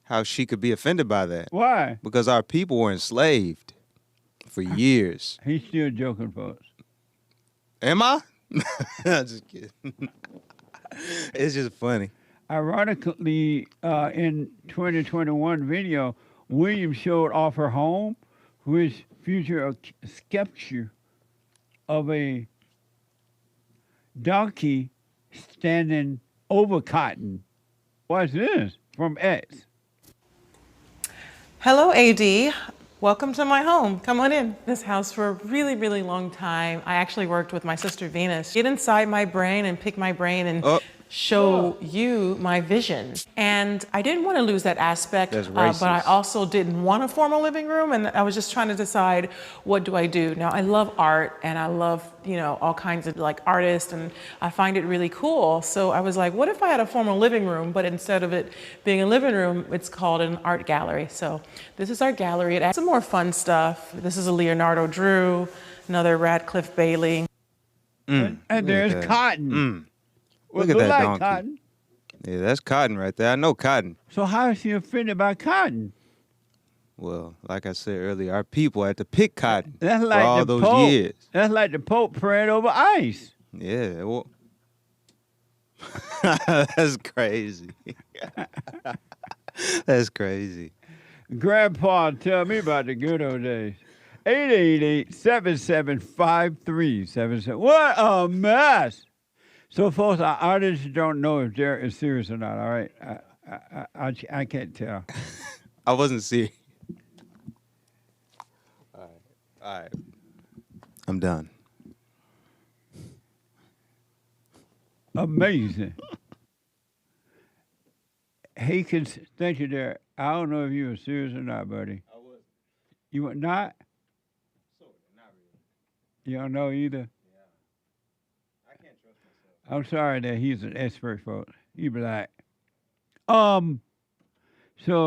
how she could be offended by that. Why? Because our people were enslaved for years. He's still joking, folks. Am I? I'm just kidding. It's just funny. Ironically, in 2021 video, Williams showed off her home, which featured a sculpture of a donkey standing over cotton. What's this? From X. Hello, AD. Welcome to my home. Come on in. This house for a really, really long time. I actually worked with my sister Venus. Get inside my brain and pick my brain and show you my vision. And I didn't want to lose that aspect, but I also didn't want a formal living room. And I was just trying to decide, what do I do? Now, I love art and I love, all kinds of artists, and I find it really cool. So I was like, what if I had a formal living room, but instead of it being a living room, it's called an art gallery. So this is our gallery. It has some more fun stuff. This is a Leonardo Drew, another Radcliffe Bailey. And there's cotton. Look at that like donkey. Cotton. Yeah, that's cotton right there. I know cotton. So how is she offended by cotton? Well, like I said earlier, our people had to pick cotton That's for like all the those Pope. years. That's like the Pope praying over ice. Yeah, well, that's crazy. That's crazy. Grandpa, tell me about the good old days. 888-7753-77. What a mess. So, folks, our artists don't know if Derek is serious or not, all right? I can't tell. I wasn't serious. All right. I'm done. Amazing. Hake, thank you, Derek. I don't know if you were serious or not, buddy. I was. You were not? Sort of, not really. You don't know either? I'm sorry that he's an expert, folks. He black. So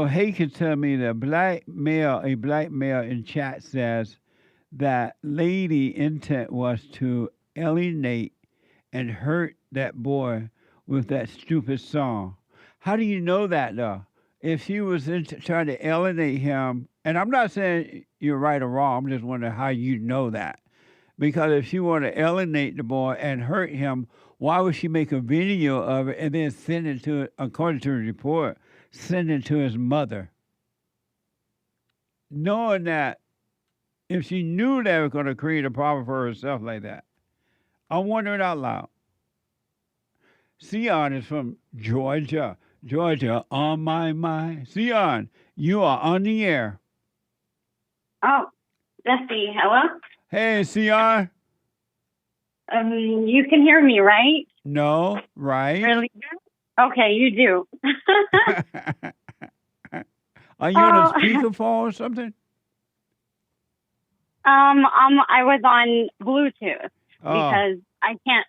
Hake can tell me that a black male in chat says that lady intent was to alienate and hurt that boy with that stupid song. How do you know that, though? If she was trying to alienate him, and I'm not saying you're right or wrong, I'm just wondering how you know that. Because if she wanted to alienate the boy and hurt him, why would she make a video of it and then send it to, according to the report, send it to his mother? Knowing that if she knew they were going to create a problem for herself like that. I'm wondering out loud. SION is from Georgia. Georgia, on my mind. SION, you are on the air. Oh, Jesse, hello? Hey, SION. You can hear me, right? No, right? Really? Okay, you do. Are you on a speakerphone or something? I was on Bluetooth Oh. because I can't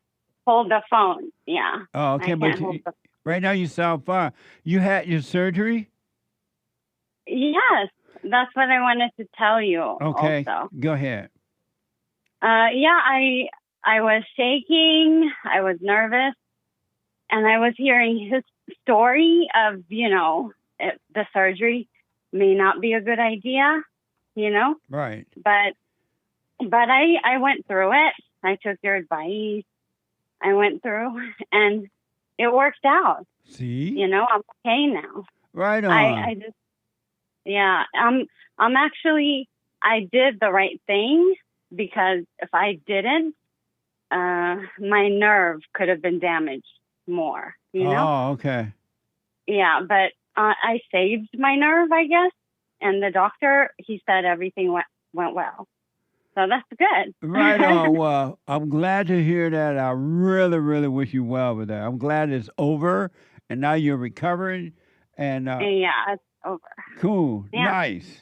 hold the phone. Yeah. Oh, okay, I but can't hold the right now you sound fine. You had your surgery? Yes, that's what I wanted to tell you. Okay, Also. go ahead. Yeah, I was shaking. I was nervous, and I was hearing his story of the surgery may not be a good idea, Right. But I went through it. I took your advice. I went through, and it worked out. See? I'm okay now. Right on. I just, yeah. I'm actually, I did the right thing because if I didn't, my nerve could have been damaged more. Oh, okay. Yeah, but I saved my nerve, I guess. And the doctor, he said everything went well. So that's good. Right on. Well, I'm glad to hear that. I really, really wish you well with that. I'm glad it's over and now you're recovering. And Yeah, it's over. cool. Yeah. Nice.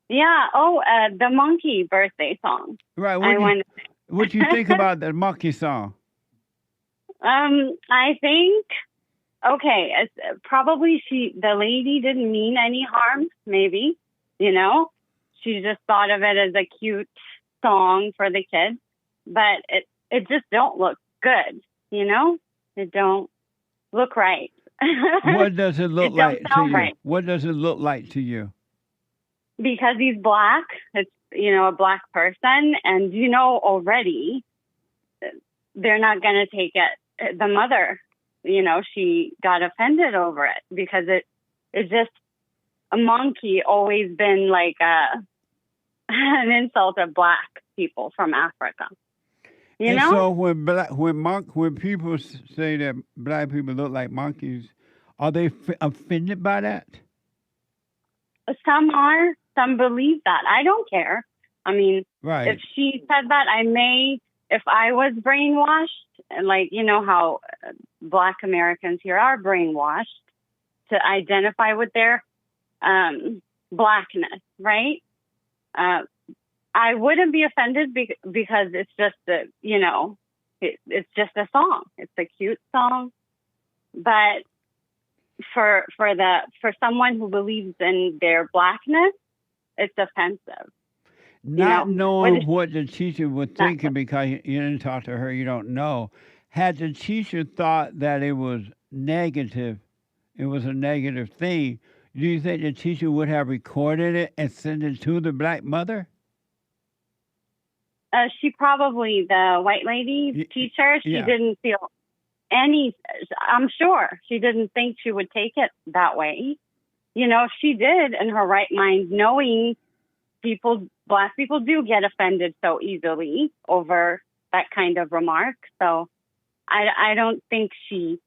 Yeah. Oh, the monkey birthday song. Right. What you think about the monkey song? I think, okay, it's probably the lady didn't mean any harm, maybe, you know? She just thought of it as a cute song for the kids, but it just don't look good, you know? It don't look right. What does it look like to you? Right. What does it look like to you? Because he's black, it's, a black person, and already they're not going to take it. The mother, she got offended over it because it's just a monkey always been like an insult of black people from Africa. You know? So when people say that black people look like monkeys, are they offended by that? Some are. Some believe that. I don't care. I mean, right. If she said that, if I was brainwashed, like, how black Americans here are brainwashed to identify with their blackness, right? I wouldn't be offended because it's just it's just a song. It's a cute song, but for someone who believes in their blackness, it's offensive. Not knowing what the teacher was thinking because you didn't talk to her, you don't know. Had the teacher thought that it was negative, it was a negative thing, do you think the teacher would have recorded it and sent it to the black mother? She probably, the white lady teacher, she didn't feel I'm sure she didn't think she would take it that way. She did in her right mind, knowing black people do get offended so easily over that kind of remark. So I don't think she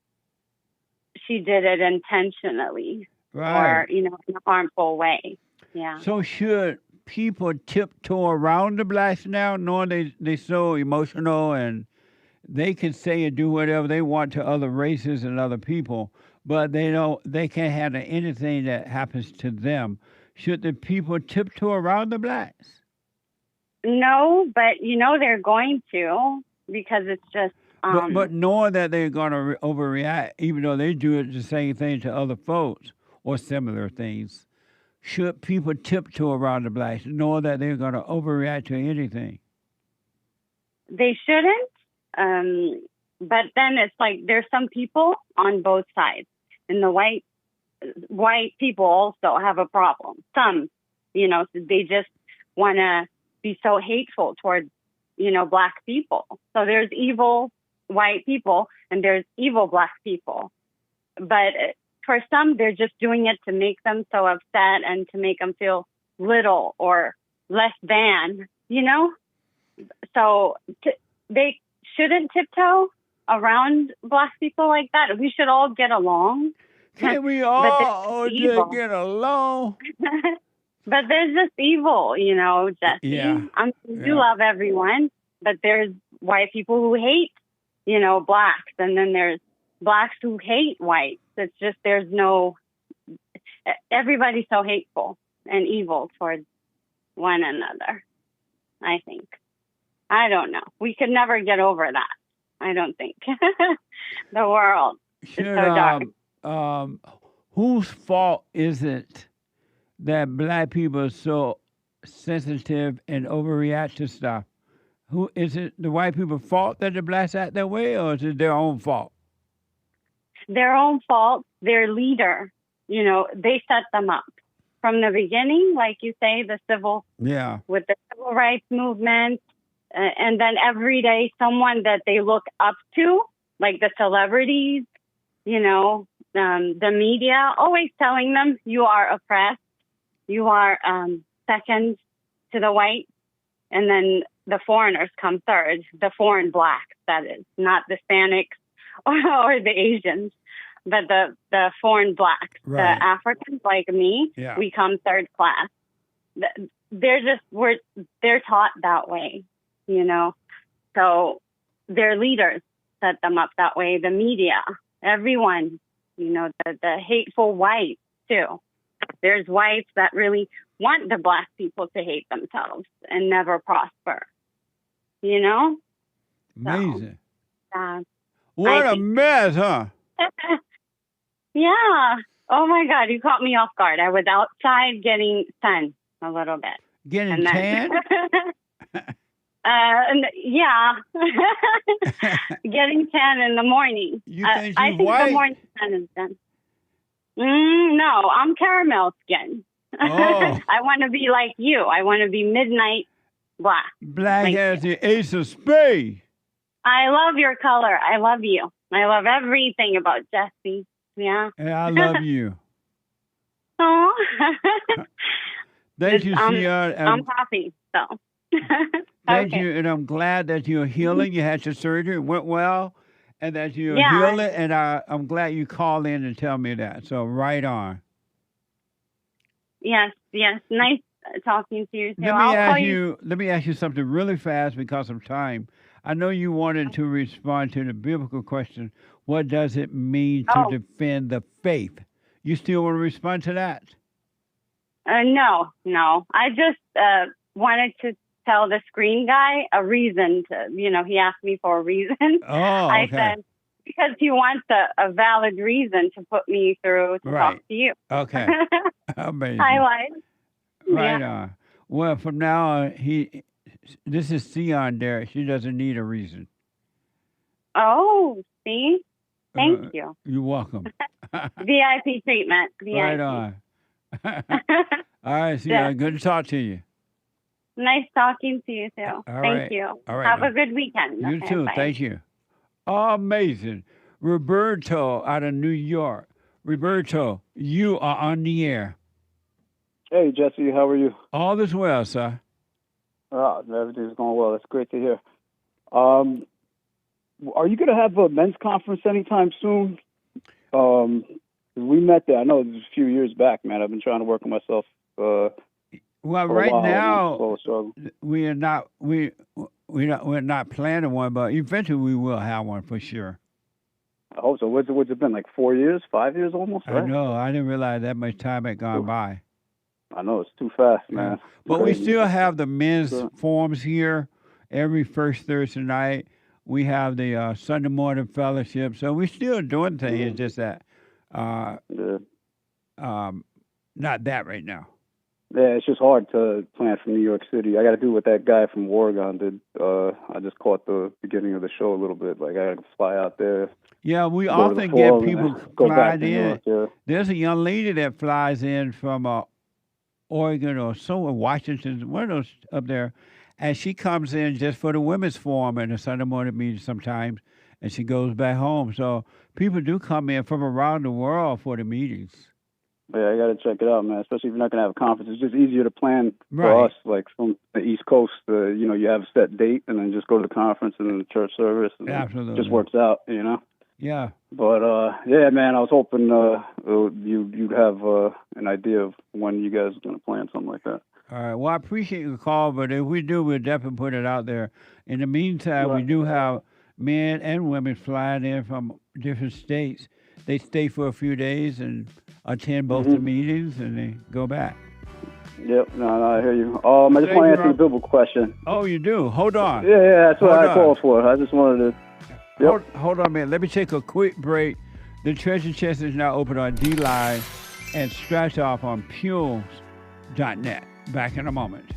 did it intentionally or, in a harmful way. Yeah. So should people tiptoe around the blacks now, knowing they're so emotional and they can say and do whatever they want to other races and other people, but they can't handle anything that happens to them. Should the people tiptoe around the blacks? No, but they're going to, because it's just. But knowing that they're going to overreact, even though they do the same thing to other folks or similar things, should people tiptoe around the blacks, knowing that they're going to overreact to anything? They shouldn't. But then it's like there's some people on both sides, and the white people also have a problem. Some, they just want to be so hateful towards, black people. So there's evil white people and there's evil black people. But for some, they're just doing it to make them so upset and to make them feel little or less than, So they shouldn't tiptoe around black people like that. We should all get along. Can't we all just get along? But there's just evil, Jesse. Yeah. We do love everyone, but there's white people who hate, blacks, and then there's blacks who hate whites. It's just everybody's so hateful and evil towards one another, I think. I don't know. We could never get over that, I don't think. The world is so dark. Whose fault is it that black people are so sensitive and overreact to stuff? Who is it? The white people's fault that the blacks act that way, or is it their own fault? Their own fault. Their leader, they set them up from the beginning, like you say, with the civil rights movement, and then every day someone that they look up to, like the celebrities, the media, always telling them you are oppressed, you are second to the whites, and then the foreigners come third, the foreign blacks, that is, not the Hispanics or the Asians, but the foreign blacks, the Africans like me, we come third class. they're taught that way, you know. So their leaders set them up that way. The media, everyone, you know, the hateful whites too. There's whites that really want the black people to hate themselves and never prosper, you know. Amazing. So, what a mess, huh? Yeah. Oh my God, you caught me off guard. I was outside getting sun a little bit. Getting tan? Yeah. Getting tan in the morning. You think I think white? the morning sun is done. No, I'm caramel skin. Oh. I want to be like you. I want to be midnight black. Black like as the ace of spades. I love your color. I love you. I love everything about Jesse. Yeah. And I love you. Oh. Thank you, Sion. I'm happy, so. Thank you, and I'm glad that you're healing. You had your surgery, it went well, and that you're Yeah. healing, and I'm glad you called in and tell me that. So right on. Yes. Nice talking to you. Let me ask you something really fast because of time. I know you wanted to respond to the biblical question, what does it mean to defend the faith? You still want to respond to that? No. I just wanted to tell the screen guy a reason to, you know, he asked me for a reason. Oh, okay. I said, because he wants a valid reason to put me through to talk to you. Okay. Amazing. Highlight. Right Yeah. on. Well, from now on, this is Sion there. She doesn't need a reason. Oh, see? Thank you. You're welcome. VIP treatment. VIP. Right on. All right, Sion. Yeah. Good to talk to you. Nice talking to you, too. All Thank right. you. All right, Have now. a good weekend. You Okay, too. bye. Thank you. Amazing. Roberto out of New York. Roberto, you are on the air. Hey, Jesse, how are you? All is well, sir. Everything's going well. That's great to hear. Are you going to have a men's conference anytime soon? We met there. I know it was a few years back, man. I've been trying to work on myself. Well, right now we're not planning one, but eventually we will have one for sure. I hope so. What's it been, like 4 years, 5 years almost? Right? I know. I didn't realize that much time had gone by. I know, it's too fast, man. But we still have the men's forums here every first Thursday night. We have the Sunday morning fellowship. So we're still doing things. It's just that not that right now. Yeah, it's just hard to plan from New York City. I got to do what that guy from Oregon did. I just caught the beginning of the show a little bit. Like, I got to fly out there. Yeah, we go to often the get forum people and go back flying to New in. York, yeah. There's a young lady that flies in from Oregon or somewhere, Washington, one of those up there, and she comes in just for the women's forum and the Sunday morning meeting sometimes, and she goes back home. So people do come in from around the world for the meetings. Yeah, I got to check it out, man. Especially if you're not going to have a conference. It's just easier to plan Right. for us, like from the East Coast. You have a set date and then just go to the conference and then the church service. And Absolutely. It just works out, you know? Yeah. But, yeah, man, I was hoping you'd have an idea of when you guys are going to plan something like that. All right. Well, I appreciate your call, but if we do, we'll definitely put it out there. In the meantime, we do have men and women flying in from different states. They stay for a few days and attend both the meetings, and they go back. Yep, no, I hear you. I just want to answer the biblical question. Oh, you do? Hold on. Yeah, that's what Hold I on. called for. I just wanted to... Hold on a minute. Let me take a quick break. The treasure chest is now open on D-Line and scratch off on Pules.net. Back in a moment.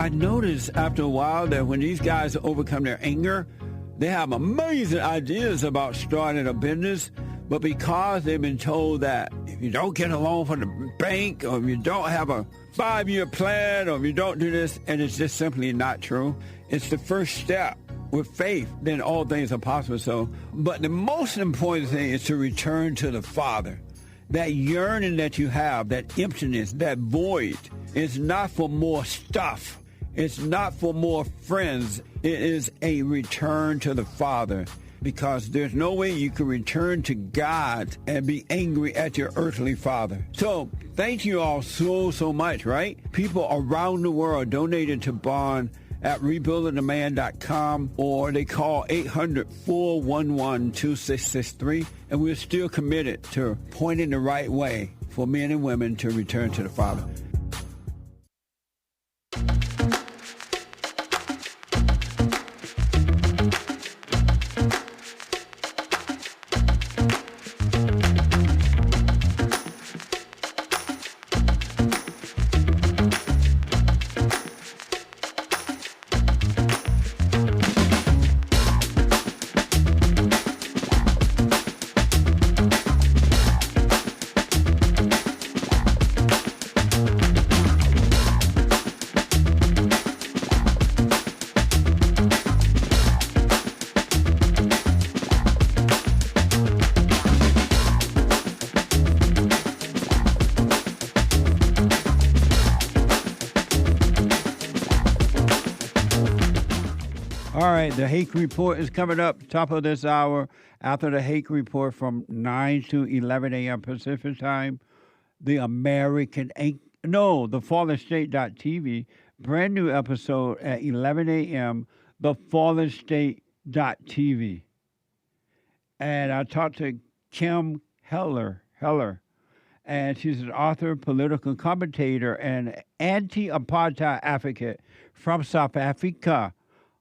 I noticed after a while that when these guys overcome their anger, they have amazing ideas about starting a business, But because they've been told that if you don't get a loan from the bank, or if you don't have a 5-year plan, or if you don't do this, and it's just simply not true, it's the first step. With faith, then all things are possible. So, but the most important thing is to return to the Father. That yearning that you have, that emptiness, that void, is not for more stuff. It's not for more friends. It is a return to the Father, because there's no way you can return to God and be angry at your earthly father. So thank you all so much, right? People around the world donated to Bond at rebuildingtheman.com, or they call 800-411-2663, and we're still committed to pointing the right way for men and women to return to the Father. The Hake Report is coming up top of this hour. After the Hake Report from 9 to 11 a.m. Pacific time, the FallenState.tv, brand new episode at 11 a.m., the FallenState.tv. And I talked to Kim Heller, and she's an author, political commentator, and anti-apartheid advocate from South Africa.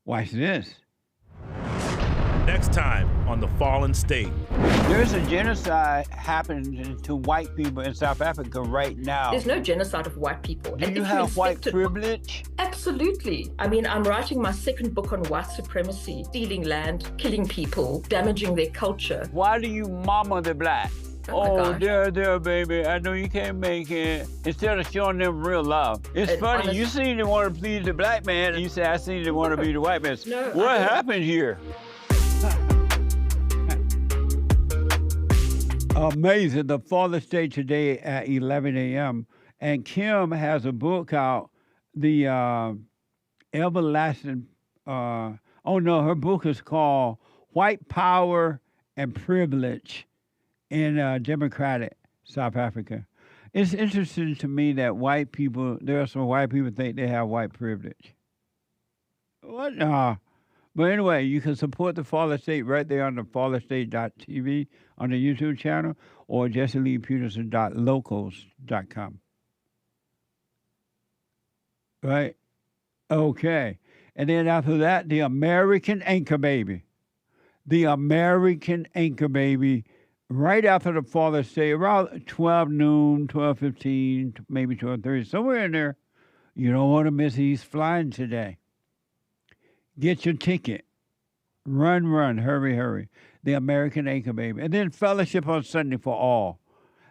Watch this. Next time on The Fallen State. There's a genocide happening to white people in South Africa right now. There's no genocide of white people. Do you have white privilege? Absolutely. I mean, I'm writing my second book on white supremacy, stealing land, killing people, damaging their culture. Why do you mama the black? Oh, there, baby. I know you can't make it. Instead of showing them real love. It's funny. You seem to want to please the black man, and you say, I seem to want to be the white man. No, what happened here? Amazing. The Fallen State today at 11 a.m. And Kim has a book out, The Everlasting... her book is called White Power and Privilege in Democratic South Africa. It's interesting to me that there are some white people think they have white privilege. What? But anyway, you can support the Fallen State right there on the FallenState.tv on the YouTube channel, or JesseLeePeterson.locals.com. Right? Okay. And then after that, the American Anchor Baby. The American Anchor Baby, right after the Fallen State, around 12 noon, 12:15, maybe 12:30, somewhere in there. You don't want to miss He's Flying today. Get your ticket. Run, hurry. The American Anchor Baby. And then Fellowship on Sunday for all.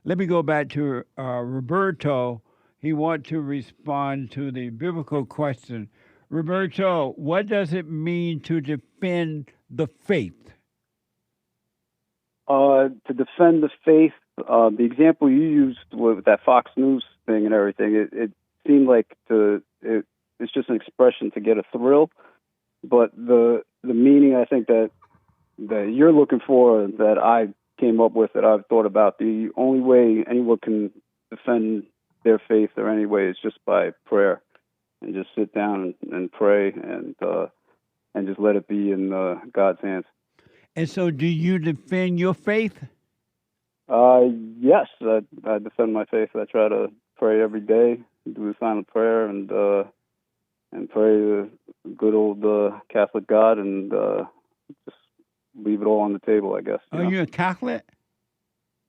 Let me go back to Roberto. He wants to respond to the biblical question. Roberto, what does it mean to defend the faith? To defend the faith, the example you used with that Fox News thing and everything, it seemed like it's just an expression to get a thrill. But the meaning I think that you're looking for, that I came up with, that I've thought about, the only way anyone can defend their faith or any way is just by prayer, and just sit down and pray and just let it be in God's hands. And so, do you defend your faith? Yes, I defend my faith. I try to pray every day, do the silent prayer, and pray the good old Catholic God, and just leave it all on the table, I guess. Are you a Catholic?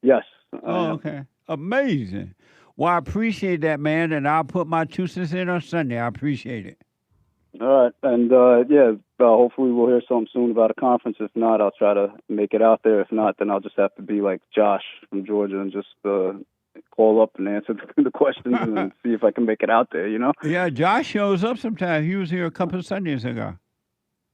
Yes. Oh, okay. Amazing. Well, I appreciate that, man, and I'll put my 2 cents in on Sunday. I appreciate it. All right, and hopefully we'll hear something soon about a conference. If not, I'll try to make it out there. If not, then I'll just have to be like Josh from Georgia and just call up and answer the questions and see if I can make it out there, you know? Yeah, Josh shows up sometimes. He was here a couple of Sundays ago.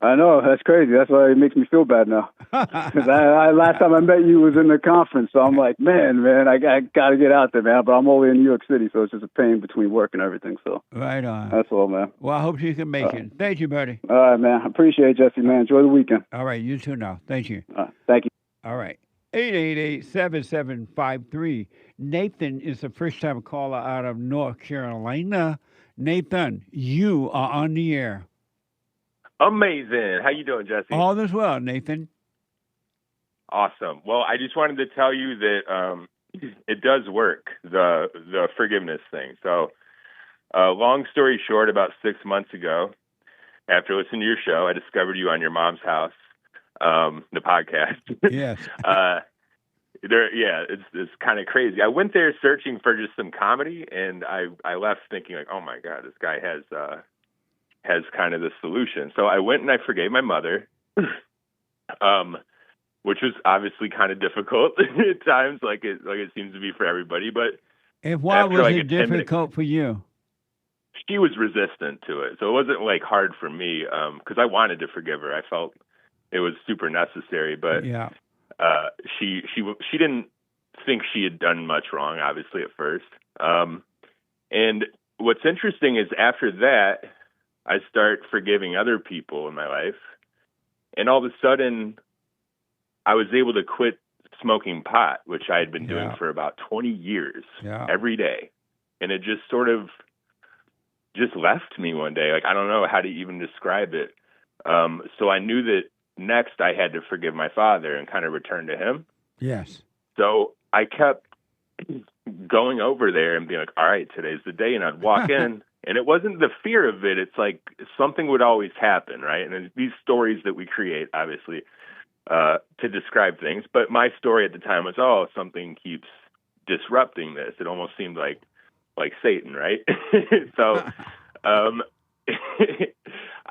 I know, that's crazy. That's why it makes me feel bad now. Because last time I met you was in the conference, so I'm like, man, I got to get out there, man. But I'm only in New York City, so it's just a pain between work and everything. So right on. That's all, man. Well, I hope you can make it. Thank you, buddy. All right, man. I appreciate it, Jesse, man. Enjoy the weekend. All right, you too now. Thank you. Thank you. All right. 888-7753. Nathan is the first-time caller out of North Carolina. Nathan, you are on the air. Amazing. How you doing, Jesse? All is well, Nathan. Awesome. Well, I just wanted to tell you that it does work, the forgiveness thing. So, long story short, about 6 months ago, after listening to your show, I discovered you on your mom's house, the podcast. Yes. It's kind of crazy. I went there searching for just some comedy, and I left thinking like, oh my God, this guy has kind of the solution. So I went and I forgave my mother, which was obviously kind of difficult at times, like it seems to be for everybody. But why was it difficult for you? She was resistant to it, so it wasn't like hard for me because I wanted to forgive her. I felt it was super necessary, but yeah. She didn't think she had done much wrong, obviously at first. And what's interesting is after that, I start forgiving other people in my life, and all of a sudden, I was able to quit smoking pot, which I had been doing for about 20 years every day, and it just sort of just left me one day. Like I don't know how to even describe it. So I knew that next I had to forgive my father and kind of return to him. Yes. So I kept going over there and being like, all right, today's the day. And I'd walk in and it wasn't the fear of it. It's like something would always happen. Right. And these stories that we create, obviously, to describe things. But my story at the time was, something keeps disrupting this. It almost seemed like Satan. Right. So,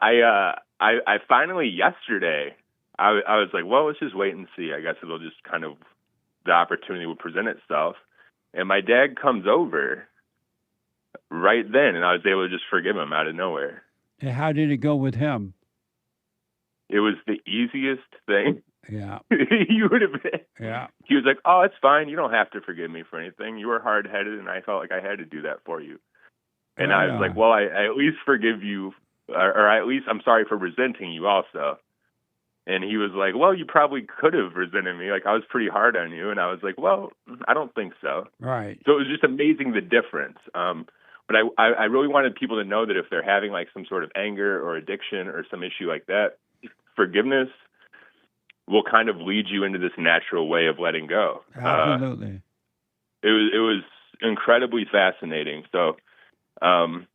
I finally yesterday, I was like, well, let's just wait and see. I guess it'll just kind of, the opportunity will present itself. And my dad comes over right then, and I was able to just forgive him out of nowhere. And how did it go with him? It was the easiest thing. Yeah. You would have been. Yeah. He was like, oh, it's fine. You don't have to forgive me for anything. You were hard-headed, and I felt like I had to do that for you. And I was like, well, I at least forgive you, or at least I'm sorry for resenting you also. And he was like, well, you probably could have resented me. Like, I was pretty hard on you. And I was like, well, I don't think so. Right. So it was just amazing, the difference. But I really wanted people to know that if they're having like some sort of anger or addiction or some issue like that, forgiveness will kind of lead you into this natural way of letting go. Absolutely. It was incredibly fascinating. So, and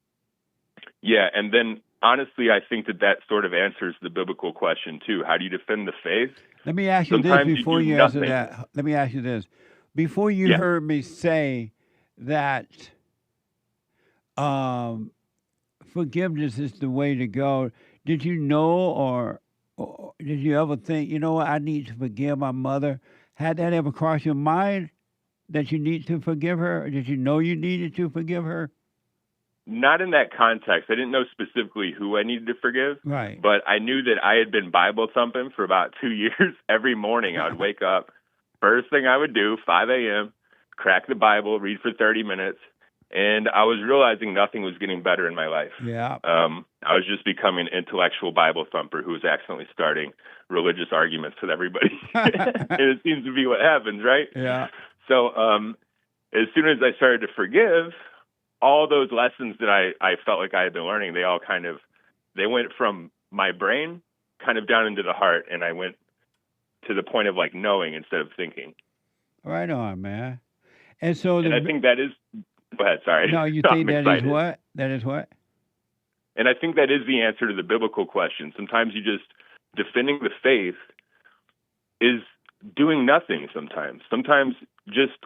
then honestly, I think that sort of answers the biblical question too. How do you defend the faith? Let me ask you this before you answer that. Let me ask you this. Before you heard me say that forgiveness is the way to go, did you know or did you ever think, you know what, I need to forgive my mother? Had that ever crossed your mind that you need to forgive her? Or did you know you needed to forgive her? Not in that context. I didn't know specifically who I needed to forgive. Right. But I knew that I had been Bible thumping for about 2 years. Every morning I would wake up. First thing I would do, 5 a.m., crack the Bible, read for 30 minutes. And I was realizing nothing was getting better in my life. Yeah. I was just becoming an intellectual Bible thumper who was accidentally starting religious arguments with everybody. And it seems to be what happens, right? Yeah. So as soon as I started to forgive, all those lessons that I felt like I had been learning, they went from my brain kind of down into the heart, and I went to the point of like knowing instead of thinking. Right on, man. And so I think that is, go ahead, sorry. No, you think that is what? That is what? And I think that is the answer to the biblical question. Sometimes you just, defending the faith is doing nothing sometimes. Sometimes just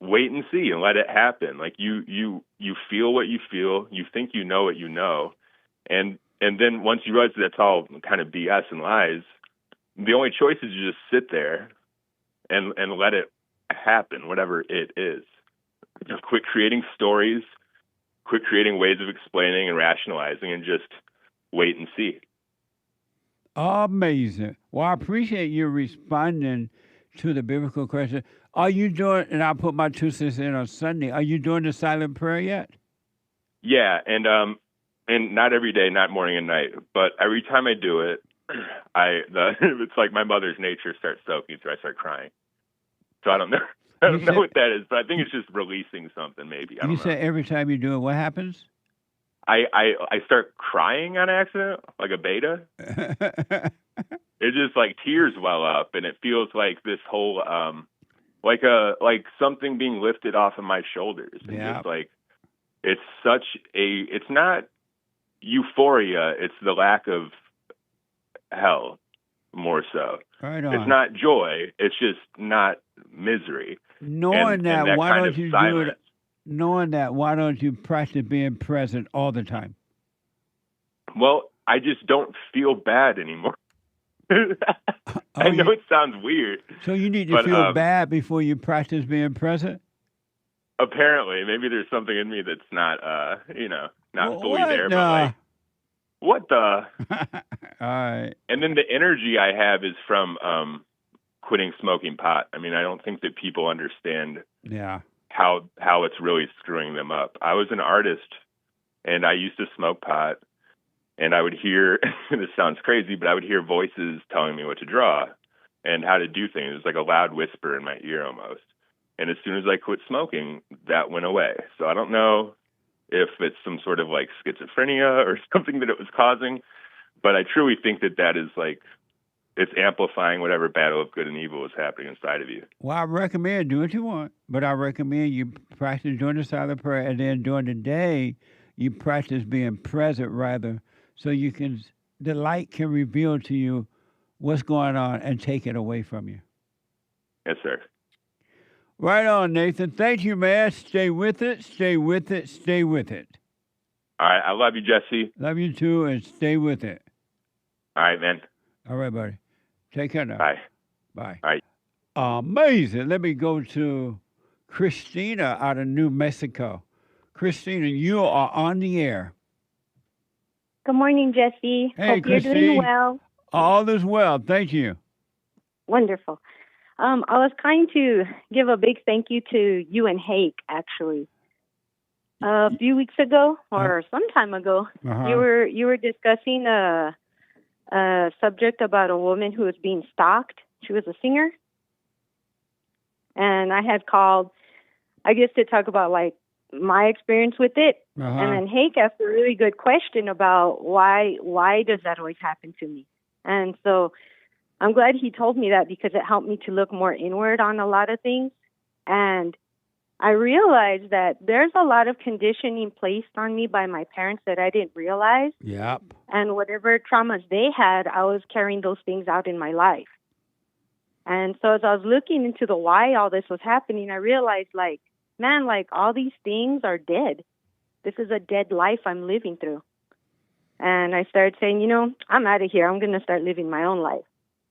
wait and see and let it happen. Like you feel what you feel. You think you know what you know. And And then once you realize that's all kind of BS and lies, the only choice is to just sit there and let it happen, whatever it is. Just quit creating stories, quit creating ways of explaining and rationalizing, and just wait and see. Amazing. Well, I appreciate you responding to the biblical question. Are you doing, and I'll put my 2 cents in on Sunday, are you doing the silent prayer yet? Yeah, and not every day, not morning and night, but every time I do it, it's like my mother's nature starts soaking through. I start crying. So I don't know. I don't know what that is, but I think it's just releasing something. Maybe I don't You know. say every time you do it, what happens? I start crying on accident, like a beta. It's just like tears well up, and it feels like this whole like something being lifted off of my shoulders. And just like it's not euphoria, it's the lack of hell more so. Right on. It's not joy, it's just not misery. Knowing that, that why kind don't of you silence. do it? Knowing that, why don't you practice being present all the time? Well, I just don't feel bad anymore. I know it sounds weird. So you need to feel bad before you practice being present? Apparently, maybe there's something in me that's not, not fully there. No. But like, what the? All right. And then the energy I have is from quitting smoking pot. I mean, I don't think that people understand how it's really screwing them up. I was an artist, and I used to smoke pot, and I would hear, this sounds crazy, but I would hear voices telling me what to draw and how to do things. It was like a loud whisper in my ear almost. And as soon as I quit smoking, that went away. So I don't know if it's some sort of like schizophrenia or something that it was causing, but I truly think that is like, it's amplifying whatever battle of good and evil is happening inside of you. Well, I recommend do what you want, but I recommend you practice doing the silent prayer, and then during the day, you practice being present rather, so the light can reveal to you what's going on and take it away from you. Yes, sir. Right on, Nathan. Thank you, man. Stay with it, stay with it, stay with it. All right. I love you, Jesse. Love you too, and stay with it. All right, man. All right, buddy. Take care now. Bye. Bye. All right. Amazing. Let me go to Christina out of New Mexico. Christina, you are on the air. Good morning, Jesse. Hey, Hope you're doing Christine. well. All is well. Thank you. Wonderful. I was trying to give a big thank you to you and Hake, actually. A few weeks ago, or some time ago, you were discussing a subject about a woman who was being stalked. She was a singer. And I had called, I guess, to talk about, like, my experience with it. And then Hake asked a really good question about why does that always happen to me? And so I'm glad he told me that, because it helped me to look more inward on a lot of things. And I realized that there's a lot of conditioning placed on me by my parents that I didn't realize. Yep. And whatever traumas they had, I was carrying those things out in my life. And so as I was looking into the why all this was happening, I realized, like, man, like, all these things are dead. This is a dead life I'm living through. And I started saying, I'm out of here. I'm going to start living my own life.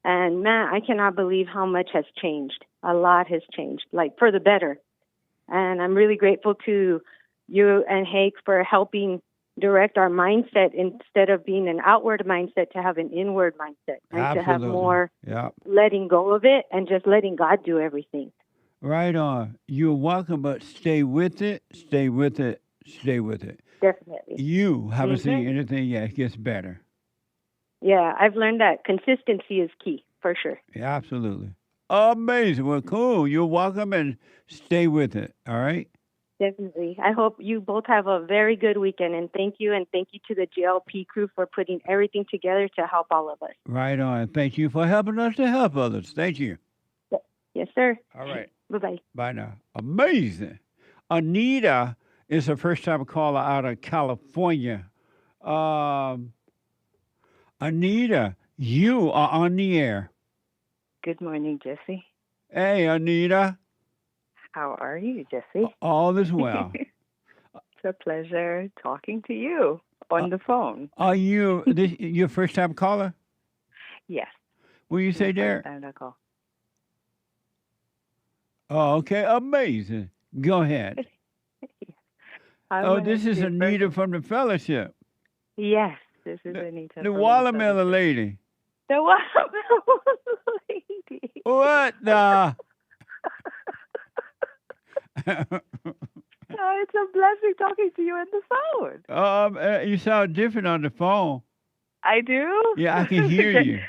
And man, I cannot believe how much has changed. A lot has changed, like, for the better. And I'm really grateful to you and Hake for helping direct our mindset, instead of being an outward mindset, to have an inward mindset. And Absolutely. to have more Yep. letting go of it and just letting God do everything. Right on. You're welcome, but stay with it, stay with it, stay with it. Definitely. You haven't seen anything yet. It gets better. Yeah, I've learned that consistency is key, for sure. Yeah, absolutely. Amazing. Well, cool. You're welcome, and stay with it. All right? Definitely. I hope you both have a very good weekend, and thank you to the JLP crew for putting everything together to help all of us. Right on. Thank you for helping us to help others. Thank you. Yes, sir. All right. Bye-bye. Bye now. Amazing. ANITA is a first-time caller out of California. ANITA, you are on the air. Good morning, Jesse. Hey, ANITA. How are you, Jesse? All is well. It's a pleasure talking to you. on the phone. Are you your first time caller? Yes. Will you say First there? time I call. Oh, okay. Amazing. Go ahead. I Oh, wanted this is to Anita from the fellowship. Yes, this is Anita. The from watermelon lady. The watermelon lady. What the? Oh, it's a blessing talking to you on the phone. You sound different on the phone. I do? Yeah, I can hear you.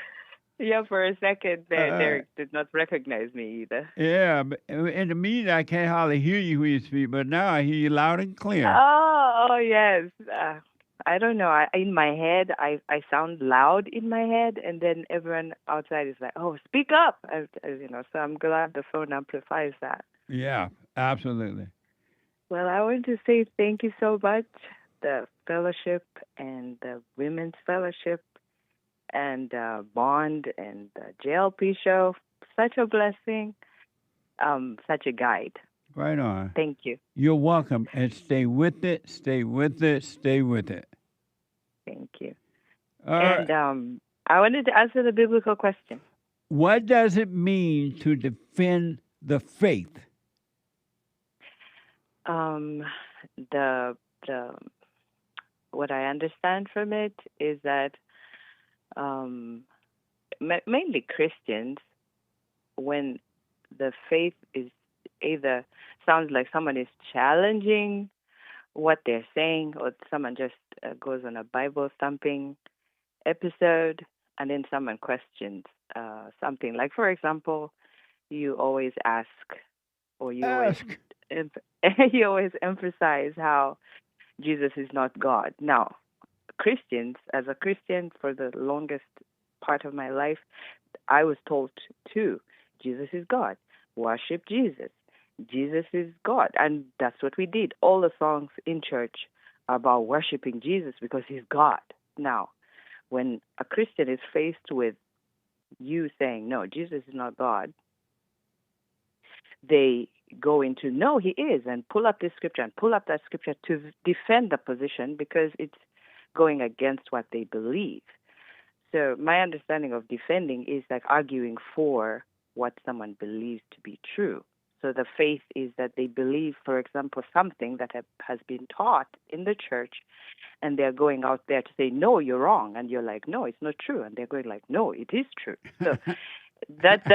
Yeah, for a second, Derek did not recognize me either. Yeah, but in the meeting, I can't hardly hear you when you speak, but now I hear you loud and clear. Oh yes. I don't know. In my head, I sound loud in my head, and then everyone outside is like, "Oh, speak up!" So I'm glad the phone amplifies that. Yeah, absolutely. Well, I want to say thank you so much, the fellowship and the women's fellowship and Bond and the JLP show. Such a blessing, such a guide. Right on. Thank you. You're welcome, and stay with it, stay with it, stay with it. Thank you. And I wanted to answer the biblical question. What does it mean to defend the faith? What I understand from it is that mainly Christians, when the faith is either sounds like someone is challenging what they're saying, or someone just goes on a Bible thumping episode, and then someone questions something. Like, for example, you always ask, or you always emphasize how Jesus is not God. Now, Christians, as a Christian for the longest part of my life, I was told too, Jesus is God. Worship Jesus. Jesus is God. And that's what we did. All the songs in church are about worshiping Jesus because he's God. Now, when a Christian is faced with you saying, no, Jesus is not God, they go into, no, he is, and pull up this scripture and pull up that scripture to defend the position because it's going against what they believe. So my understanding of defending is like arguing for what someone believes to be true. So the faith is that they believe, for example, something that has been taught in the church, and they're going out there to say, no, you're wrong. And you're like, no, it's not true. And they're going like, no, it is true. So that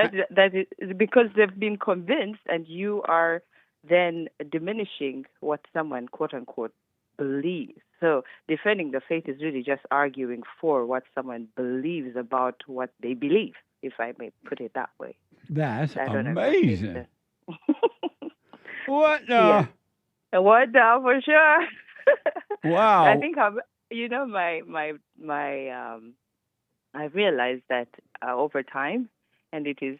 is because they've been convinced, and you are then diminishing what someone, quote unquote, believes. So defending the faith is really just arguing for what someone believes about what they believe, if I may put it that way. That's amazing. What Yeah. What now, for sure. Wow. I think I realized that over time, and it is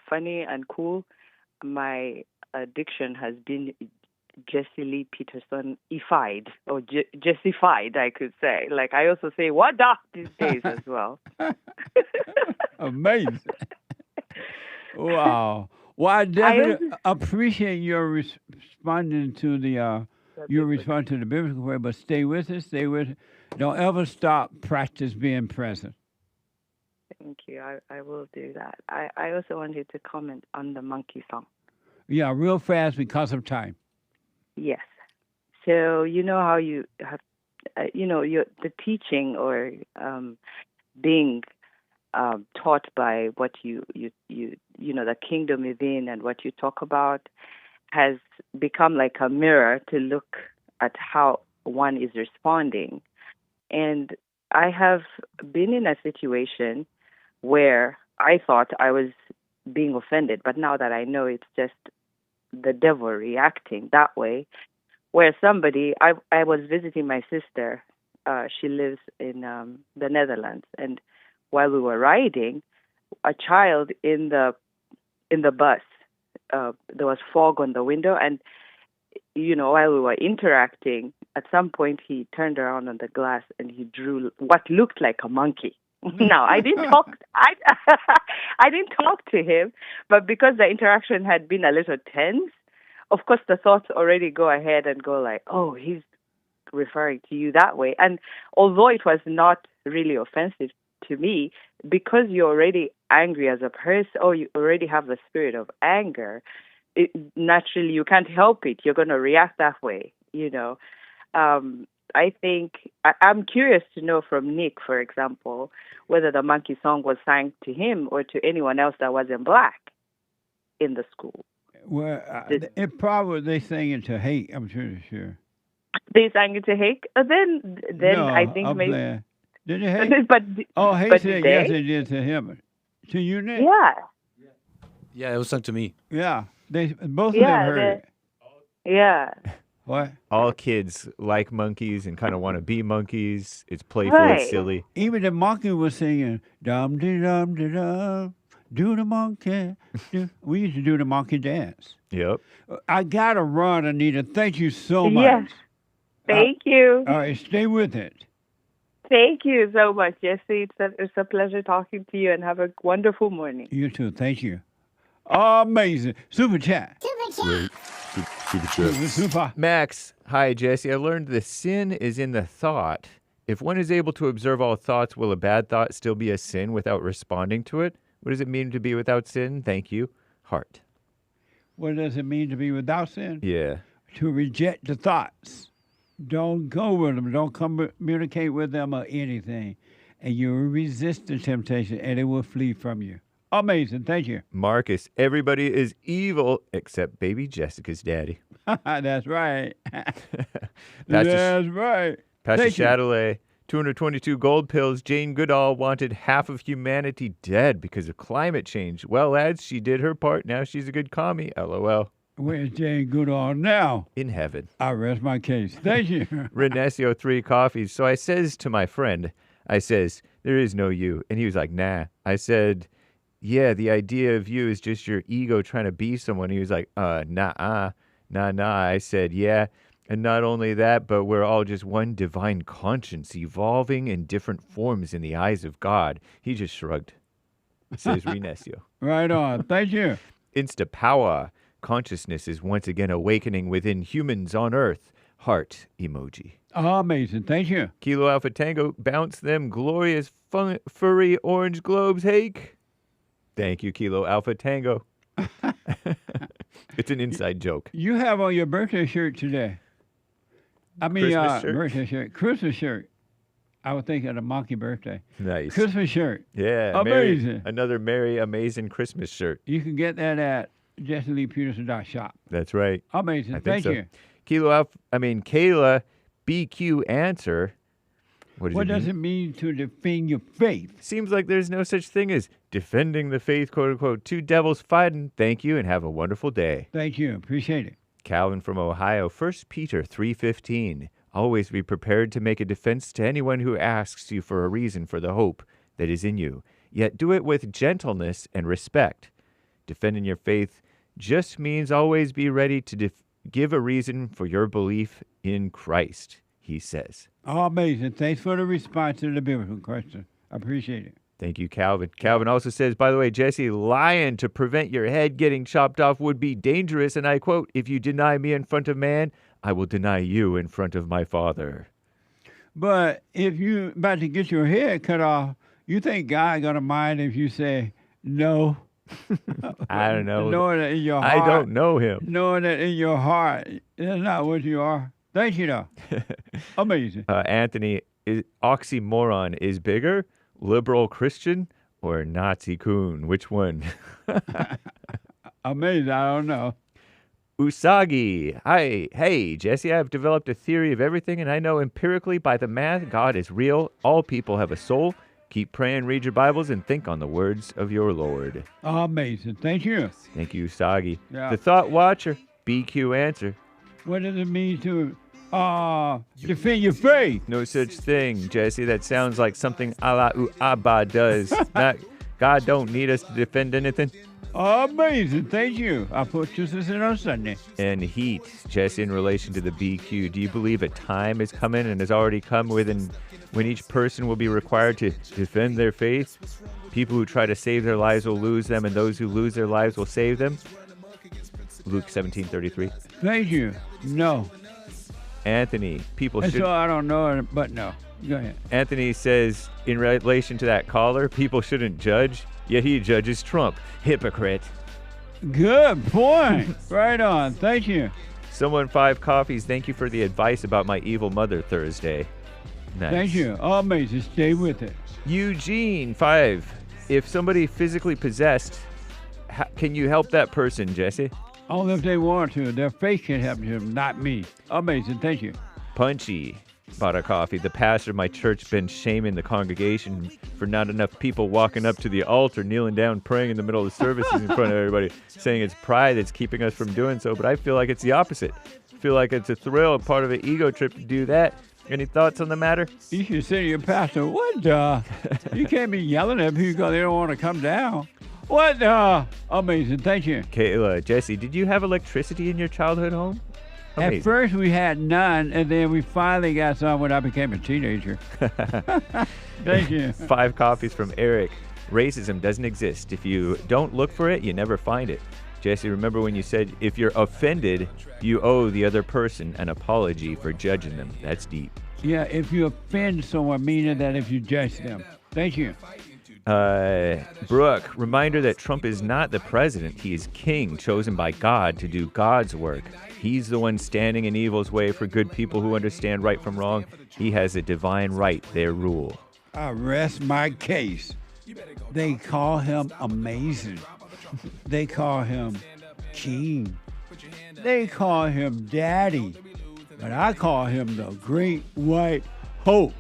funny and cool, my addiction has been Jesse Lee Peterson-ified, or Jessified, I could say. Like, I also say, what the these days as well. Amazing. Wow. Well, I definitely appreciate your responding to your response to the biblical prayer, but stay with it, stay with it. Don't ever stop practice being present. Thank you. I will do that. I also wanted to comment on the monkey song. Yeah, real fast because of time. Yes. So you know how you have, the teaching or being taught by what you the kingdom within and what you talk about has become like a mirror to look at how one is responding. And I have been in a situation where I thought I was being offended, but now that I know it's just the devil reacting that way, where somebody, I was visiting my sister, she lives in the Netherlands, and while we were riding, a child in the bus, there was fog on the window, and while we were interacting, at some point he turned around on the glass and he drew what looked like a monkey. Now, I didn't talk. I didn't talk to him, but because the interaction had been a little tense, of course the thoughts already go ahead and go like, "Oh, he's referring to you that way. And although it was not really offensive to me, because you're already angry as a person, or you already have the spirit of anger, naturally you can't help it. You're going to react that way, I think I'm curious to know from Nick, for example, whether the monkey song was sang to him or to anyone else that wasn't black in the school. Well, it probably they sang it to Hake. I'm sure. They sang it to Hake. Then no, I think I'm maybe. Playing. Did it Hake? Hake said yes, it did to him. To you, Nick? Yeah. Yeah, it was sung to me. Yeah, they both of them heard it. Yeah. What? All kids like monkeys and kind of want to be monkeys. It's playful, it's silly. Even the monkey was singing, dum de dum de dum, do the monkey. We used to do the monkey dance. Yep. I got to run, Anita. Thank you so much. Yes. Thank you. All right, stay with it. Thank you so much, Jesse. It's a pleasure talking to you, and have a wonderful morning. You too. Thank you. Amazing. Super chat. Super chat. Super. Max, hi, Jesse. I learned the sin is in the thought. If one is able to observe all thoughts, will a bad thought still be a sin without responding to it? What does it mean to be without sin? Thank you. Heart. What does it mean to be without sin? Yeah. To reject the thoughts. Don't go with them. Don't communicate with them or anything. And you will resist the temptation, and it will flee from you. Amazing. Thank you. Marcus, everybody is evil except baby Jessica's daddy. That's right. That's right. Pastor Chatelet, 222 gold pills. Jane Goodall wanted half of humanity dead because of climate change. Well, lads, she did her part. Now she's a good commie. LOL. Where's Jane Goodall now? In heaven. I rest my case. Thank you. Renesio 3 coffees. So I says to my friend, there is no you. And he was like, nah. I said, yeah, the idea of you is just your ego trying to be someone. He was like, nah. I said, yeah. And not only that, but we're all just one divine conscience evolving in different forms in the eyes of God. He just shrugged, says Renesio. Right on. Thank you. Insta power. Consciousness is once again awakening within humans on Earth. Heart emoji. Amazing. Thank you. Kilo Alpha Tango, bounce them glorious furry orange globes, Hake. Thank you, Kilo Alpha Tango. It's an inside joke. You have on your birthday shirt today. Christmas shirt? Birthday shirt. Christmas shirt. I would think of a monkey birthday. Nice. Christmas shirt. Yeah. Amazing. Another merry, amazing Christmas shirt. You can get that at JessieLeePeterson.shop. That's right. Amazing. Thank you. Kayla, BQ answer. What does it mean to defend your faith? Seems like there's no such thing as defending the faith, quote unquote. Two devils fighting. Thank you and have a wonderful day. Thank you. Appreciate it. Calvin from Ohio, 1 Peter 3:15. Always be prepared to make a defense to anyone who asks you for a reason for the hope that is in you. Yet do it with gentleness and respect. Defending your faith just means always be ready to give a reason for your belief in Christ, he says. Amazing. Thanks for the response to the biblical question. I appreciate it. Thank you, Calvin. Calvin also says, by the way, Jesse, lying to prevent your head getting chopped off would be dangerous. And I quote, if you deny me in front of man, I will deny you in front of my Father. But if you're about to get your head cut off, you think God going to mind if you say no? I don't know. Knowing that in your heart. I don't know him. Knowing that in your heart, that's not what you are. Thank you, though. Amazing. Anthony, oxymoron is bigger, liberal Christian, or Nazi coon? Which one? Amazing. I don't know. Usagi. Hi. Hey, Jesse, I've developed a theory of everything, and I know empirically by the math, God is real. All people have a soul. Keep praying, read your Bibles, and think on the words of your Lord. Amazing. Thank you. Thank you, Usagi. Yeah. The Thought Watcher, BQ answer. What does it mean to defend your faith? No such thing, Jesse. That sounds like something Allah Abba does. God don't need us to defend anything. Amazing. Thank you. I'll put this in on Sunday. And heat, Jesse, in relation to the BQ, do you believe a time is coming and has already come when each person will be required to defend their faith? People who try to save their lives will lose them, and those who lose their lives will save them? Luke 17:33. Thank you. No. Anthony, people And should. so I don't know, but no. Go ahead. Anthony says, in relation to that caller, people shouldn't judge, yet he judges Trump. Hypocrite. Good point. Right on. Thank you. Someone 5 coffees. Thank you for the advice about my evil mother Thursday. Nice. Thank you. Amazing. Stay with it. Eugene 5. If somebody physically possessed, can you help that person, Jesse? Only if they want to. Their faith can help them, not me. Amazing. Thank you. Punchy bought a coffee. The pastor of my church been shaming the congregation for not enough people walking up to the altar, kneeling down, praying in the middle of the services in front of everybody, saying it's pride that's keeping us from doing so. But I feel like it's the opposite. I feel like it's a thrill, part of an ego trip to do that. Any thoughts on the matter? You should say to your pastor, what the? You can't be yelling at people because they don't want to come down. What the? Amazing. Thank you. Kayla, Jesse, did you have electricity in your childhood home? Amazing. At first we had none, and then we finally got some when I became a teenager. Thank you. 5 coffees from Eric. Racism doesn't exist. If you don't look for it, you never find it. Jesse, remember when you said if you're offended, you owe the other person an apology for judging them. That's deep. Yeah, if you offend someone, meaning that if you judge them. Thank you. Brooke, reminder that Trump is not the president. He is king, chosen by God to do God's work. He's the one standing in evil's way for good people who understand right from wrong. He has a divine right, their rule. I rest my case. They call him amazing. They call him king. They call him daddy. But I call him the great white hope.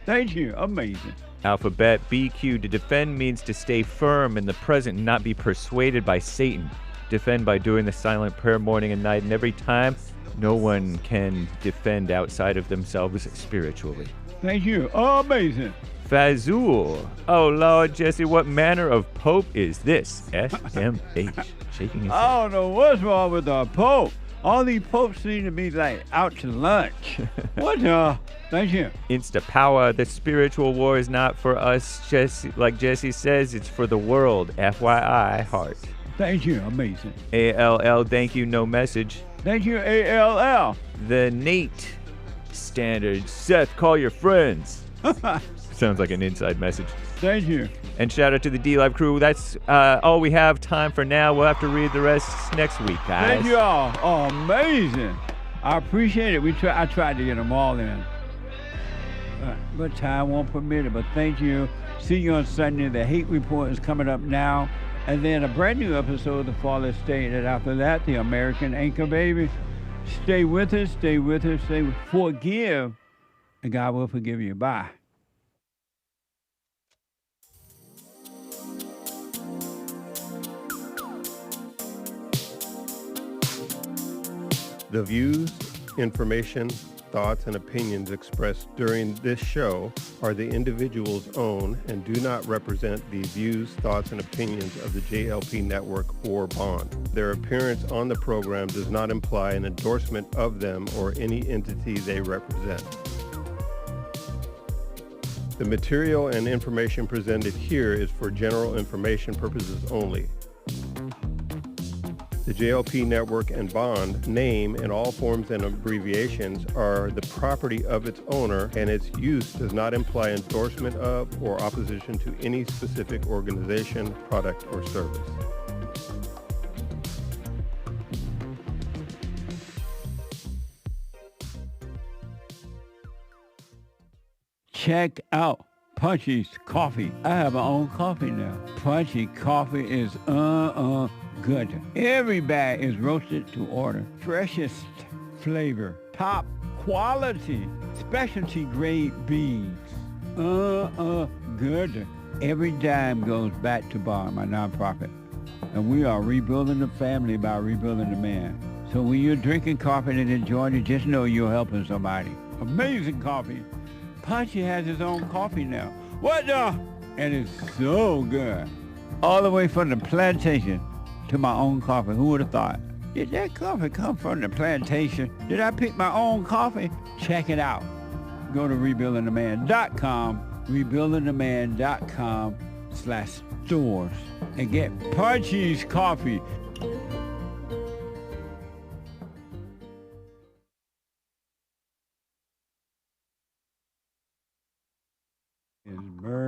Thank you. Amazing. Alphabet BQ. To defend means to stay firm in the present and not be persuaded by Satan. Defend by doing the silent prayer morning and night, and every time no one can defend outside of themselves spiritually. Thank you. Amazing. Fazul. Oh, Lord, Jesse, what manner of pope is this? SMH. Shaking his head. I don't know what's wrong with the Pope. All these popes seem to be like out to lunch. What the? Thank you. Insta power. The spiritual war is not for us, Jesse. Like Jesse says, it's for the world. FYI, heart. Thank you. Amazing. ALL. Thank you. No message. Thank you. ALL. The Nate standard. Seth, call your friends. Sounds like an inside message. Thank you. And shout out to the D-Live crew. That's all we have time for now. We'll have to read the rest next week, guys. Thank you all. Oh, amazing. I appreciate it. I tried to get them all in. But time won't permit it. But thank you. See you on Sunday. The Hake Report is coming up now. And then a brand new episode of The Flawless State. And after that, the American Anchor Baby. Stay with us. Stay with us. Forgive. And God will forgive you. Bye. The views, information, thoughts, and opinions expressed during this show are the individual's own and do not represent the views, thoughts, and opinions of the JLP Network or Bond. Their appearance on the program does not imply an endorsement of them or any entity they represent. The material and information presented here is for general information purposes only. The JLP Network and Bond name and all forms and abbreviations are the property of its owner, and its use does not imply endorsement of or opposition to any specific organization, product, or service. Check out Punchy's Coffee. I have my own coffee now. Punchy Coffee is good. Every bag is roasted to order. Freshest flavor. Top quality. Specialty grade beans. Good. Every dime goes back to Bond, my nonprofit. And we are rebuilding the family by rebuilding the man. So when you're drinking coffee and enjoying it, just know you're helping somebody. Amazing coffee. Punchy has his own coffee now. What the? And it's so good. All the way from the plantation to my own coffee. Who would have thought? Did that coffee come from the plantation? Did I pick my own coffee? Check it out. Go to rebuildingtheman.com, rebuildingtheman.com/stores, and get Punchy's Coffee. is burning.